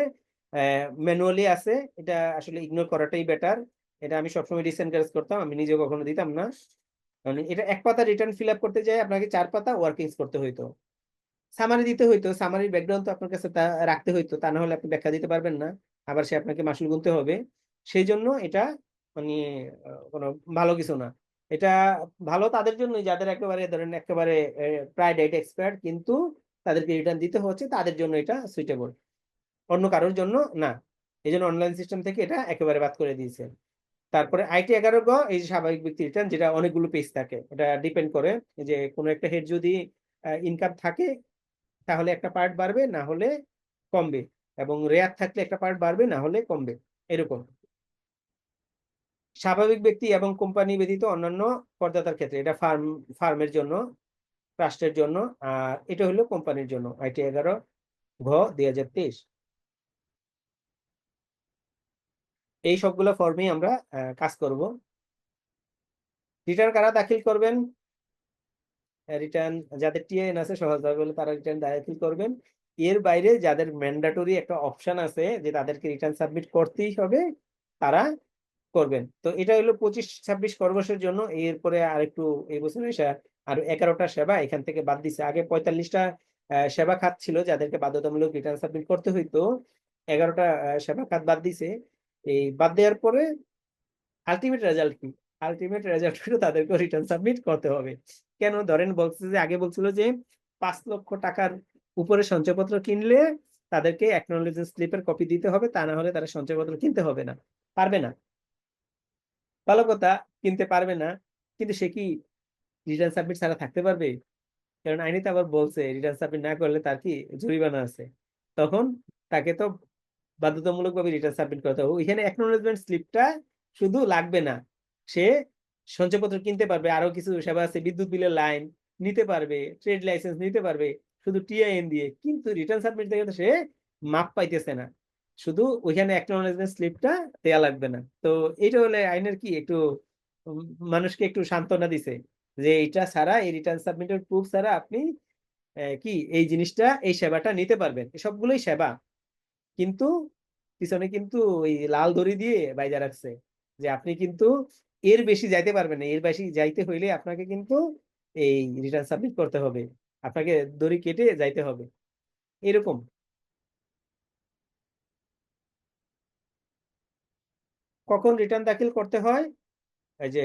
ম্যানুয়ালি আছে। এটা আসলে ইগনোর করাটাই বেটার। এটা আমি সবসময় ডিসএনকারেজ করতাম, আমি নিজে কখনো দিতাম না। মানে এটা এক পাতা রিটার্ন ফিল আপ করতে যায় আপনাকে 4 পাতা ওয়ার্কিংস করতে হইতো, সামারি দিতে হইতো, সামারির ব্যাকগ্রাউন্ড তো আপনার কাছে তা রাখতে হইতো, তা না হলে আপনি ব্যাখ্যা দিতে পারবেন না, আবার সে আপনাকে মাসুল গুনতে হবে। সেই জন্য এটা মানে কোনো ভালো কিছু না। এটা ভালো তাদের জন্য যাদের একেবারে ধরেন একেবারে প্রায় ডেট এক্সপায়ার্ড, কিন্তু তাদেরকে রিটার্ন দিতে হচ্ছে, তাদের জন্য এটা সুইটেবল, অন্য কারোর জন্য না। এই জন্য অনলাইন সিস্টেম থেকে এটা একেবারে বাদ করে দিয়েছে। তারপরে আইটি 11 গ, এই যে স্বাভাবিক ব্যক্তি রিটার্ন, যেটা অনেকগুলো পেজ থাকে, এটা ডিপেন্ড করে যে কোনো একটা হেড যদি ইনকাম থাকে তাহলে একটা পার্ট বাড়বে, না হলে কমবে, এবং রেয়ার থাকলে একটা পার্ট বাড়বে, না হলে কমবে, এরকম। স্বাভাবিক ব্যক্তি এবং কোম্পানি ব্যতীত অন্যান্য করদাতার ক্ষেত্রে এটা ফার্মের জন্য, ট্রাস্টের জন্য, আর এটা হলো কোম্পানির জন্য আইটি 11 ঘ 2023। এই সবগুলো ফর্মেই আমরা কাজ করব। রিটার্ন কারা দাখিল করবেন? রিটার্ন যাদের টিআইএন আছে সহজভাবে বলে তারা রিটার্ন দাখিল করবেন। এর বাইরে যাদের ম্যান্ডেটরি একটা অপশন আছে যে তাদেরকে রিটার্ন সাবমিট করতেই হবে, তারা করবেন। তো এটা হলো 25-26 করবর্ষের জন্য। এরপরে আরেকটু এই বছর এসে আর 11টা সেবা এখান থেকে বাদ দিছে। আগে 45টা সেবা খাত ছিল যাদেরকে বাধ্যতামূলক রিটার্ন সাবমিট করতে হইতো, 11টা সেবা খাত বাদ দিছে। এই বাদ দেওয়ার পরে আলটিমেট রেজাল্ট কি? আলটিমেট রেজাল্ট হলো তাদেরকে রিটার্ন সাবমিট করতে হবে। কেন? ধরেন বলছে যে আগে বলছিল যে 5 লক্ষ টাকার উপরে সঞ্চয়পত্র কিনলে তাদেরকে অ্যাকনোলেজমেন্ট স্লিপের কপি দিতে হবে, তা না হলে তারা সঞ্চয়পত্র কিনতে হবে না, পারবে না। ভালো কথা, কিনতে পারবে না, কিন্তু সে কি রিটার্ন সাবমিট ছাড়া থাকতে পারবে? কারণ আইনে তো আবার বলছে রিটার্ন সাবমিট না করলে তার কি জরিমানা আছে। তখন তাকে তো বাধ্যতামূলকভাবে রিটার্ন সাবমিট করতে হবে। ওইখানে অ্যাকনোলেজমেন্ট স্লিপটা শুধু লাগবে না, সে সঞ্চয়পত্র কিনতে পারবে, আরো কিছু সেবা আছে, বিদ্যুৎ বিলের লাইন নিতে পারবে, ট্রেড লাইসেন্স নিতে পারবে শুধু টিআইএন দিয়ে, কিন্তু রিটার্ন সাবমিট থেকে তো সে মাপ পাইতেছে না, শুধু ওইখানে অ্যাকনোলেজমেন্ট স্লিপটা দেয়া লাগবে না। তো এইটা হলে আইনের কি একটু উম, মানুষকে একটু সান্ত্বনা দিছে যে এটা ছাড়া, এই রিটার্ন সাবমিটের প্রুফ ছাড়া আপনি কি এই জিনিসটা, এই সেবাটা নিতে পারবেন। সবগুলোই সেবা, কিন্তু পিছনে কিন্তু ওই লাল দড়ি দিয়ে বাইজা রাখছে যে আপনি কিন্তু এর বেশি যাইতে পারবেন না, এর বেশি যাইতে হইলে আপনাকে কিন্তু এই রিটার্ন সাবমিট করতে হবে, আপনাকে দড়ি কেটে যাইতে হবে, এরকম। কখন রিটার্ন দাখিল করতে হয়? এই যে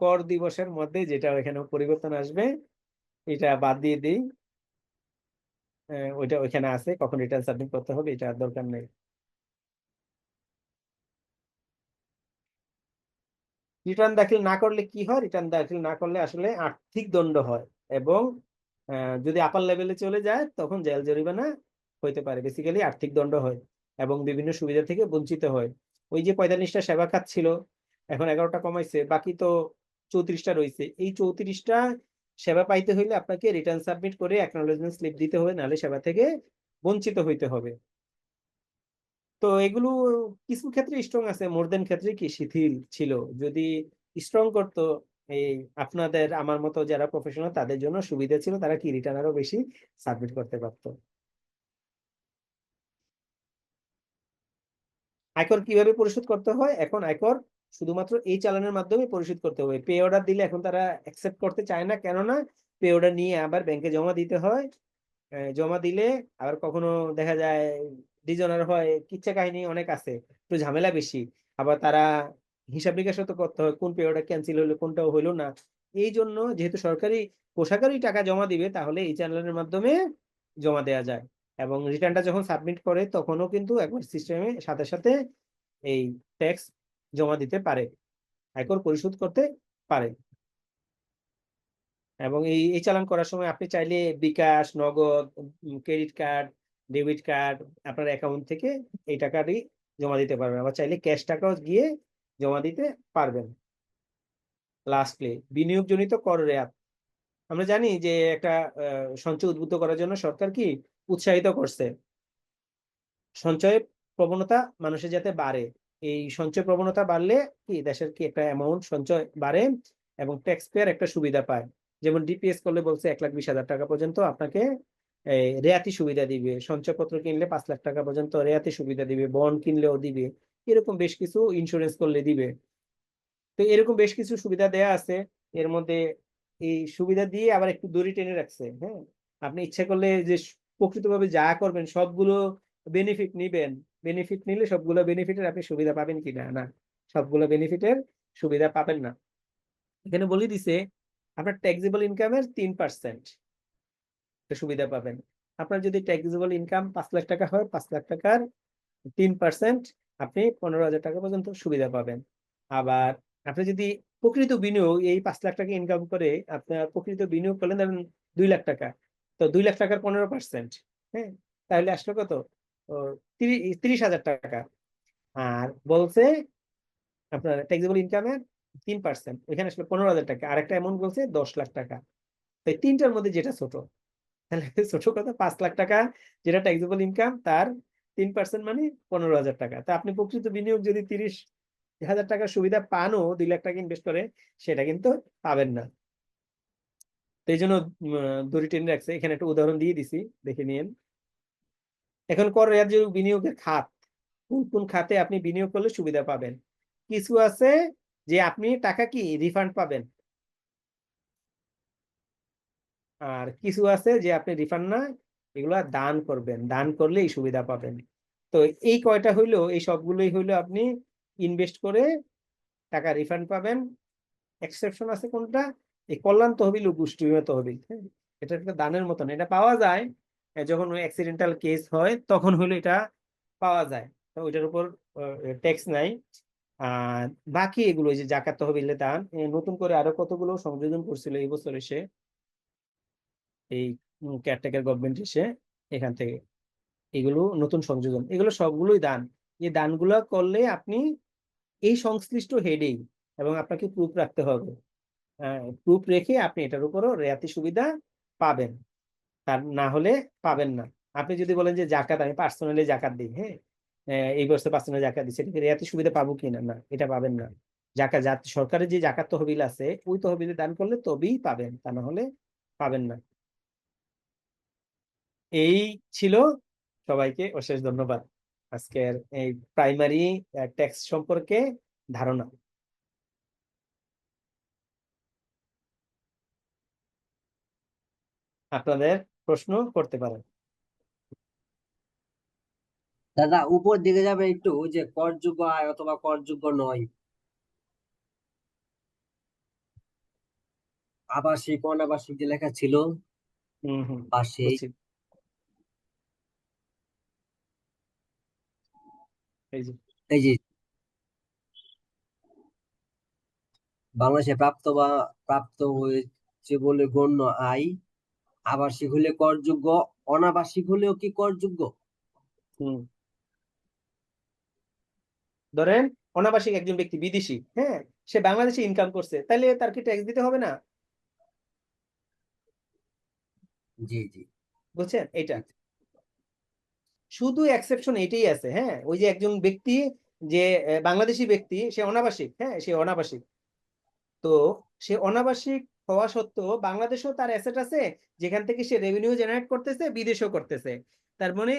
কর দিবসের মধ্যে, যেটা এখানে পরিবর্তন আসবে এটা বাদ দিয়ে দিই, ওইটা ওইখানে আছে কখন রিটার্ন সাবমিট করতে হবে, এটা আর দরকার নেই। রিটার্ন দাখিল না করলে কি হয়? রিটার্ন দাখিল না করলে আসলে আর্থিক দণ্ড হয়, এবং যদি আপার লেভেলে চলে যায় তখন জেল জরিমানা হইতে পারে, বেসিক্যালি আর্থিক দণ্ড হয় এবং বিভিন্ন সুবিধা থেকে বঞ্চিত হয়। ওই যে 45টা সেবা খাত ছিল, এখন 11টা কমাইছে, বাকি তো 34টা রয়েছে। এই 34টা সেবা পাইতে হইলে আপনাকে রিটার্ন সাবমিট করে অ্যাকনোলেজমেন্ট স্লিপ দিতে হবে, নাহলে সেবা থেকে বঞ্চিত হইতে হবে। তো এগুলো কিছু ক্ষেত্রে স্ট্রং আছে, মোর দেন ক্ষেত্রে কি শিথিল ছিল। যদি স্ট্রং করতো, এই আপনাদের আমার মতো যারা প্রফেশনাল তাদের জন্য সুবিধা ছিল, তারা কি রিটার্ন আরো বেশি সাবমিট করতে পারতো। আয়কর কিভাবে পরিশোধ করতে হয়? এখন আয়কর শুধুমাত্র এই চালানের মাধ্যমে পরিশোধ করতে হবে। পে অর্ডার দিলে এখন তারা অ্যাকসেপ্ট করতে চায় না, কেননা পে অর্ডার নিয়ে আবার ব্যাংকে জমা দিতে হয়। জমা দিলে আবার কখনো দেখা যায় ডিজনার হয়, কিচ্ছা কাহিনী অনেক আছে, একটু ঝামেলা বেশি। আবার তারা হিসাব নিকাশও তো করতে হয়, কোন পেরিয়ডটা ক্যান্সেল হলো, কোনটা হইলো না। এই জন্য যেহেতু সরকারি কোষাগারেই টাকা জমা দিবে, তাহলে এই চ্যানেলের মাধ্যমে জমা দেওয়া যায়। এবং রিটার্নটা যখন সাবমিট করে তখনও কিন্তু একবার সিস্টেমে সাথে সাথে এই ট্যাক্স জমা দিতে পারে, আয়কর পরিশোধ করতে পারে। এবং এই চালান করার সময় আপনি চাইলে বিকাশ, নগদ, ক্রেডিট কার্ড, ডেবিট কার্ড আপনার অ্যাকাউন্ট থেকে এই টাকাটি জমা দিতে পারবেন, আবার চাইলে ক্যাশ টাকাও গিয়ে জমা দিতে পারবেন। লাস্টলি বিনিয়োগজনিত কর রেয়াত। আমরা জানি যে একটা সঞ্চয় উদ্বুদ্ধ করার জন্য সরকার কি উৎসাহিত করছে, সঞ্চয়ের প্রবণতা মানুষের যাতে বাড়ে। এই সঞ্চয় প্রবণতা বাড়লে কি দেশের কি একটা অ্যামাউন্ট সঞ্চয় বাড়ে এবং ট্যাক্স পেয়ার একটা সুবিধা পায়। যেমন ডিপিএস করলে বলছে 1,20,000 টাকা পর্যন্ত আপনাকে রেয়াতি সুবিধা দিবে, সঞ্চয়পত্র কিনলে 5 লাখ টাকা পর্যন্ত রেয়াতি সুবিধা দিবে, বন্ড কিনলেও দিবে, এরকম বেশ কিছু ইন্স্যুরেন্স করলে দিবে। তো এরকম বেশ কিছু সুবিধা দেয়া আছে। এর মধ্যে এই সুবিধা দিয়ে আবার একটু দড়ি টেনে রাখছে। হ্যাঁ, আপনি ইচ্ছা করলে যে প্রকৃতভাবে যা করবেন সবগুলো বেনিফিট নিবেন, বেনিফিট নিলে সবগুলো বেনিফিটের আপনি সুবিধা পাবেন কিনা, না, সবগুলো বেনিফিটের সুবিধা পাবেন না। এখানে বলে দিছে আপনার ট্যাক্সেবল ইনকামের 3% সুবিধা পাবেন। আপনার যদি ট্যাক্সেবল ইনকাম 5 লাখ টাকা হয়, 5 লাখ টাকার 3% আপনি 15,000 টাকা পর্যন্ত সুবিধা পাবেন। আবার আপনি যদি প্রকৃত বিনিয়োগ এই 5 লাখ টাকা ইনকাম করে আপনার প্রকৃত বিনিয়োগ করলেন ধরেন 2 লাখ টাকা, তো 2 লাখ টাকার 15%, হ্যাঁ, তাহলে আসলো কত? 30,000 টাকা। আর বলছে আপনার ট্যাক্সেবল ইনকামের 3%, এখানে আসলে 15,000 টাকা। আরেকটা অ্যামাউন্ট বলছে 10 লাখ টাকা। এই তিনটার মধ্যে যেটা ছোট, তাহলে ছোট কথা 5 লাখ টাকা যেটা ট্যাক্সেবল ইনকাম তার 3% মানে 15,000 টাকা। তা আপনি প্রকৃত বিনিয়োগ যদি 30,000 টাকার সুবিধা পানও 2 লাখ টাকা ইনভেস্ট করে, সেটা কিন্তু পাবেন না। তো এই জন্য দড়ি টেনে রাখছে। এখানে একটা উদাহরণ দিয়ে দিছি, দেখে নিন। এখন কর রেয়াত যে বিনিয়োগের খাত, কোন কোন খাতে আপনি বিনিয়োগ করলে সুবিধা পাবেন। কিছু আছে যে আপনি টাকা কি রিফান্ড পাবেন, আর কিছু আছে যে আপনি রিফান্ড না, এগুলা দান করবেন, দান করলে এই সুবিধা পাবেন। তো এই কয়টা হইলো, এই সবগুলোই হইলো আপনি ইনভেস্ট করে টাকা রিফান্ড পাবেন। এক্সেপশন আছে কোনটা? এই কল্যাণ তহবিল ও গোষ্ঠী বিমা তহবিল। হ্যাঁ, এটা একটা দানের মতন, এটা পাওয়া যায় যখন অ্যাক্সিডেন্টাল কেস হয়, তখন হলো এটা পাওয়া যায়, তো ওইটার উপর ট্যাক্স নাই। আর বাকি এগুলো যে জাকাত তহবিলে দান, নতুন করে আরো কতগুলো সংযোজন করছিল এই বছর এসে, এই কেয়ারটেকার গভর্নমেন্ট এসে এখান থেকে এগুলো নতুন সংযোজন, এগুলো সবগুলোই দান। এই দানগুলো করলে আপনি এই সংশ্লিষ্ট হেডেই, এবং আপনাকে প্রুফ রাখতে হবে, প্রুফ রেখে আপনি এটার উপরও রেয়াতি সুবিধা পাবেন, তার না হলে পাবেন না। আপনি যদি বলেন যে জাকাত আমি পার্সোনালি জাকাত দিই, হ্যাঁ, এই বছর পার্সোনালি জাকাত দিচ্ছি, এটা রেয়াতি সুবিধা পাবো কিনা, না, এটা পাবেন না। জাকাত সরকারের যে জাকাত তহবিল আছে ওই তহবিলে দান করলে তবেই পাবেন, তা না হলে পাবেন না। এই ছিল। সবাইকে অশেষ ধন্যবাদ আজকের এই প্রাইমারি ট্যাক্স সম্পর্কে ধারণা। আপনাদের প্রশ্ন করতে পারেন। দাদা উপর দিকে যাবে একটু, যে করযোগ্য আয় অথবা করযোগ্য নয়, আবাসিক অনাবাসিক যে লেখা ছিল হম হম, পাশে, বুঝছি। এই যে এই যে বাংলাদেশে প্রাপ্ত হয়েছে বলে গণ্য আয়, আবাসিক হলে করযোগ্য, অনাবাসিক হলেও কি করযোগ্য? হম, ধরেন অনাবাসিক একজন ব্যক্তি বিদেশি, হ্যাঁ, সে বাংলাদেশে ইনকাম করছে, তাহলে তার কি ট্যাক্স দিতে হবে না? জি জি। বুঝছেন? এটা শুধু এক্সেপশন এটাই আছে। হ্যাঁ, ওই যে একজন ব্যক্তি যে বাংলাদেশি ব্যক্তি, সে অনাবাসিক, হ্যাঁ, সে অনাবাসিক, তো সে অনাবাসিক হওয়া সত্ত্বেও বাংলাদেশেও তার অ্যাসেট আছে, যেখান থেকে সে রেভিনিউ জেনারেট করতেছে, বিদেশেও করতেছে। তার মানে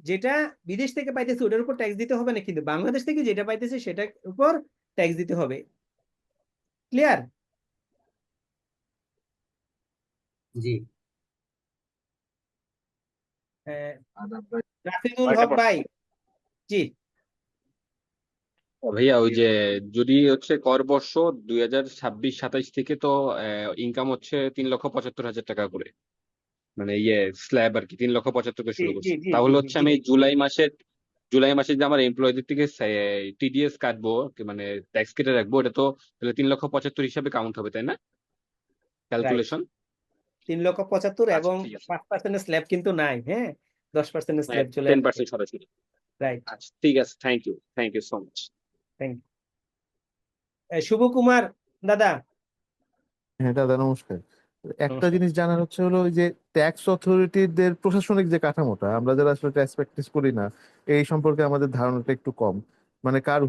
যেটা বিদেশ থেকে পাইতেছে ওটার উপর ট্যাক্স দিতে হবে না, কিন্তু বাংলাদেশ থেকে যেটা পাইতেছে সেটার উপর ট্যাক্স দিতে হবে। ক্লিয়ার? জি। রাফিদুল হক ভাই, জি। ভাইয়া ওই যে যদি হচ্ছে কর বর্ষ 2026-27 থেকে তো ইনকাম হচ্ছে 3,75,000 টাকা করে, মানে স্ল্যাব আর কি 3,75,000 করে জি শুরু জি করছি, জি তাহলে জি হচ্ছে জি আমি জুলাই মাসে যে আমার এমপ্লয়ীদের থেকে টিডিএস কাটবো মানে ট্যাক্স কেটে রাখবো, এটা তো তাহলে 3,75,000 হিসাবে কাউন্ট হবে, তাই না? রাইট। ক্যালকুলেশন। 3,75,000 আচ্ছা এবং ঠিক আছে। 5% স্ল্যাব কিন্তু নাই, হ্যাঁ, 10% হ্যাঁ, স্ল্যাব চলে আসবে। 10% সরাসরি। রাইট। আচ্ছা ঠিক আছে, thank you so much. Thank you. Shubho Kumar দাদা। হ্যাঁ দাদা নমস্কার। একটা নমস্কার। জিনিস জানার হচ্ছে হলো ওই যে ট্যাক্স অথরিটিদের প্রশাসনিক যে কাঠামোটা, আমরা যারা আসলে ট্যাক্স প্র্যাকটিস করি না এই সম্পর্কে আমাদের ধারণাটা একটু কম। মানে কার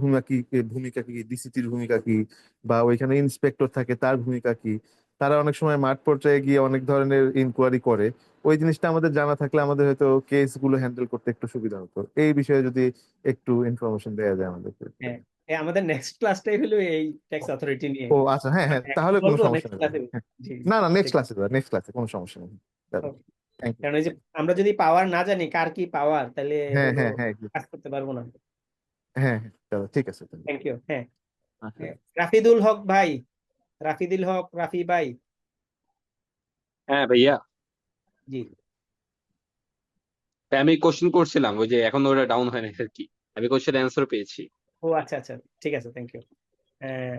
ভূমিকা কি ডিসিটির ভূমিকা কি, বা ওইখানে ইন্সপেক্টর থাকে তার ভূমিকা কি, তারা অনেক সময় মাঠ পর্যায়ে গিয়ে অনেক ধরনের ইনকোয়ারি করে। ওই জিনিসটা আমাদের জানা থাকলে আমাদের হয়তো কেসগুলো হ্যান্ডেল করতে একটু সুবিধা হতো। এই বিষয়ে যদি একটু ইনফরমেশন দেওয়া যায় আমাদেরকে। হ্যাঁ, আমাদের নেক্সট ক্লাসটাই হলো এই ট্যাক্স অথরিটি নিয়ে। ও আচ্ছা, হ্যাঁ হ্যাঁ, এখন তাহলে কোনো বলবো সমস্যা নেক্সট নেই দাদা। ক্লাসে। হ্যাঁ। জি না না, ঠিক আছে। নেক্সট ক্লাসে কোনো সমস্যা নেই দাদা। Okay. Thank you. কারণ এই যে আমরা যদি পাওয়ার না জানি কার কি পাওয়ার, তাহলে হ্যাঁ হলো হ্যাঁ হ্যাঁ কাজ করতে পারবো না। হ্যাঁ হ্যাঁ দাদা, ঠিক আছে তাহলে। Thank you. হ্যাঁ, আচ্ছা রাফিদুল হক ভাই, রাফিদুল হক, রাফি ভাই। হ্যাঁ ভাইয়া, জি। তাই আমি কোশ্চেন করছিলাম, ওই যে এখন ওটা ডাউন হয় না আর কি, আমি কোশ্চেন অ্যান্সার পেয়েছি। ও আচ্ছা আচ্ছা, ঠিক আছে, thank you.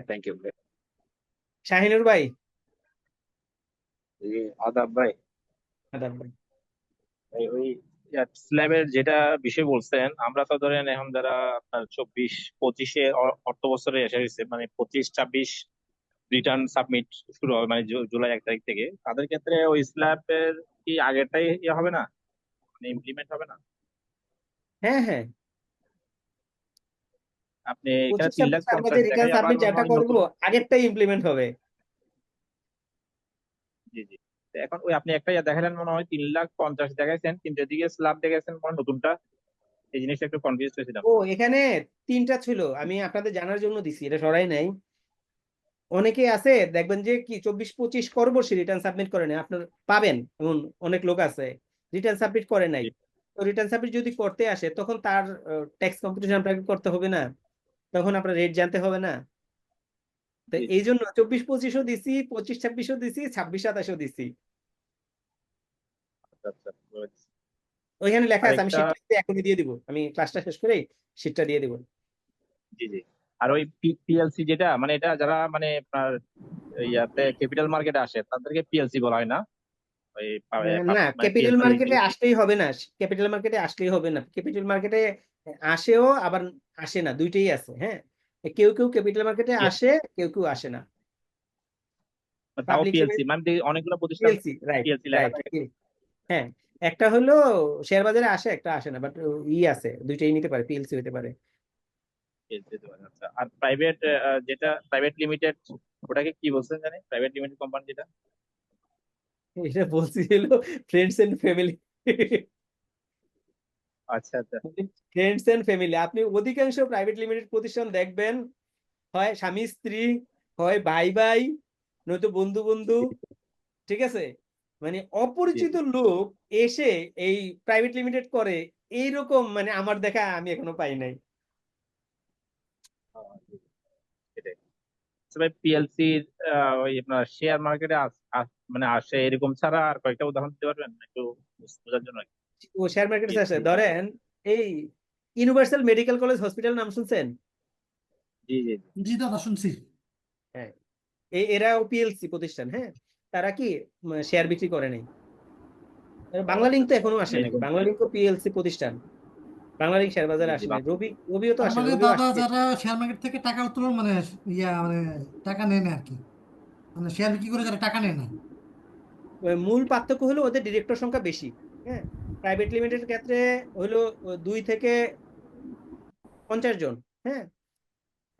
Thank you. Shahinur ভাই। আদাব ভাই। আদাব ভাই। ওই স্ল্যাবের যেটা বিষয় বলছেন, আমরা তো ধরেন এখন যারা আপনার 24-25-এ অর্থ বছরে এসে গেছে, মানে 25-26 রিটার্ন সাবমিট শুরু হবে, মানে জুলাই 1 তারিখ থেকে, তাদের ক্ষেত্রে ওই স্ল্যাবের কি আগেরটাই হবে না, মানে ইমপ্লিমেন্ট হবে না? হ্যাঁ হ্যাঁ, আপনি এখানে 25-26 আমরা যে 3,50,000 রিটার্ন দেখাই, আবার সাবমিট মনে যেটা হয় করবো নতুন। আগেরটাই ইমপ্লিমেন্ট হবে। জি জি। তো এখন ওই আপনি একটা দেখালেন মনে হয় 3,50,000 দেখাইছেন, কিন্তু এদিকে স্ল্যাব দেখাইছেন মনে হয় নতুনটা। এই জিনিসটা একটু কনফিউজ হয়েছিলাম। ও এখানে 3টা ছিল, আমি আপনাদের জানার জন্য দিছি, এটা সরাই নাই। অনেকে আছে দেখবেন যে কি 24-25 করবর্ষী রিটার্ন সাবমিট করে নাই, আপনার পাবেন এমন অনেক লোক আছে রিটার্ন সাবমিট করে নাই। জি তো রিটার্ন সাবমিট যদি করতে আসে তখন তার ট্যাক্স কম্পিটিশন আপনাকে করতে হবে না, তখন আপনার রেট জানতে হবে না। তো জি এই জন্য 24-25ও দিছি, 25-26ও দিছি, 26-27ও দিছি। আচ্ছা আচ্ছা, বুঝেছি। ওইখানে লেখা আছে, আমি আরেকটা, শীটটা এখনই দিয়ে দিব, আমি ক্লাসটা শেষ করেই শীটটা দিয়ে দিব। জি জি। আর ওই পিএলসি যেটা, মানে এটা যারা মানে আপনার ইয়াতে ক্যাপিটাল মার্কেটে আসে তাদেরকে পিএলসি বলা হয় না? ওই না, মানে ক্যাপিটাল পিএলসি মার্কেটে আসলেই হবে না, ক্যাপিটাল মার্কেটে আসলেই হবে না, ক্যাপিটাল মার্কেটে আসেও আবার আসে না, দুইটাই আছে। হ্যাঁ, কেউ কেউ ক্যাপিটাল মার্কেটে আসে, কেউ কেউ আসে না। তাও পাবলিক পিএলসি, মানে অনেকগুলো প্রতিষ্ঠান পিএলসি, রাইট পিএলসি লেখা রাইট। থাকে। হ্যাঁ, একটা হলো শেয়ার বাজারে আসে, একটা আসে না, বাট আছে, দুইটাই নিতে পারে, পিএলসি হতে পারে। PLC তে হয়, আচ্ছা। আর প্রাইভেট, যেটা প্রাইভেট লিমিটেড, ওটাকে কি বলছেন জানি, প্রাইভেট লিমিটেড কোম্পানি যেটা? এটা বলছি হলো ফ্রেন্ডস এন্ড ফ্যামিলি। আচ্ছা আচ্ছা। ফ্রেন্ডস এন্ড ফ্যামিলি, আপনি অধিকাংশ প্রাইভেট লিমিটেড প্রতিষ্ঠান দেখবেন হয় স্বামী স্ত্রী, হয় ভাই ভাই, নয়তো বন্ধু বন্ধু, ঠিক আছে? মানে জি অপরিচিত জি। লোক এসে এই প্রাইভেট লিমিটেড করে, এইরকম মানে আমার দেখা আমি এখনো পাই নাই। জি, সেটাই। আচ্ছা ভাই, পিএলসি ওই আপনার শেয়ার মার্কেটে মানে আসে এরকম ছাড়া আর কয়েকটা উদাহরণ দিতে পারবেন একটু বোঝার জন্য? ও শেয়ার মার্কেটে আছে, পিএলসি। ধরেন এই ইউনিভার্সাল মেডিকেল কলেজ হসপিটাল নাম শুনছেন? জি জি জি। জি দাদা শুনছি। হ্যাঁ, এরাও পিএলসি প্রতিষ্ঠান। হ্যাঁ, তারা কি শেয়ার বিক্রি করে নাই। ও বাংলা আচ্ছা লিঙ্ক তো আচ্ছা, এখনো আসে মানে নাই, এরকম। বাংলা লিঙ্ক পিএলসি প্রতিষ্ঠান, বাংলা লিঙ্ক শেয়ার জি বাজারে জি, আসে নাই। রবিও তো তার আসে, মানে রবিও দাদা আসছে। যারা শেয়ার মার্কেট থেকে টাকা উত্তোলন মানে মানে টাকা নেয় না আর কি, মানে শেয়ার বিক্রি করে যারা টাকা নেয় না। মূল পার্থক্য হলো ওদের ডিরেক্টর সংখ্যা বেশি। হ্যাঁ, প্রাইভেট লিমিটেড ক্ষেত্রে হলো 2 থেকে 50 জন। হ্যাঁ,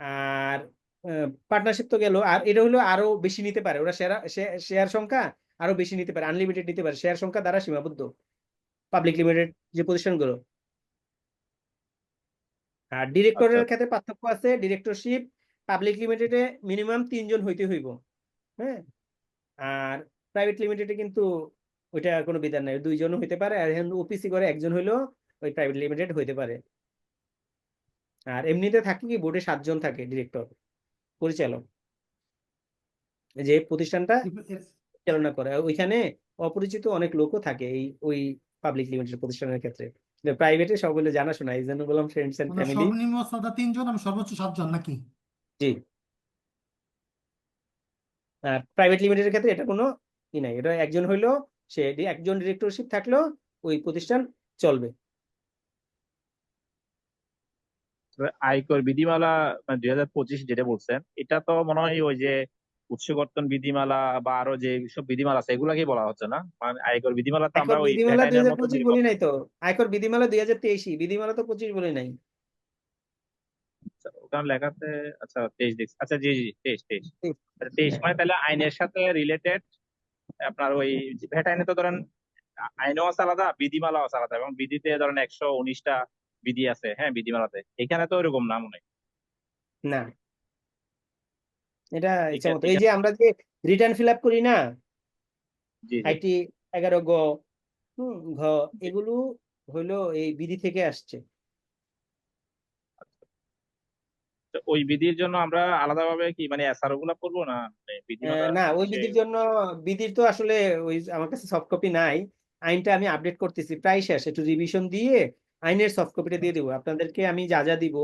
আর পার্টনারশিপ তো গেল, আর এটা হলো আরো বেশি নিতে পারে ওরা, শেয়ার সংখ্যা আরো বেশি নিতে পারে, আনলিমিটেড নিতে পারে, শেয়ার সংখ্যা দ্বারা সীমাবদ্ধ পাবলিক লিমিটেড যে প্রতিষ্ঠানগুলো। আর আচ্ছা ডিরেক্টরের আচ্ছা। ক্ষেত্রে পার্থক্য আছে, ডিরেক্টরশিপ পাবলিক লিমিটেডে মিনিমাম 3 জন হইতে হইব। হ্যাঁ, আর প্রাইভেট লিমিটেডে কিন্তু ওইটা কোনো বিধান নাই, 2 জনও হইতে পারে, আর ওপিসি করে একজন হইলেও ওই প্রাইভেট লিমিটেড হইতে পারে। আর এমনিতে থাকে কি বোর্ডে 7 জন থাকে, ডিরেক্টর, পরিচালক, যে প্রতিষ্ঠানটা এ- এ- পরিচালনা করে। ওইখানে অপরিচিত অনেক লোকও থাকে এই ওই পাবলিক লিমিটেড প্রতিষ্ঠানের ক্ষেত্রে। প্রাইভেটে সবগুলো জানাশোনা, এই জন্য বললাম ফ্রেন্ডস এন্ড মানে ফ্যামিলি। সর্বনিম্ন শ্রদ্ধা 3 জন এবং সর্বোচ্চ 7 জন নাকি? জি। আর প্রাইভেট লিমিটেডের ক্ষেত্রে এটা কোনো ই নাই, এটা একজন হইলো, সে একজন ডিরেক্টরশিপ থাকলেও ওই প্রতিষ্ঠান চলবে। তবে আয়কর বিধিমালা 2025 যেটা বলছেন, এটা তো মনে হয় ওই যে উৎসকর্তন বিধিমালা বা আরো যে সব বিধিমালা আছে এগুলাকে বলা হচ্ছে না? মানে আয়কর বিধিমালা তো আমরা আয়কর ওই বিধিমালা ভ্যাট আইনের মতো 2025 যেরকম। বলি নাই তো, আয়কর বিধিমালা 2023, বিধিমালা তো 25 বলি নাই। আচ্ছা, ওখানে লেখাতে আচ্ছা 23 দেখছি। আচ্ছা জি জি 23 আচ্ছা 23 মানে তাহলে আইনের সাথে রিলেটেড। আপনার ওই ভ্যাট আইনে তো ধরেন আইনও আছে আলাদা, বিধিমালাও আছে আলাদা, এবং বিধিতে ধরেন 119টা বিধি আছে, হ্যাঁ বিধিমালাতে। এখানে তো এরকম না মনে হয়। না, এটা ইচ্ছা মতো। এই এখানে যে আমরা যে রিটার্ন ফিল আপ করি না, জি জি আইটি 11 গ, ঘ, এগুলো হইলো এই বিধি থেকে আসছে। তো ওই বিধির জন্য আমরা আলাদাভাবে কি মানে এসআরও গুলা করবো না মানে বিধিমালা না, ওই সে বিধির জন্য, বিধির তো আসলে ওই আমার কাছে সফট কপি নাই, আইনটা আমি আপডেট করতেছি, প্রায় শেষ, একটু রিভিশন দিয়ে আইনের সফট কপিটা দিয়ে দেবো আপনাদেরকে। আমি যা যা দিব,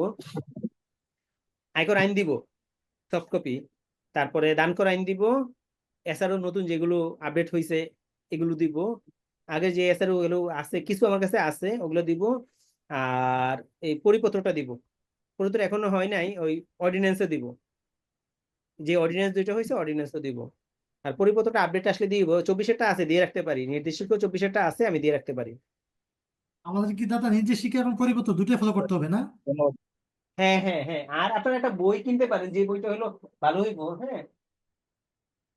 আয়কর আইন দিব সফট কপি, তারপরে দান কর আইন দিব, এসআরও নতুন যেগুলো আপডেট হয়েছে এগুলো দিব, আগে যে এসআরও এগুলো আছে কিছু আমার কাছে আছে ওগুলো দিব, আর এই পরিপত্রটা দিব। পরিপত্র এখনো হয় নাই, ওই অর্ডিন্যান্সে দিব, যে অর্ডিন্যান্স দুইটা হয়েছে অর্ডিন্যান্সও দিব। আর পরিপত্রটা আপডেট আসলে দিব, 24-এরটা আছে, দিয়ে রাখতে পারি, নির্দিষ্ট 24-এরটা আছে, আমি দিয়ে রাখতে পারি। আমাদের কি দাদা নিজে শিক্ষা এবং পরিবর্তন দুটোই ফলো করতে হবে না? হ্যাঁ হ্যাঁ হ্যাঁ, আর আপনারা একটা বই কিনতে পারেন, যে বইটা হলো ভালো হইব। হ্যাঁ,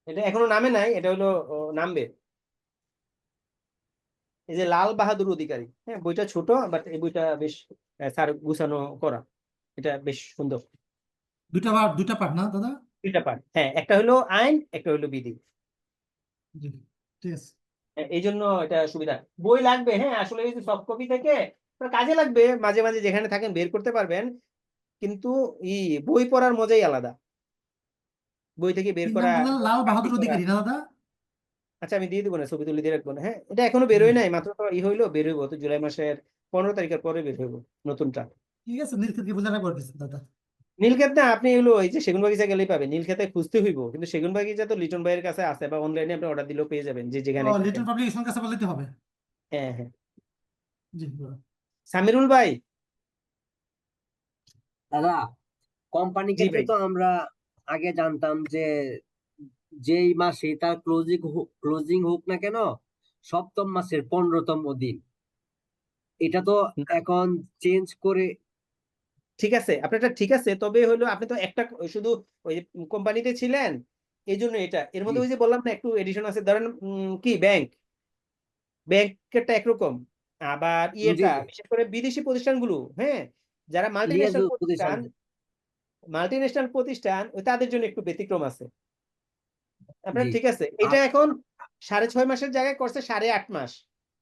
এটা এখনো নামে নাই, এটা হলো নামবে, এই যে লাল বাহাদুর অধিকারী। হ্যাঁ, বইটা ছোট, বাট এই বইটা বেশ স্যার গুছানো করা, এটা বেশ সুন্দর। দুটা পার্ট না দাদা? দুইটা পার্ট, হ্যাঁ, একটা হলো আইন, একটা হলো বিধি। জি, ঠিক আছে। এই জন্য এটা সুবিধা। বই লাগবে, হ্যাঁ, আসলে এই যে সফট কপি থেকে আপনার কাজে লাগবে, মাঝে মাঝে যেখানে থাকেন বের করতে পারবেন, কিন্তু বই পড়ার মজাই আলাদা, বই থেকে বের কি নাম করা, বললেন? লাল প্র্যাকটিস বাহাদুর করা। অধিকারী না দাদা? আচ্ছা, আমি দিয়ে দেবো না, ছবি তুলে দিয়ে রাখবো না। হ্যাঁ, এটা এখনো বেরোয় নাই, মাত্র তো হইলো, বের হইবো তো জুলাই মাসের 15 তারিখের পরে বের হইবো নতুনটা। ঠিক আছে, নীলক্ষেতকে বোঝা রাখবো দাদা। নীলক্ষেত না, আপনি এগুলো এই যে সেগুন বাগিচা গেলেই পাবেন, নীলক্ষেতে খুঁজতে হইব, কিন্তু সেগুন বাগিচা তো লিটন ভাইয়ের কাছে আছে, বা অনলাইনে আপনি অর্ডার দিলেও পেয়ে যাবেন, যে ও, যেখানে থাকেন। লিটল পাবলিকেশন কাছে বলতে হবে। হ্যাঁ হ্যাঁ। জি দাদা। সামিরুল ভাই। দাদা, কোম্পানি জি ক্ষেত্রে ভাই। তো আমরা আগে জানতাম যে যেই মাসে তার ক্লোজিং হোক না কেন, সপ্তম মাসের 15তম দিন। এটা তো এখন চেঞ্জ করে। ঠিক আছে, আপনারটা ঠিক আছে, তবে হলো আপনি তো একটা শুধু ওই কোম্পানিতে ছিলেন, এই জন্য এটা এর জি মধ্যে ওই যে বললাম না একটু এডিশন আছে, ধরেন কি ব্যাংকেরটা একরকম, আবার জি ইয়েটা জি, বিশেষ করে বিদেশি প্রতিষ্ঠানগুলো, হ্যাঁ, যারা লিয়াজ মাল্টিন্যাশনাল প্রতিষ্ঠান। প্রতিষ্ঠান ওই তাদের জন্য একটু ব্যতিক্রম আছে। আপনার জি। ঠিক আছে, আর এটা এখন 6.5 মাসের জায়গায় করছে 8.5 মাস,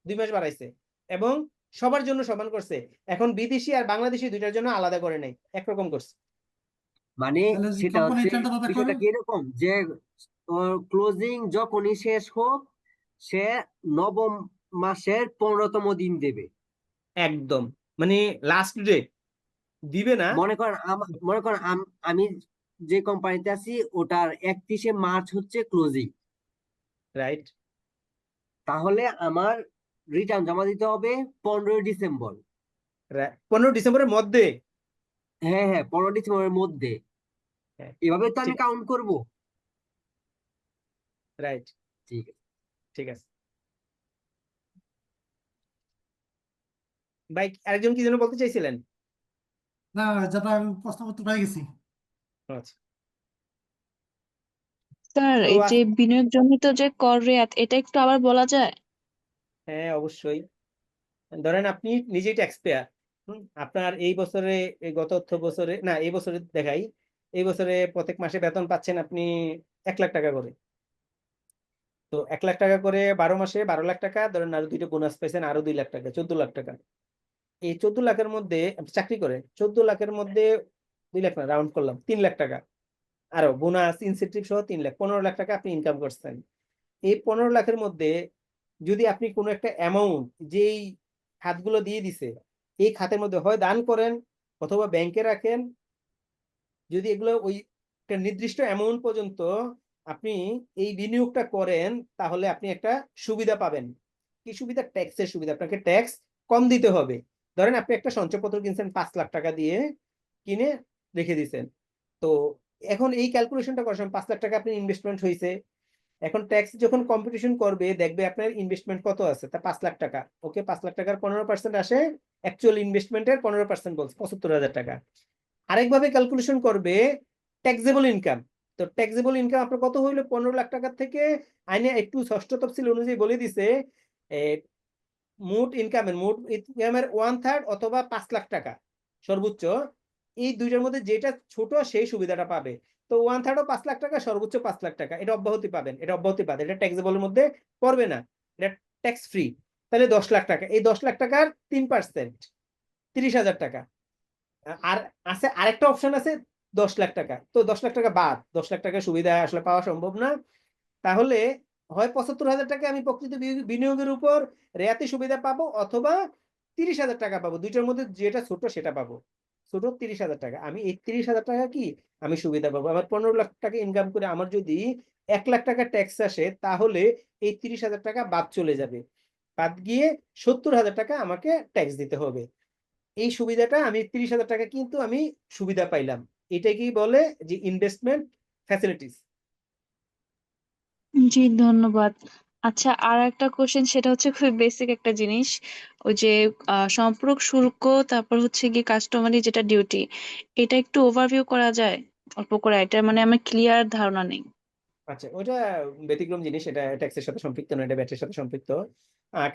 2 মাস বাড়াইছে, এবং সবার জন্য সমান করছে। এখন বিদেশি আর বাংলাদেশি দুইটার জন্য আলাদা করে নাই, একরকম করছে। মানে তাহলে সেটা কোম্পানি হচ্ছে ট্রেন্ডটা দাদা বিষয়টা করো। কি এরকম যে ক্লোজিং যখনই শেষ হোক, সে নবম মাসের 15তম দিন দেবে। একদম, মানে লাস্ট ডে দিবে না। মনে করেন আমি যে কোম্পানিতে আছি ওটার 31শে মার্চ হচ্ছে ক্লোজিং। রাইট। তাহলে আমার রিটার্ন জমা দিতে হবে 15ই ডিসেম্বর। 15 ডিসেম্বরের মধ্যে। হ্যাঁ হ্যাঁ, 15 ডিসেম্বরের মধ্যে। হ্যাঁ, এভাবে তো আমি ঠিক, কাউন্ট করব। রাইট, ঠিক আছে। ঠিক আছে ভাই। আরেকজন কি যেন বলতে চাইছিলেন? না দাদা, আমি প্রশ্নপত্র পেয়ে গেছি। আচ্ছা, স্যার, তো এই যে বিনিয়োগ জনিত যে কর রেয়াত, এটা একটু আবার বলা যায়? হ্যাঁ অবশ্যই। ধরেন আপনি নিজেই ট্যাক্স পেয়ার, আপনার এই বছরে, এই গত অর্থ বছরে, না এই বছরে দেখাই, এই বছরে প্রত্যেক মাসে বেতন পাচ্ছেন আপনি 1 লাখ টাকা করে। তো 1 লাখ টাকা করে 12 মাসে 12 লাখ টাকা, ধরেন আরো 2টা বোনাস পাইছেন, আরো 2 লাখ টাকা, 14 লাখ টাকা। এই 14 লাখের মধ্যে আপনি চাকরি করে 14 লাখের মধ্যে 2 লাখ না, রাউন্ড করলাম 3 লাখ টাকা, আরো বোনাস ইনসেন্টিভ সহ 3 লাখ, 15 লাখ টাকা আপনি ইনকাম করছেন। এই 15 লাখের মধ্যে যদি আপনি কোনো একটা অ্যামাউন্ট যেই খাতগুলো দিয়ে দিছে এই খাতের মধ্যে হয় দান করেন অথবা ব্যাংকে রাখেন, যদি এগুলো ওই একটা নির্দিষ্ট অ্যামাউন্ট পর্যন্ত আপনি এই বিনিয়োগটা করেন তাহলে আপনি একটা সুবিধা পাবেন। কি সুবিধা? ট্যাক্সের সুবিধা। আপনাকে ট্যাক্স কম দিতে হবে। ধরেন আপনি একটা সঞ্চয়পত্র কিনছেন 5 লাখ টাকা দিয়ে, কিনে রেখে দিছেন। তো এখন এই ক্যালকুলেশনটা করার সময় 5 লাখ টাকা আপনি ইনভেস্টমেন্ট হয়েছে, এখন ট্যাক্স যখন কম্পিটিশন করবে দেখবে আপনার ইনভেস্টমেন্ট কত আছে, তা 5 লাখ টাকা। ওকে, 5 লাখ টাকার 15% আসে, অ্যাকচুয়াল ইনভেস্টমেন্টের 15% বলছে 75,000 টাকা। আরেকভাবে ক্যালকুলেশন করবে ট্যাক্সেবল ইনকাম। তো ট্যাক্সেবল ইনকাম আপনার কত হইলো? 15 লাখ টাকা থেকে আইনে একটু ষষ্ঠ তফসিল অনুযায়ী বলে দিছে মোট ইনকামের 1/3 অথবা 5 লাখ টাকা সর্বোচ্চ, এই দুইটার মধ্যে যেটা ছোট সেই সুবিধাটা পাবে। তো 1/3 ও 5 লাখ টাকা, সর্বোচ্চ 5 লাখ টাকা, এটা অব্যাহতি পাবেন, এটা অব্যাহতি পাবে, এটা ট্যাক্সেবলের মধ্যে পড়বে না, এটা ট্যাক্স ফ্রি। তাহলে 10 লাখ টাকা, এই 10 লাখ টাকার 3% 30,000 টাকা। আর আছে আরেকটা অপশন আছে 10 লাখ টাকা। তো 10 লাখ টাকা বাদ, 10 লাখ টাকার সুবিধা আসলে পাওয়া সম্ভব না। তাহলে হয় 75,000 টাকা আমি প্রকৃত বিনিয়োগের উপর রেয়াতি সুবিধা পাবো, অথবা 30,000 টাকা পাবো। দুইটার মধ্যে যেটা ছোট সেটা পাবো। ছোট 30,000 টাকা, আমি এই 30,000 টাকা কি আমি সুবিধা পাবো। আমার 15 লাখ টাকা ইনকাম করে আমার যদি 1 লাখ টাকা ট্যাক্স আসে তাহলে এই 30,000 টাকা বাদ চলে যাবে, বাদ গিয়ে 70,000 টাকা আমাকে ট্যাক্স দিতে হবে। এই সুবিধাটা আমি 30,000 টাকা কিন্তু আমি সুবিধা পাইলাম। এটাকেই বলে যে ইনভেস্টমেন্ট ফ্যাসিলিটিস। জি ধন্যবাদ। আচ্ছা, আর একটা কোশ্চেন, সেটা হচ্ছে খুব বেসিক একটা জিনিস। ওই যে সম্পূরক শুল্ক, তারপর হচ্ছে কি কাস্টমারি যেটা ডিউটি, এটা একটু ওভারভিউ করা যায় অল্প করে? এটা মানে আমার ক্লিয়ার ধারণা নেই। আচ্ছা, ওটা ব্যতিক্রম জিনিস, এটা ট্যাক্সের সাথে সম্পৃক্ত না, এটা ব্যাটের সাথে সম্পৃক্ত।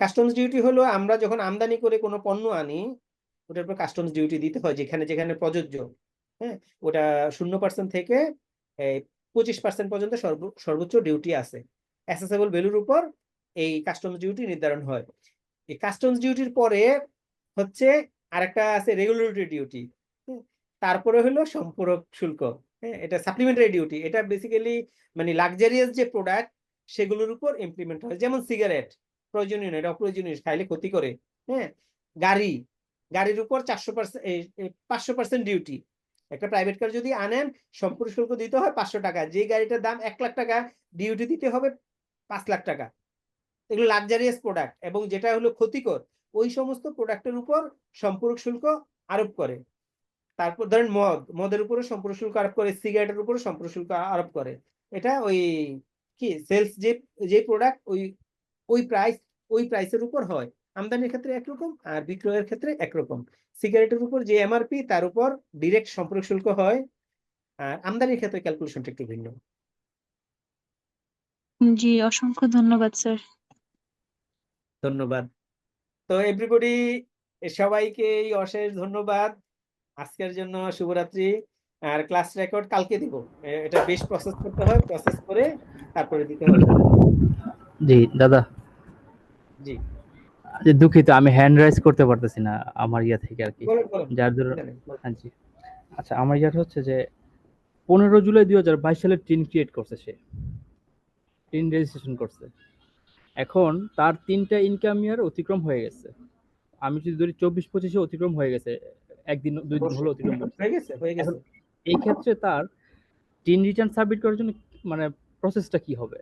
কাস্টমস ডিউটি হলো আমরা যখন আমদানি করে কোনো পণ্য আনি ওটার উপর কাস্টমস ডিউটি দিতে হয়, যেখানে যেখানে প্রযোজ্য। হ্যাঁ, ওটা 0% থেকে 25% পর্যন্ত সর্বোচ্চ ডিউটি আছে। অ্যাসেসেবল ভ্যালুর উপর এই কাস্টমস ডিউটি নির্ধারণ হয়। এই কাস্টমস ডিউটির পরে হচ্ছে আরেকটা আছে রেগুলেটরি ডিউটি, তারপরে হলো সম্পূরক শুল্ক। হ্যাঁ, এটা সাপ্লিমেন্টারি ডিউটি। এটা বেসিক্যালি মানে লাক্সারিয়াস যে প্রোডাক্ট সেগুলোর উপর ইমপ্লিমেন্ট হয়। যেমন সিগারেট প্রয়োজনীয় না, এটা অপ্রয়োজনীয়, খাইলে ক্ষতি করে। হ্যাঁ, গাড়ির উপর 500% ডিউটি। একটা প্রাইভেট কার যদি আনেন সম্পূরক শুল্ক দিতে হয় 500 টাকা, যে গাড়িটার দাম 1 লাখ টাকা ডিউটি দিতে হবে 5 লাখ টাকা। এগুলো লাক্সারিয়াস প্রোডাক্ট এবং যেটা হলো ক্ষতিকর ওই সমস্ত প্রোডাক্টের উপর সম্পূরক শুল্ক আরোপ করে। তারপর ধরেন মদের উপরে সম্পূরক শুল্ক আরোপ করে, সিগারেটের উপরে সম্পূরক শুল্ক আরোপ করে। এটা ওই কি সেলস যে প্রোডাক্ট ওই প্রাইসের উপর হয়। আমদানির ক্ষেত্রে একরকম আর বিক্রয়ের ক্ষেত্রে একরকম। সিগারেটের উপর যে এমআরপি তার উপর ডিরেক্ট সম্পূরক শুল্ক হয়, আর আমদানির ক্ষেত্রে ক্যালকুলেশনটা একটু ভিন্ন। জি, অসংখ্য ধন্যবাদ স্যার। ধন্যবাদ। তো এভরিবডি, সবাইকে অশেষ ধন্যবাদ। আজকের জন্য শুভরাত্রি। আর ক্লাস রেকর্ড কালকে দিব, এটা বেশ প্রসেস করতে হয়, প্রসেস করে তারপরে দিতে হবে। জি দাদা, জি যে দুঃখিত আমি হ্যান্ড রাইজ করতে পারতেছি না আমার ইয়া থেকে আর কি, বলেন বলেন, যার জন্য। অসুবিধা নেই, বলেন। হ্যাঁ জি, আচ্ছা আমার ইয়াটা হচ্ছে যে 15 জুলাই 2022 সালে টিন ক্রিয়েট করছে, সে টিন রেজিস্ট্রেশন করছে। এখন তার 3টা ইনকাম ইয়ার অতিক্রম হয়ে গেছে। আমি যদি ধরি 24-25-এ অতিক্রম হয়ে গেছে, একদিন 2 দিন হলো অতিক্রম হয়েছে। হয়ে গেছে এখন এই ক্ষেত্রে তার টিন রিটার্ন সাবমিট করার জন্য মানে প্রসেসটা কি হবে?